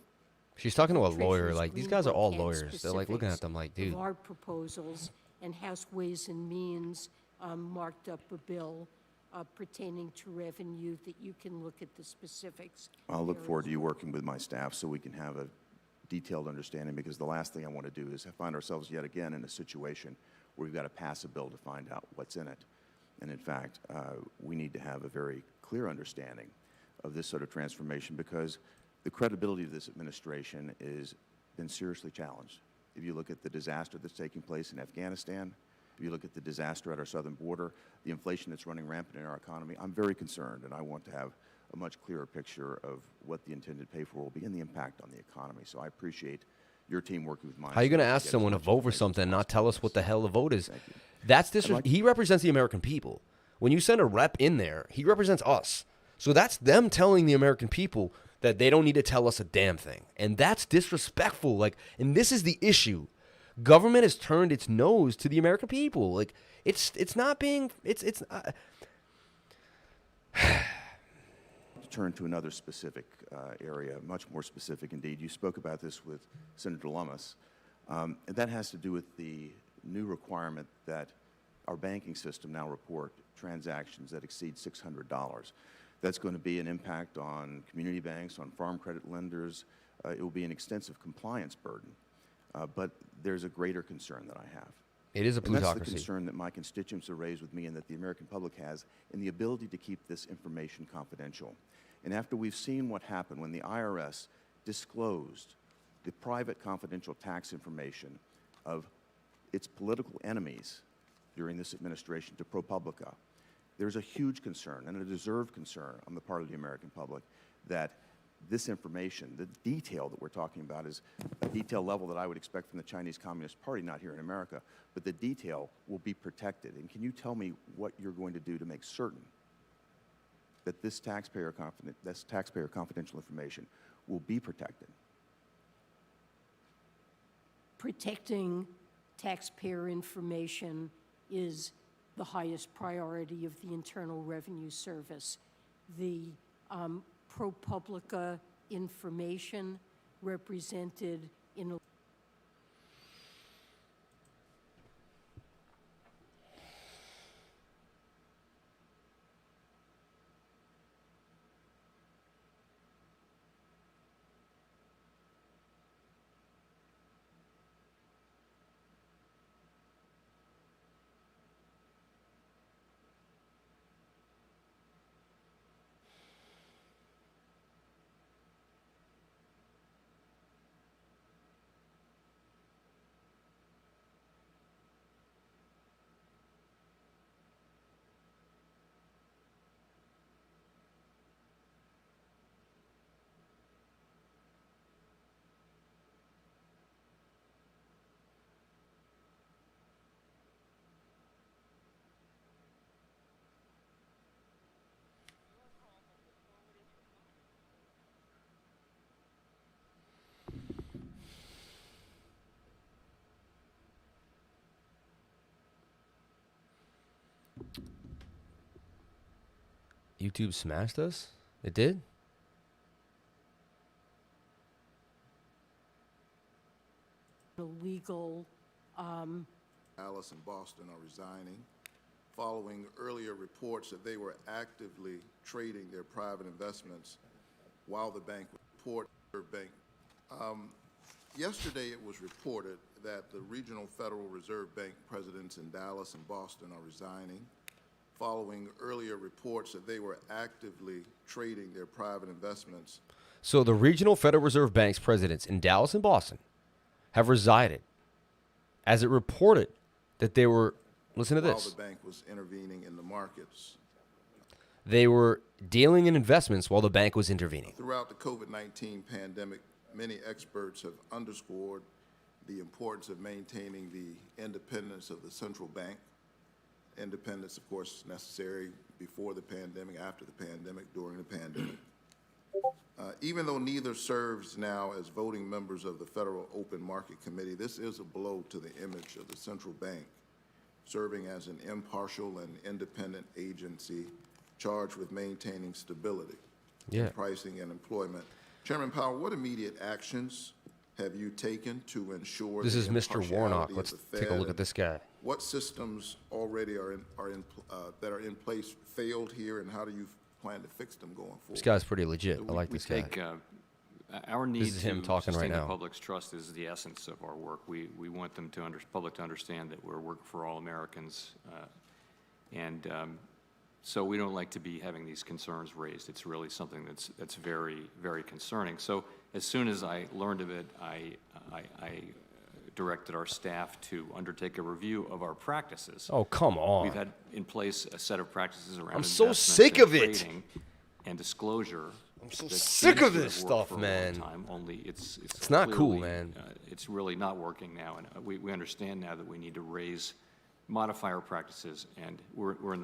She's talking to a lawyer. Treasurer's Like, these Green guys are Book all had lawyers. They're like looking at specifics them like, of dude. our proposals, and House Ways and Means marked up a bill pertaining to revenue that you can look at the specifics. I'll look there forward as to you well. working with my staff so we can have a detailed understanding, because the last thing I want to do is find ourselves yet again in a situation where we've got to pass a bill to find out what's in it. And in fact, we need to have a very clear understanding of this sort of transformation, because the credibility of this administration has been seriously challenged. If you look at the disaster that's taking place in Afghanistan, if you look at the disaster at our southern border, the inflation that's running rampant in our economy, I'm very concerned, and I want to have a much clearer picture of what the intended pay for will be and the impact on the economy. So I appreciate your team working with mine. How are you going to to ask get as someone to much vote for information as something and not possible tell us what the hell the vote is? Thank you. That's like- he represents the American people. When you send a rep in there, he represents us. So that's them telling the American people that they don't need to tell us a damn thing. And that's disrespectful. Like, and this is the issue. Government has turned its nose to the American people. Like, it's not being, it's To turn to another specific area, much more specific indeed. You spoke about this with Senator Lummis. And that has to do with the new requirement that our banking system now report transactions that exceed $600. That's going to be an impact on community banks, on farm credit lenders. It will be an extensive compliance burden. But there's a greater concern that I have. It is a And that's the plutocracy. concern that my constituents have raised with me and that the American public has in the ability to keep this information confidential. And after we've seen what happened when the IRS disclosed the private confidential tax information of its political enemies during this administration to ProPublica, there's a huge concern and a deserved concern on the part of the American public that this information, the detail that we're talking about, is a detail level that I would expect from the Chinese Communist Party, not here in America, but the detail will be protected. And can you tell me what you're going to do to make certain that this taxpayer confidential information will be protected? Protecting taxpayer information is the highest priority of the Internal Revenue Service. The ProPublica information represented in a YouTube smashed us? It did? Illegal, Dallas and Boston are resigning following earlier reports that they were actively trading their private investments while the bank yesterday it was reported that the regional Federal Reserve Bank presidents in Dallas and Boston are resigning following earlier reports that they were actively trading their private investments. So the regional Federal Reserve Bank's presidents in Dallas and Boston have resided as it reported that they were, listen to this. While the bank was intervening in the markets. They were dealing in investments while the bank was intervening. Throughout the COVID-19 pandemic, many experts have underscored the importance of maintaining the independence of the central bank. Independence, of course, necessary before the pandemic, after the pandemic, during the pandemic. Even though neither serves now as voting members of the Federal Open Market Committee, this is a blow to the image of the central bank, serving as an impartial and independent agency charged with maintaining stability in pricing and employment. Chairman Powell, what immediate actions have you taken to ensure This is Mr. impartiality Warnock. of Let's the take a Fed, look at this guy. what systems already are in place failed here, and how do you plan to fix them going forward? This guy's pretty legit. I like this guy. Our need This is him to talking right sustain the now. public's trust is the essence of our work. We want them to public to understand that we're working for all Americans, so we don't like to be having these concerns raised. It's really something that's very, very concerning. So as soon as I learned of it, I directed our staff to undertake a review of our practices. Oh, come on. We've had in place a set of practices around I'm so investments sick and of it. trading and disclosure. I'm so that sick seems of to this have worked stuff, for a long man. time, only it's not cool, clearly, man. It's really not working now, and we understand now that we need to modify our practices, and we're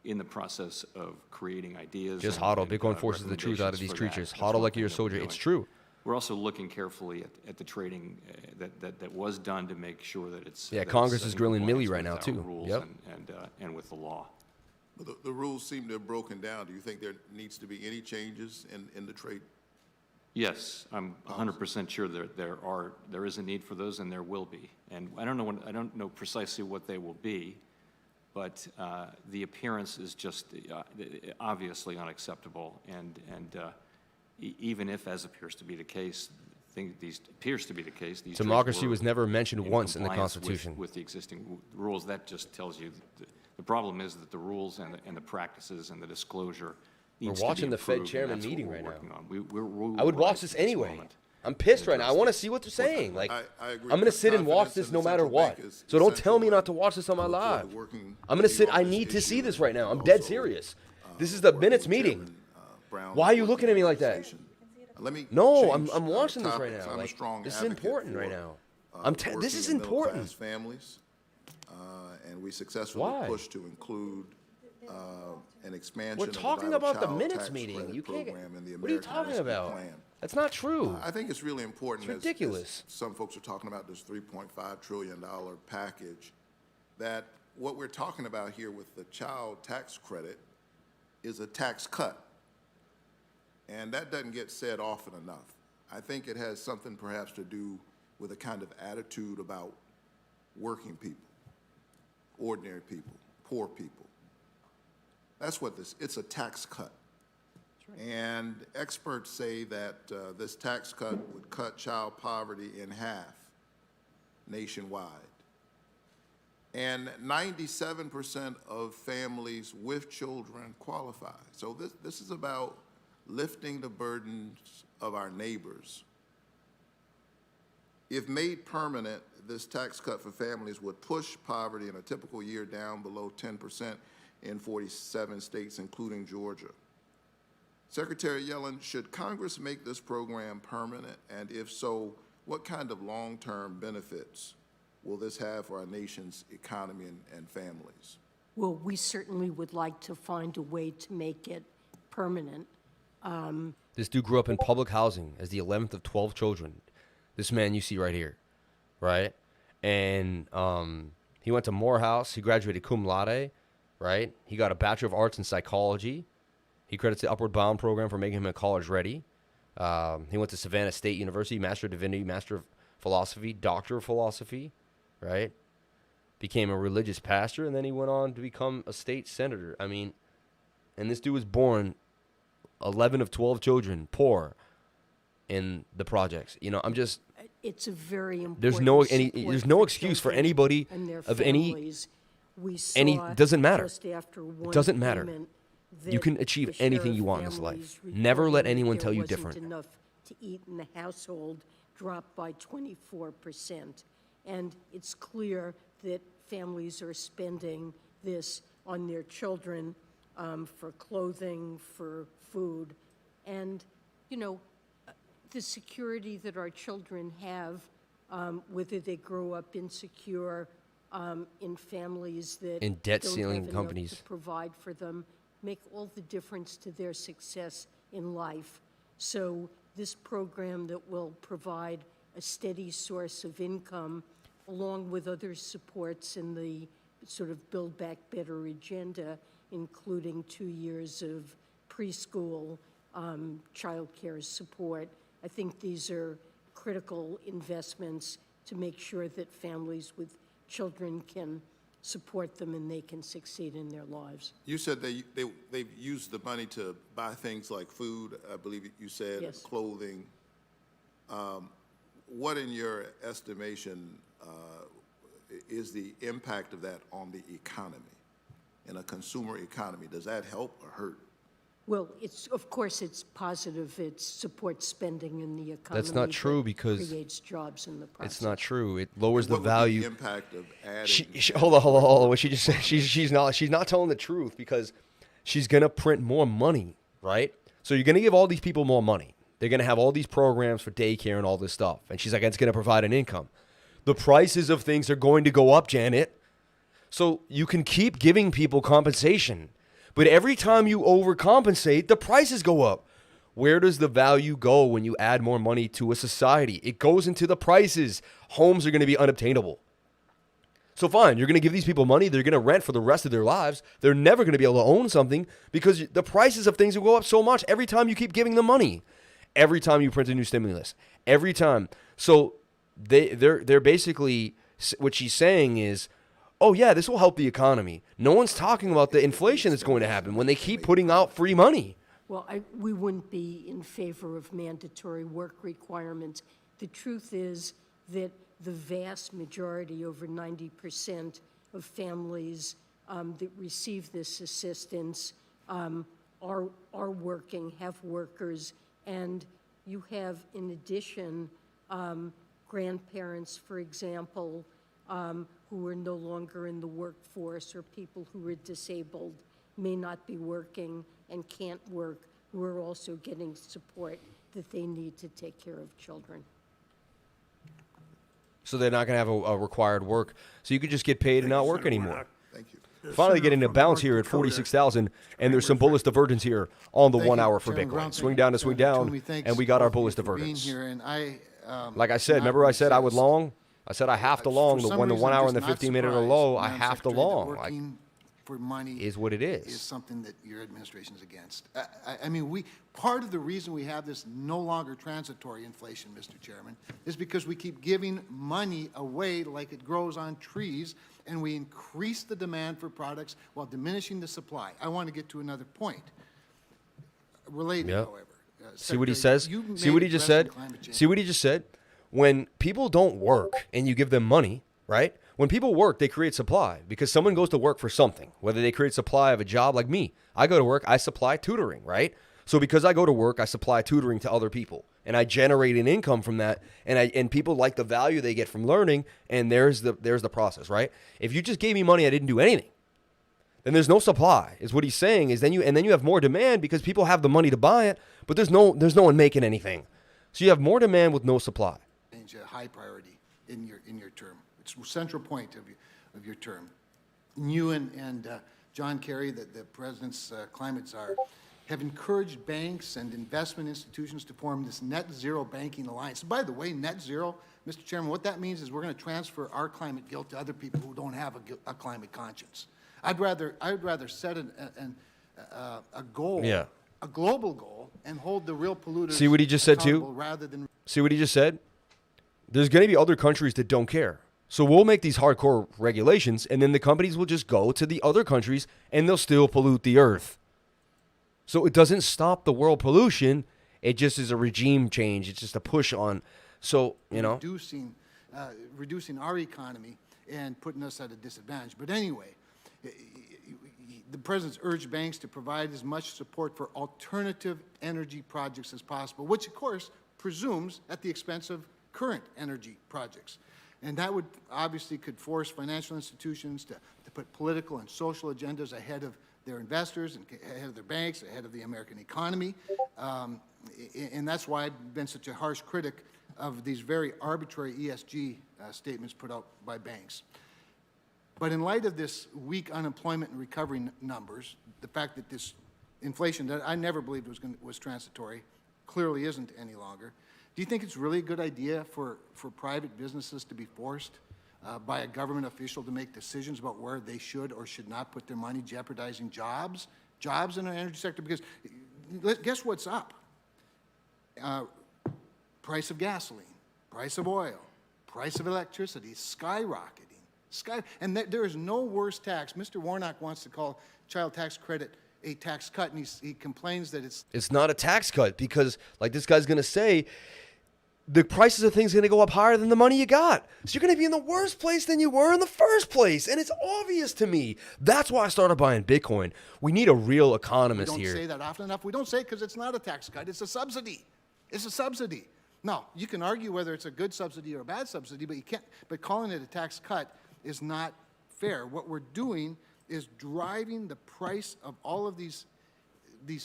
in the process of creating ideas. Just and- hodl. and, Bitcoin forces the truth out of recommendations these for that. creatures. That's Hodl one like thing you're a that we're soldier. It's doing. true. We're also looking carefully at the trading that was done to make sure that it's Yeah, that Congress it's is in grilling Millie compliance right with now, our too. rules Yep. and with the law. But the rules seem to have broken down. Do you think there needs to be any changes in the trade? Yes, I'm 100% sure there is a need for those, and there will be. And I don't know precisely what they will be, but the appearance is just obviously unacceptable. And even if, as appears to be the case, these Democracy trades was were never mentioned once in the compliance Constitution. with the existing rules, that just tells you the problem is that the rules and the practices and the disclosure. We're needs to be watching the Fed improved, and chairman that's what meeting we're right now. working on. I would watch this anyway. I'm pissed right now. I want to see what they're saying. Like, I agree. I'm going to sit and watch Confidence this in no the matter central what. bank is So don't tell me essential not to watch this on my for the live. working I'm going to sit. review I on this need to see issue, this right now. I'm and dead also, serious. This is the minutes meeting. Why are you looking at me like that? Let me No, change, I'm watching this right topics. now. I'm a like, strong this is advocate important for, right now. This working is and important. middle-class families, and we successfully Why? pushed to include an expansion We're of the talking vital about the child minutes tax meeting. credit You can't. program in the What are you American talking Rescue about? Plan. That's not true. I think it's really important. It's ridiculous. As some folks are talking about this $3.5 trillion package, that what we're talking about here with the child tax credit is a tax cut. And that doesn't get said often enough. I think it has something perhaps to do with a kind of attitude about working people, ordinary people, poor people. That's what it's a tax cut. And experts say that this tax cut would cut child poverty in half nationwide. And 97% of families with children qualify. So this is about lifting the burdens of our neighbors. If made permanent, this tax cut for families would push poverty in a typical year down below 10% in 47 states, including Georgia. Secretary Yellen, should Congress make this program permanent? And if so, what kind of long-term benefits will this have for our nation's economy and families? Well, we certainly would like to find a way to make it permanent. This dude grew up in public housing as the 11th of 12 children. This man you see right here, right? And he went to Morehouse. He graduated cum laude. right? He got a Bachelor of Arts in Psychology. He credits the Upward Bound program for making him college ready. He went to Savannah State University, Master of Divinity, Master of Philosophy, Doctor of Philosophy, right? Became a religious pastor, and then he went on to become a state senator. I mean, and this dude was born 11 of 12 children, poor, in the projects. You know, I'm just... It's a very important There's no support excuse for children anybody and their of families. We saw doesn't matter. just after one It doesn't matter. payment You that can achieve the anything share you of want in this families life. Never let reporting that anyone there tell you wasn't different. enough to eat in the household dropped by 24%. And it's clear that families are spending this on their children for clothing, for food. And, you know, the security that our children have, whether they grow up insecure in families that In debt don't ceiling have enough companies. to provide for them, make all the difference to their success in life. So this program that will provide a steady source of income, along with other supports in the sort of Build Back Better agenda, including 2 years of preschool child care support. I think these are critical investments to make sure that families with children can support them and they can succeed in their lives. You said they've used the money to buy things like food, I believe you said, Yes. clothing. What, in your estimation, is the impact of that on the economy, in a consumer economy? Does that help or hurt? Well, of course, it's positive. It supports spending in the economy. That's not true but because creates jobs in the process. It's not true. It lowers the What would be value. the impact of adding? Hold on. What she just said, she's not telling the truth because she's gonna print more money, right? So you're gonna give all these people more money. They're gonna have all these programs for daycare and all this stuff, and she's like, it's gonna provide an income. The prices of things are going to go up, Janet. So you can keep giving people compensation, but every time you overcompensate, the prices go up. Where does the value go when you add more money to a society? It goes into the prices. Homes are going to be unobtainable. So fine, you're going to give these people money. They're going to rent for the rest of their lives. They're never going to be able to own something because the prices of things will go up so much every time you keep giving them money. Every time you print a new stimulus. Every time. So they're basically, what she's saying is, oh yeah, this will help the economy. No one's talking about the inflation that's going to happen when they keep putting out free money. Well, we wouldn't be in favor of mandatory work requirements. The truth is that the vast majority, over 90% of families that receive this assistance are working, have workers, and you have, in addition, grandparents, for example, who are no longer in the workforce, or people who are disabled, may not be working and can't work, who are also getting support that they need to take care of children. So they're not going to have a required work. So you could just get paid and not work anymore. Thank you. Finally getting a bounce here at 46,000, and there's some bullish divergence here on the 1 hour for Bitcoin. Swing down to swing down, and we got our bullish divergence. Like I said, remember I said I would long? I said I have to long. When the 1 hour and the 15-minute are low, I have to long. Like, for money is what it is. Is something that your administration is against. I mean, part of the reason we have this no longer transitory inflation, Mr. Chairman, is because we keep giving money away like it grows on trees, and we increase the demand for products while diminishing the supply. I want to get to another point. Related, however. See what he says? See what he just said? See what he just said? When people don't work and you give them money, right? When people work, they create supply because someone goes to work for something, whether they create supply of a job like me. I go to work, I supply tutoring, right? So because I go to work, I supply tutoring to other people and I generate an income from that. And people like the value they get from learning. And there's the process, right? If you just gave me money, I didn't do anything. Then there's no supply is what he's saying is then you have more demand because people have the money to buy it, but there's no one making anything. So you have more demand with no supply. A high priority in your term. It's a central point of your term. You and John Kerry, the president's climate czar, have encouraged banks and investment institutions to form this net zero banking alliance. By the way, net zero, Mr. Chairman, what that means is we're going to transfer our climate guilt to other people who don't have a climate conscience. I'd rather set a goal, a global goal, and hold the real polluters. See what he just said too? Rather than See what he just said? There's going to be other countries that don't care. So we'll make these hardcore regulations, and then the companies will just go to the other countries, and they'll still pollute the earth. So it doesn't stop the world pollution. It just is a regime change. It's just a push on. So, you know. Reducing our economy and putting us at a disadvantage. But anyway, the President's urged banks to provide as much support for alternative energy projects as possible, which, of course, presumes at the expense of current energy projects. And that would obviously could force financial institutions to put political and social agendas ahead of their investors and ahead of their banks, ahead of the American economy. And that's why I've been such a harsh critic of these very arbitrary ESG statements put out by banks. But in light of this weak unemployment and recovery numbers, the fact that this inflation that I never believed was transitory clearly isn't any longer, do you think it's really a good idea for private businesses to be forced by a government official to make decisions about where they should or should not put their money, jeopardizing jobs in our energy sector? Because guess what's up? Price of gasoline, price of oil, price of electricity skyrocketing. And there is no worse tax. Mr. Warnock wants to call child tax credit a tax cut, and he complains that it's not a tax cut because, like this guy's going to say, the prices of things are going to go up higher than the money you got. So you're going to be in the worse place than you were in the first place. And it's obvious to me. That's why I started buying Bitcoin. We need a real economist here. We don't say that often enough. We don't say it because it's not a tax cut. It's a subsidy. It's a subsidy. Now, you can argue whether it's a good subsidy or a bad subsidy, but you can't. But calling it a tax cut is not fair. What we're doing is driving the price of all of these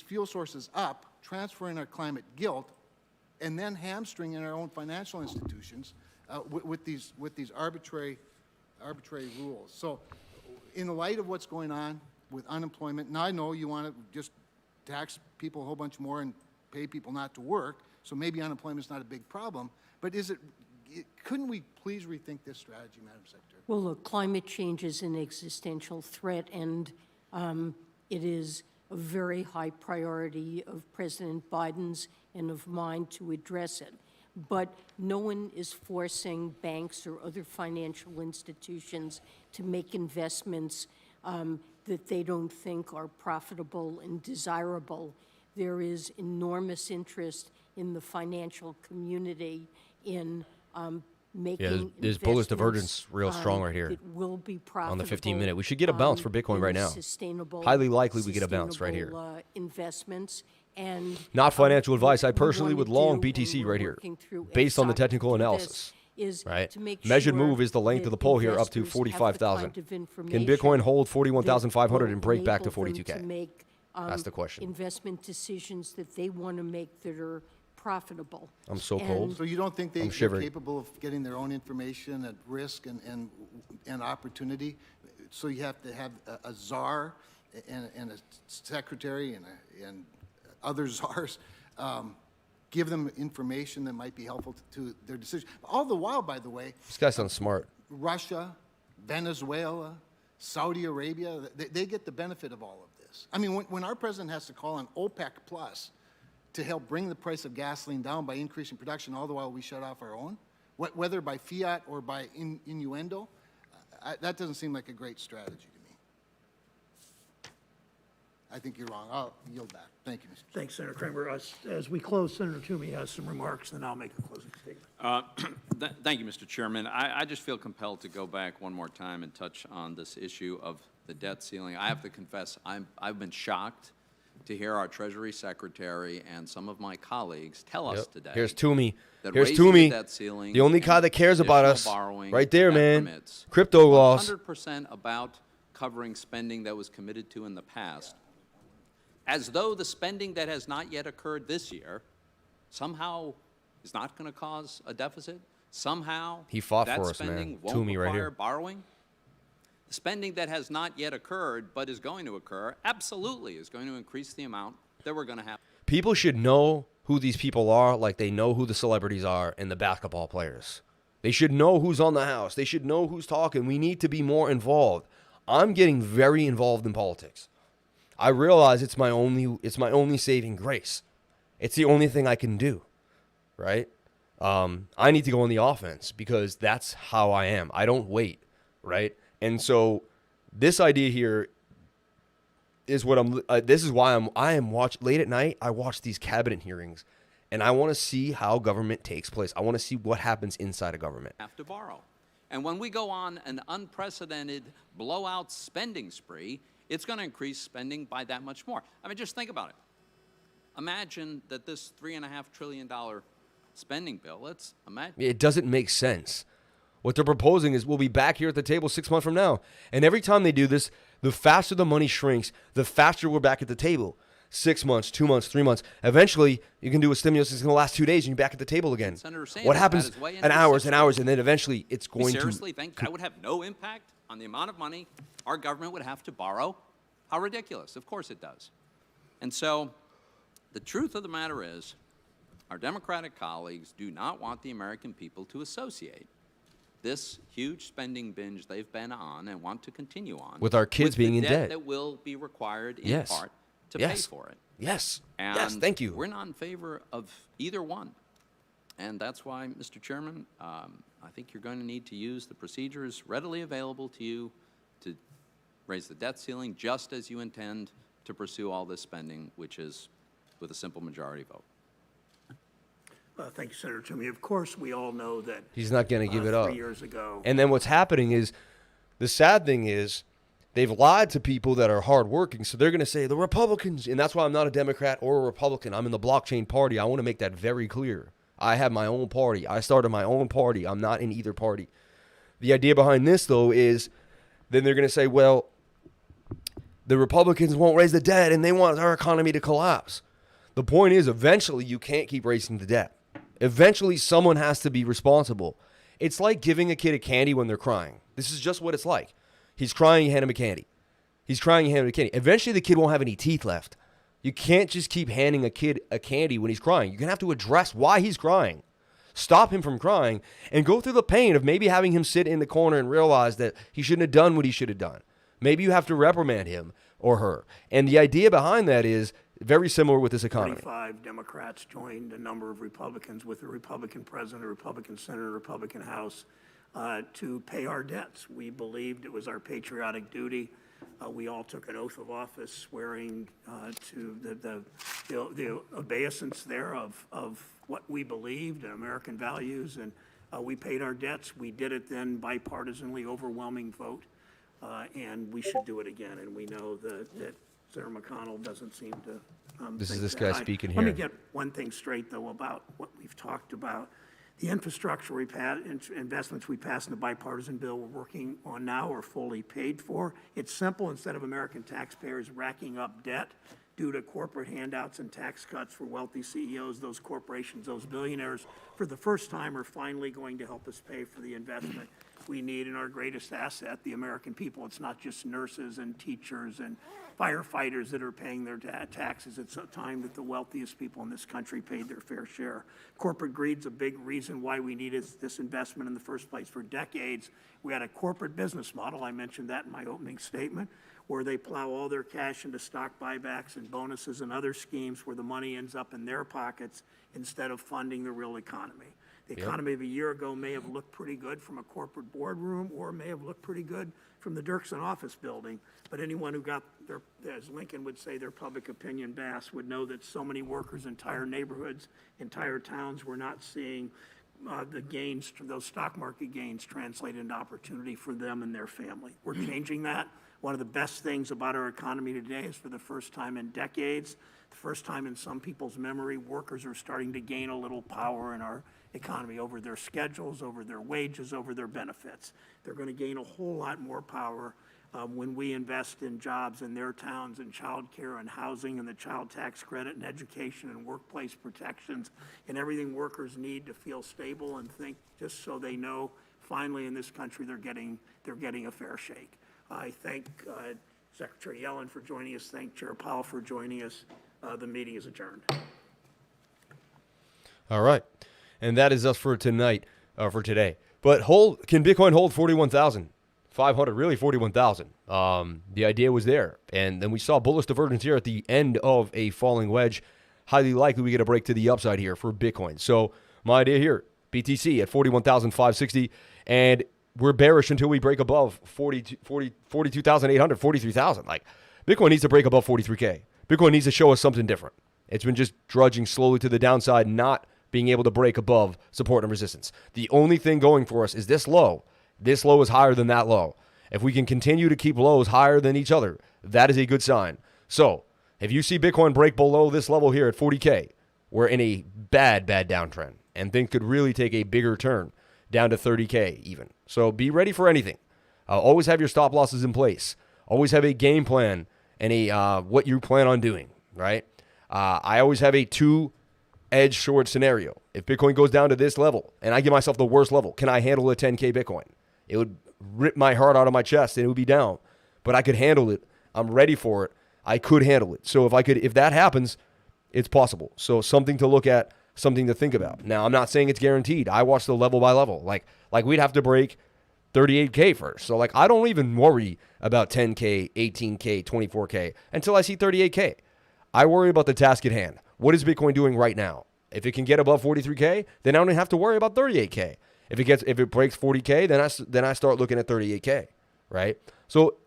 fuel sources up, transferring our climate guilt, and then hamstringing our own financial institutions with these arbitrary rules. So, in the light of what's going on with unemployment, now I know you want to just tax people a whole bunch more and pay people not to work. So maybe unemployment is not a big problem, but couldn't we please rethink this strategy, Madam Secretary? Well, look, climate change is an existential threat, and it is a very high priority of President Biden's and of mine to address it. But no one is forcing banks or other financial institutions to make investments that they don't think are profitable and desirable. There is enormous interest in the financial community in making there's bullish divergence real strong right here that will be profitable on the 15-minute. We should get a bounce for Bitcoin right now. Highly likely we get a bounce right here. Investments and not financial advice. I personally would long BTC right here, based on the technical analysis. Right, measured move is the length of the pole here up to 45,000. Can Bitcoin hold 41,500 and break back to 42K? That's the question. Investment decisions that they want to make that are profitable. I'm so cold. So you don't think they're capable of getting their own information at risk and opportunity? So you have to have a czar and a secretary and other czars give them information that might be helpful to their decision. All the while, by the way, this guy sounds smart. Russia, Venezuela, Saudi Arabia, they get the benefit of all of this. I mean, when our president has to call on OPEC Plus to help bring the price of gasoline down by increasing production, all the while we shut off our own, whether by fiat or by innuendo, that doesn't seem like a great strategy to me. I think you're wrong. I'll yield back. Thank you, Mr. Chairman. Thanks, Senator Kramer. As we close, Senator Toomey has some remarks, then I'll make a closing statement. Thank you, Mr. Chairman. I just feel compelled to go back one more time and touch on this issue of the debt ceiling. I have to confess, I've been shocked to hear our Treasury Secretary and some of my colleagues tell us today. Here's Toomey. Here's Toomey, the only guy that cares about us. Right there, man. Crypto loss. 100% about covering spending that was committed to in the past. As though the spending that has not yet occurred this year somehow is not going to cause a deficit. Somehow he fought that for us, spending man. won't Toomey require right here. borrowing. The spending that has not yet occurred but is going to occur absolutely is going to increase the amount that we're going to have. People should know who these people are like they know who the celebrities are and the basketball players. They should know who's on the House. They should know who's talking. We need to be more involved. I'm getting very involved in politics. I realize it's my only saving grace. It's the only thing I can do, right? I need to go on the offense because that's how I am. I don't wait, right? And so this idea here is what this is why I am watch late at night. I watch these cabinet hearings, and I want to see how government takes place. I want to see what happens inside of government. Have to borrow. And when we go on an unprecedented blowout spending spree, it's going to increase spending by that much more. I mean, just think about it. Imagine that this $3.5 trillion spending bill, let's imagine. It doesn't make sense. What they're proposing is we'll be back here at the table 6 months from now. And every time they do this, the faster the money shrinks, the faster we're back at the table. 6 months, 2 months, 3 months. Eventually, you can do a stimulus that's going to last 2 days and you're back at the table again. Senator Sanders What happens had his way in into hours the and hours, and then eventually it's You going seriously to... think that would have no impact on the amount of money our government would have to borrow? How ridiculous. Of course it does. And so the truth of the matter is our Democratic colleagues do not want the American people to associate this huge spending binge they've been on and want to continue on With our kids being the in debt. that will be required in Yes. part to Yes. pay for it. Yes. And Yes, thank you. We're not in favor of either one. And that's why, Mr. Chairman, I think you're going to need to use the procedures readily available to you to raise the debt ceiling just as you intend to pursue all this spending, which is with a simple majority vote. Thank you, Senator Toomey. Of course, we all know that He's not going to give it up. 3 years ago. And then what's happening is, the sad thing is, they've lied to people that are hardworking. So they're going to say, the Republicans, and that's why I'm not a Democrat or a Republican. I'm in the blockchain party. I want to make that very clear. I have my own party. I started my own party. I'm not in either party. The idea behind this, though, is then they're going to say, well, the Republicans won't raise the debt and they want our economy to collapse. The point is, eventually, you can't keep raising the debt. Eventually, someone has to be responsible. It's like giving a kid a candy when they're crying. This is just what it's like. He's crying, you hand him a candy. He's crying, you hand him a candy. Eventually, the kid won't have any teeth left. You can't just keep handing a kid a candy when he's crying. You're going to have to address why he's crying. Stop him from crying and go through the pain of maybe having him sit in the corner and realize that he shouldn't have done what he should have done. Maybe you have to reprimand him or her. And the idea behind that is very similar with this economy. 25 Democrats joined a number of Republicans with a Republican president, a Republican senator, a Republican House to pay our debts. We believed it was our patriotic duty. We all took an oath of office swearing to the obeisance there of what we believed and American values, and we paid our debts. We did it then bipartisanly, overwhelming vote, and we should do it again. And we know that Senator McConnell doesn't seem to This is think this that. guy speaking Let me here. get one thing straight, though, about what we've talked about. The infrastructure investments we passed in the bipartisan bill we're working on now are fully paid for. It's simple. Instead of American taxpayers racking up debt due to corporate handouts and tax cuts for wealthy CEOs, those corporations, those billionaires, for the first time are finally going to help us pay for the investment we need in our greatest asset, the American people. It's not just nurses and teachers and firefighters that are paying their taxes. It's a time that the wealthiest people in this country paid their fair share. Corporate greed's a big reason why we needed this investment in the first place. For decades, we had a corporate business model, I mentioned that in my opening statement, where they plow all their cash into stock buybacks and bonuses and other schemes where the money ends up in their pockets instead of funding the real economy. The economy of a year ago may have looked pretty good from a corporate boardroom or may have looked pretty good from the Dirksen office building, but anyone who got their, as Lincoln would say, their public opinion bass would know that so many workers, entire neighborhoods, entire towns were not seeing the gains, those stock market gains translate into opportunity for them and their family. We're changing that. One of the best things about our economy today is for the first time in decades, the first time in some people's memory, workers are starting to gain a little power in our economy over their schedules, over their wages, over their benefits. They're going to gain a whole lot more power when we invest in jobs in their towns and child care and housing and the child tax credit and education and workplace protections and everything workers need to feel stable and think, just so they know finally in this country they're getting a fair shake. I thank Secretary Yellen for joining us, thank Chair Powell for joining us. The meeting is adjourned. All right. And that is us for tonight, for today. But can Bitcoin hold 41,500? Really 41,000. The idea was there. And then we saw bullish divergence here at the end of a falling wedge. Highly likely we get a break to the upside here for Bitcoin. So my idea here, BTC at 41,560. And we're bearish until we break above 42,800, 43,000. Like, Bitcoin needs to break above 43K. Bitcoin needs to show us something different. It's been just drudging slowly to the downside, not being able to break above support and resistance. The only thing going for us is this low. This low is higher than that low. If we can continue to keep lows higher than each other, that is a good sign. So if you see Bitcoin break below this level here at 40K, we're in a bad downtrend, and things could really take a bigger turn down to 30K even. So be ready for anything. Always have your stop losses in place. Always have a game plan and a what you plan on doing, right? I always have a two-edge short scenario. If Bitcoin goes down to this level and I give myself the worst level, can I handle a 10K Bitcoin? It would rip my heart out of my chest and it would be down, but I could handle it. I'm ready for it. I could handle it. So if that happens, it's possible. So something to look at, something to think about. Now, I'm not saying it's guaranteed. I watch the level by level. Like we'd have to break 38K first. So I don't even worry about 10K, 18K, 24K until I see 38K. I worry about the task at hand. What is Bitcoin doing right now? If it can get above 43K, then I don't have to worry about 38K. If it breaks 40K, then I start looking at 38K, right? So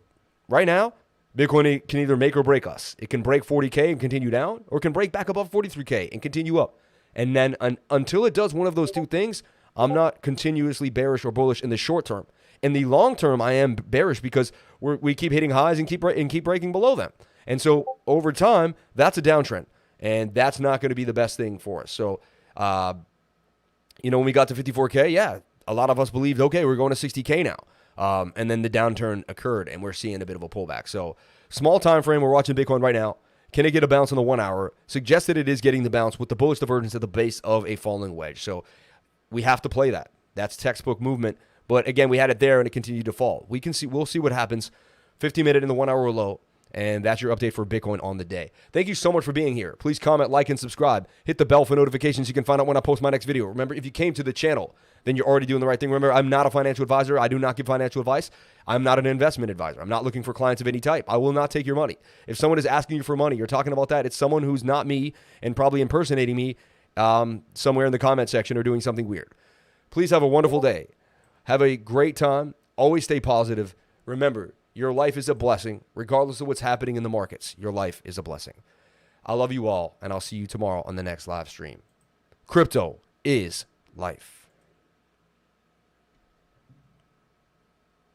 right now, Bitcoin can either make or break us. It can break 40K and continue down, or it can break back above 43K and continue up. And then until it does one of those two things, I'm not continuously bearish or bullish in the short term. In the long term, I am bearish because we keep hitting highs and keep breaking below them. And so over time, that's a downtrend, and that's not going to be the best thing for us. So, when we got to 54K, yeah, a lot of us believed, okay, we're going to 60K now. And then the downturn occurred, and we're seeing a bit of a pullback. So small time frame, we're watching Bitcoin right now. Can it get a bounce on the 1 hour? Suggested it is getting the bounce with the bullish divergence at the base of a falling wedge. So we have to play that. That's textbook movement. But again, we had it there and it continued to fall. We'll see what happens. 50-minute in the 1 hour low. And that's your update for Bitcoin on the day. Thank you so much for being here. Please comment, like, and subscribe. Hit the bell for notifications so you can find out when I post my next video. Remember, if you came to the channel, then you're already doing the right thing. Remember, I'm not a financial advisor. I do not give financial advice. I'm not an investment advisor. I'm not looking for clients of any type. I will not take your money. If someone is asking you for money, you're talking about that, it's someone who's not me and probably impersonating me somewhere in the comment section or doing something weird. Please have a wonderful day. Have a great time. Always stay positive. Remember, your life is a blessing. Regardless of what's happening in the markets, your life is a blessing. I love you all, and I'll see you tomorrow on the next live stream. Crypto is life.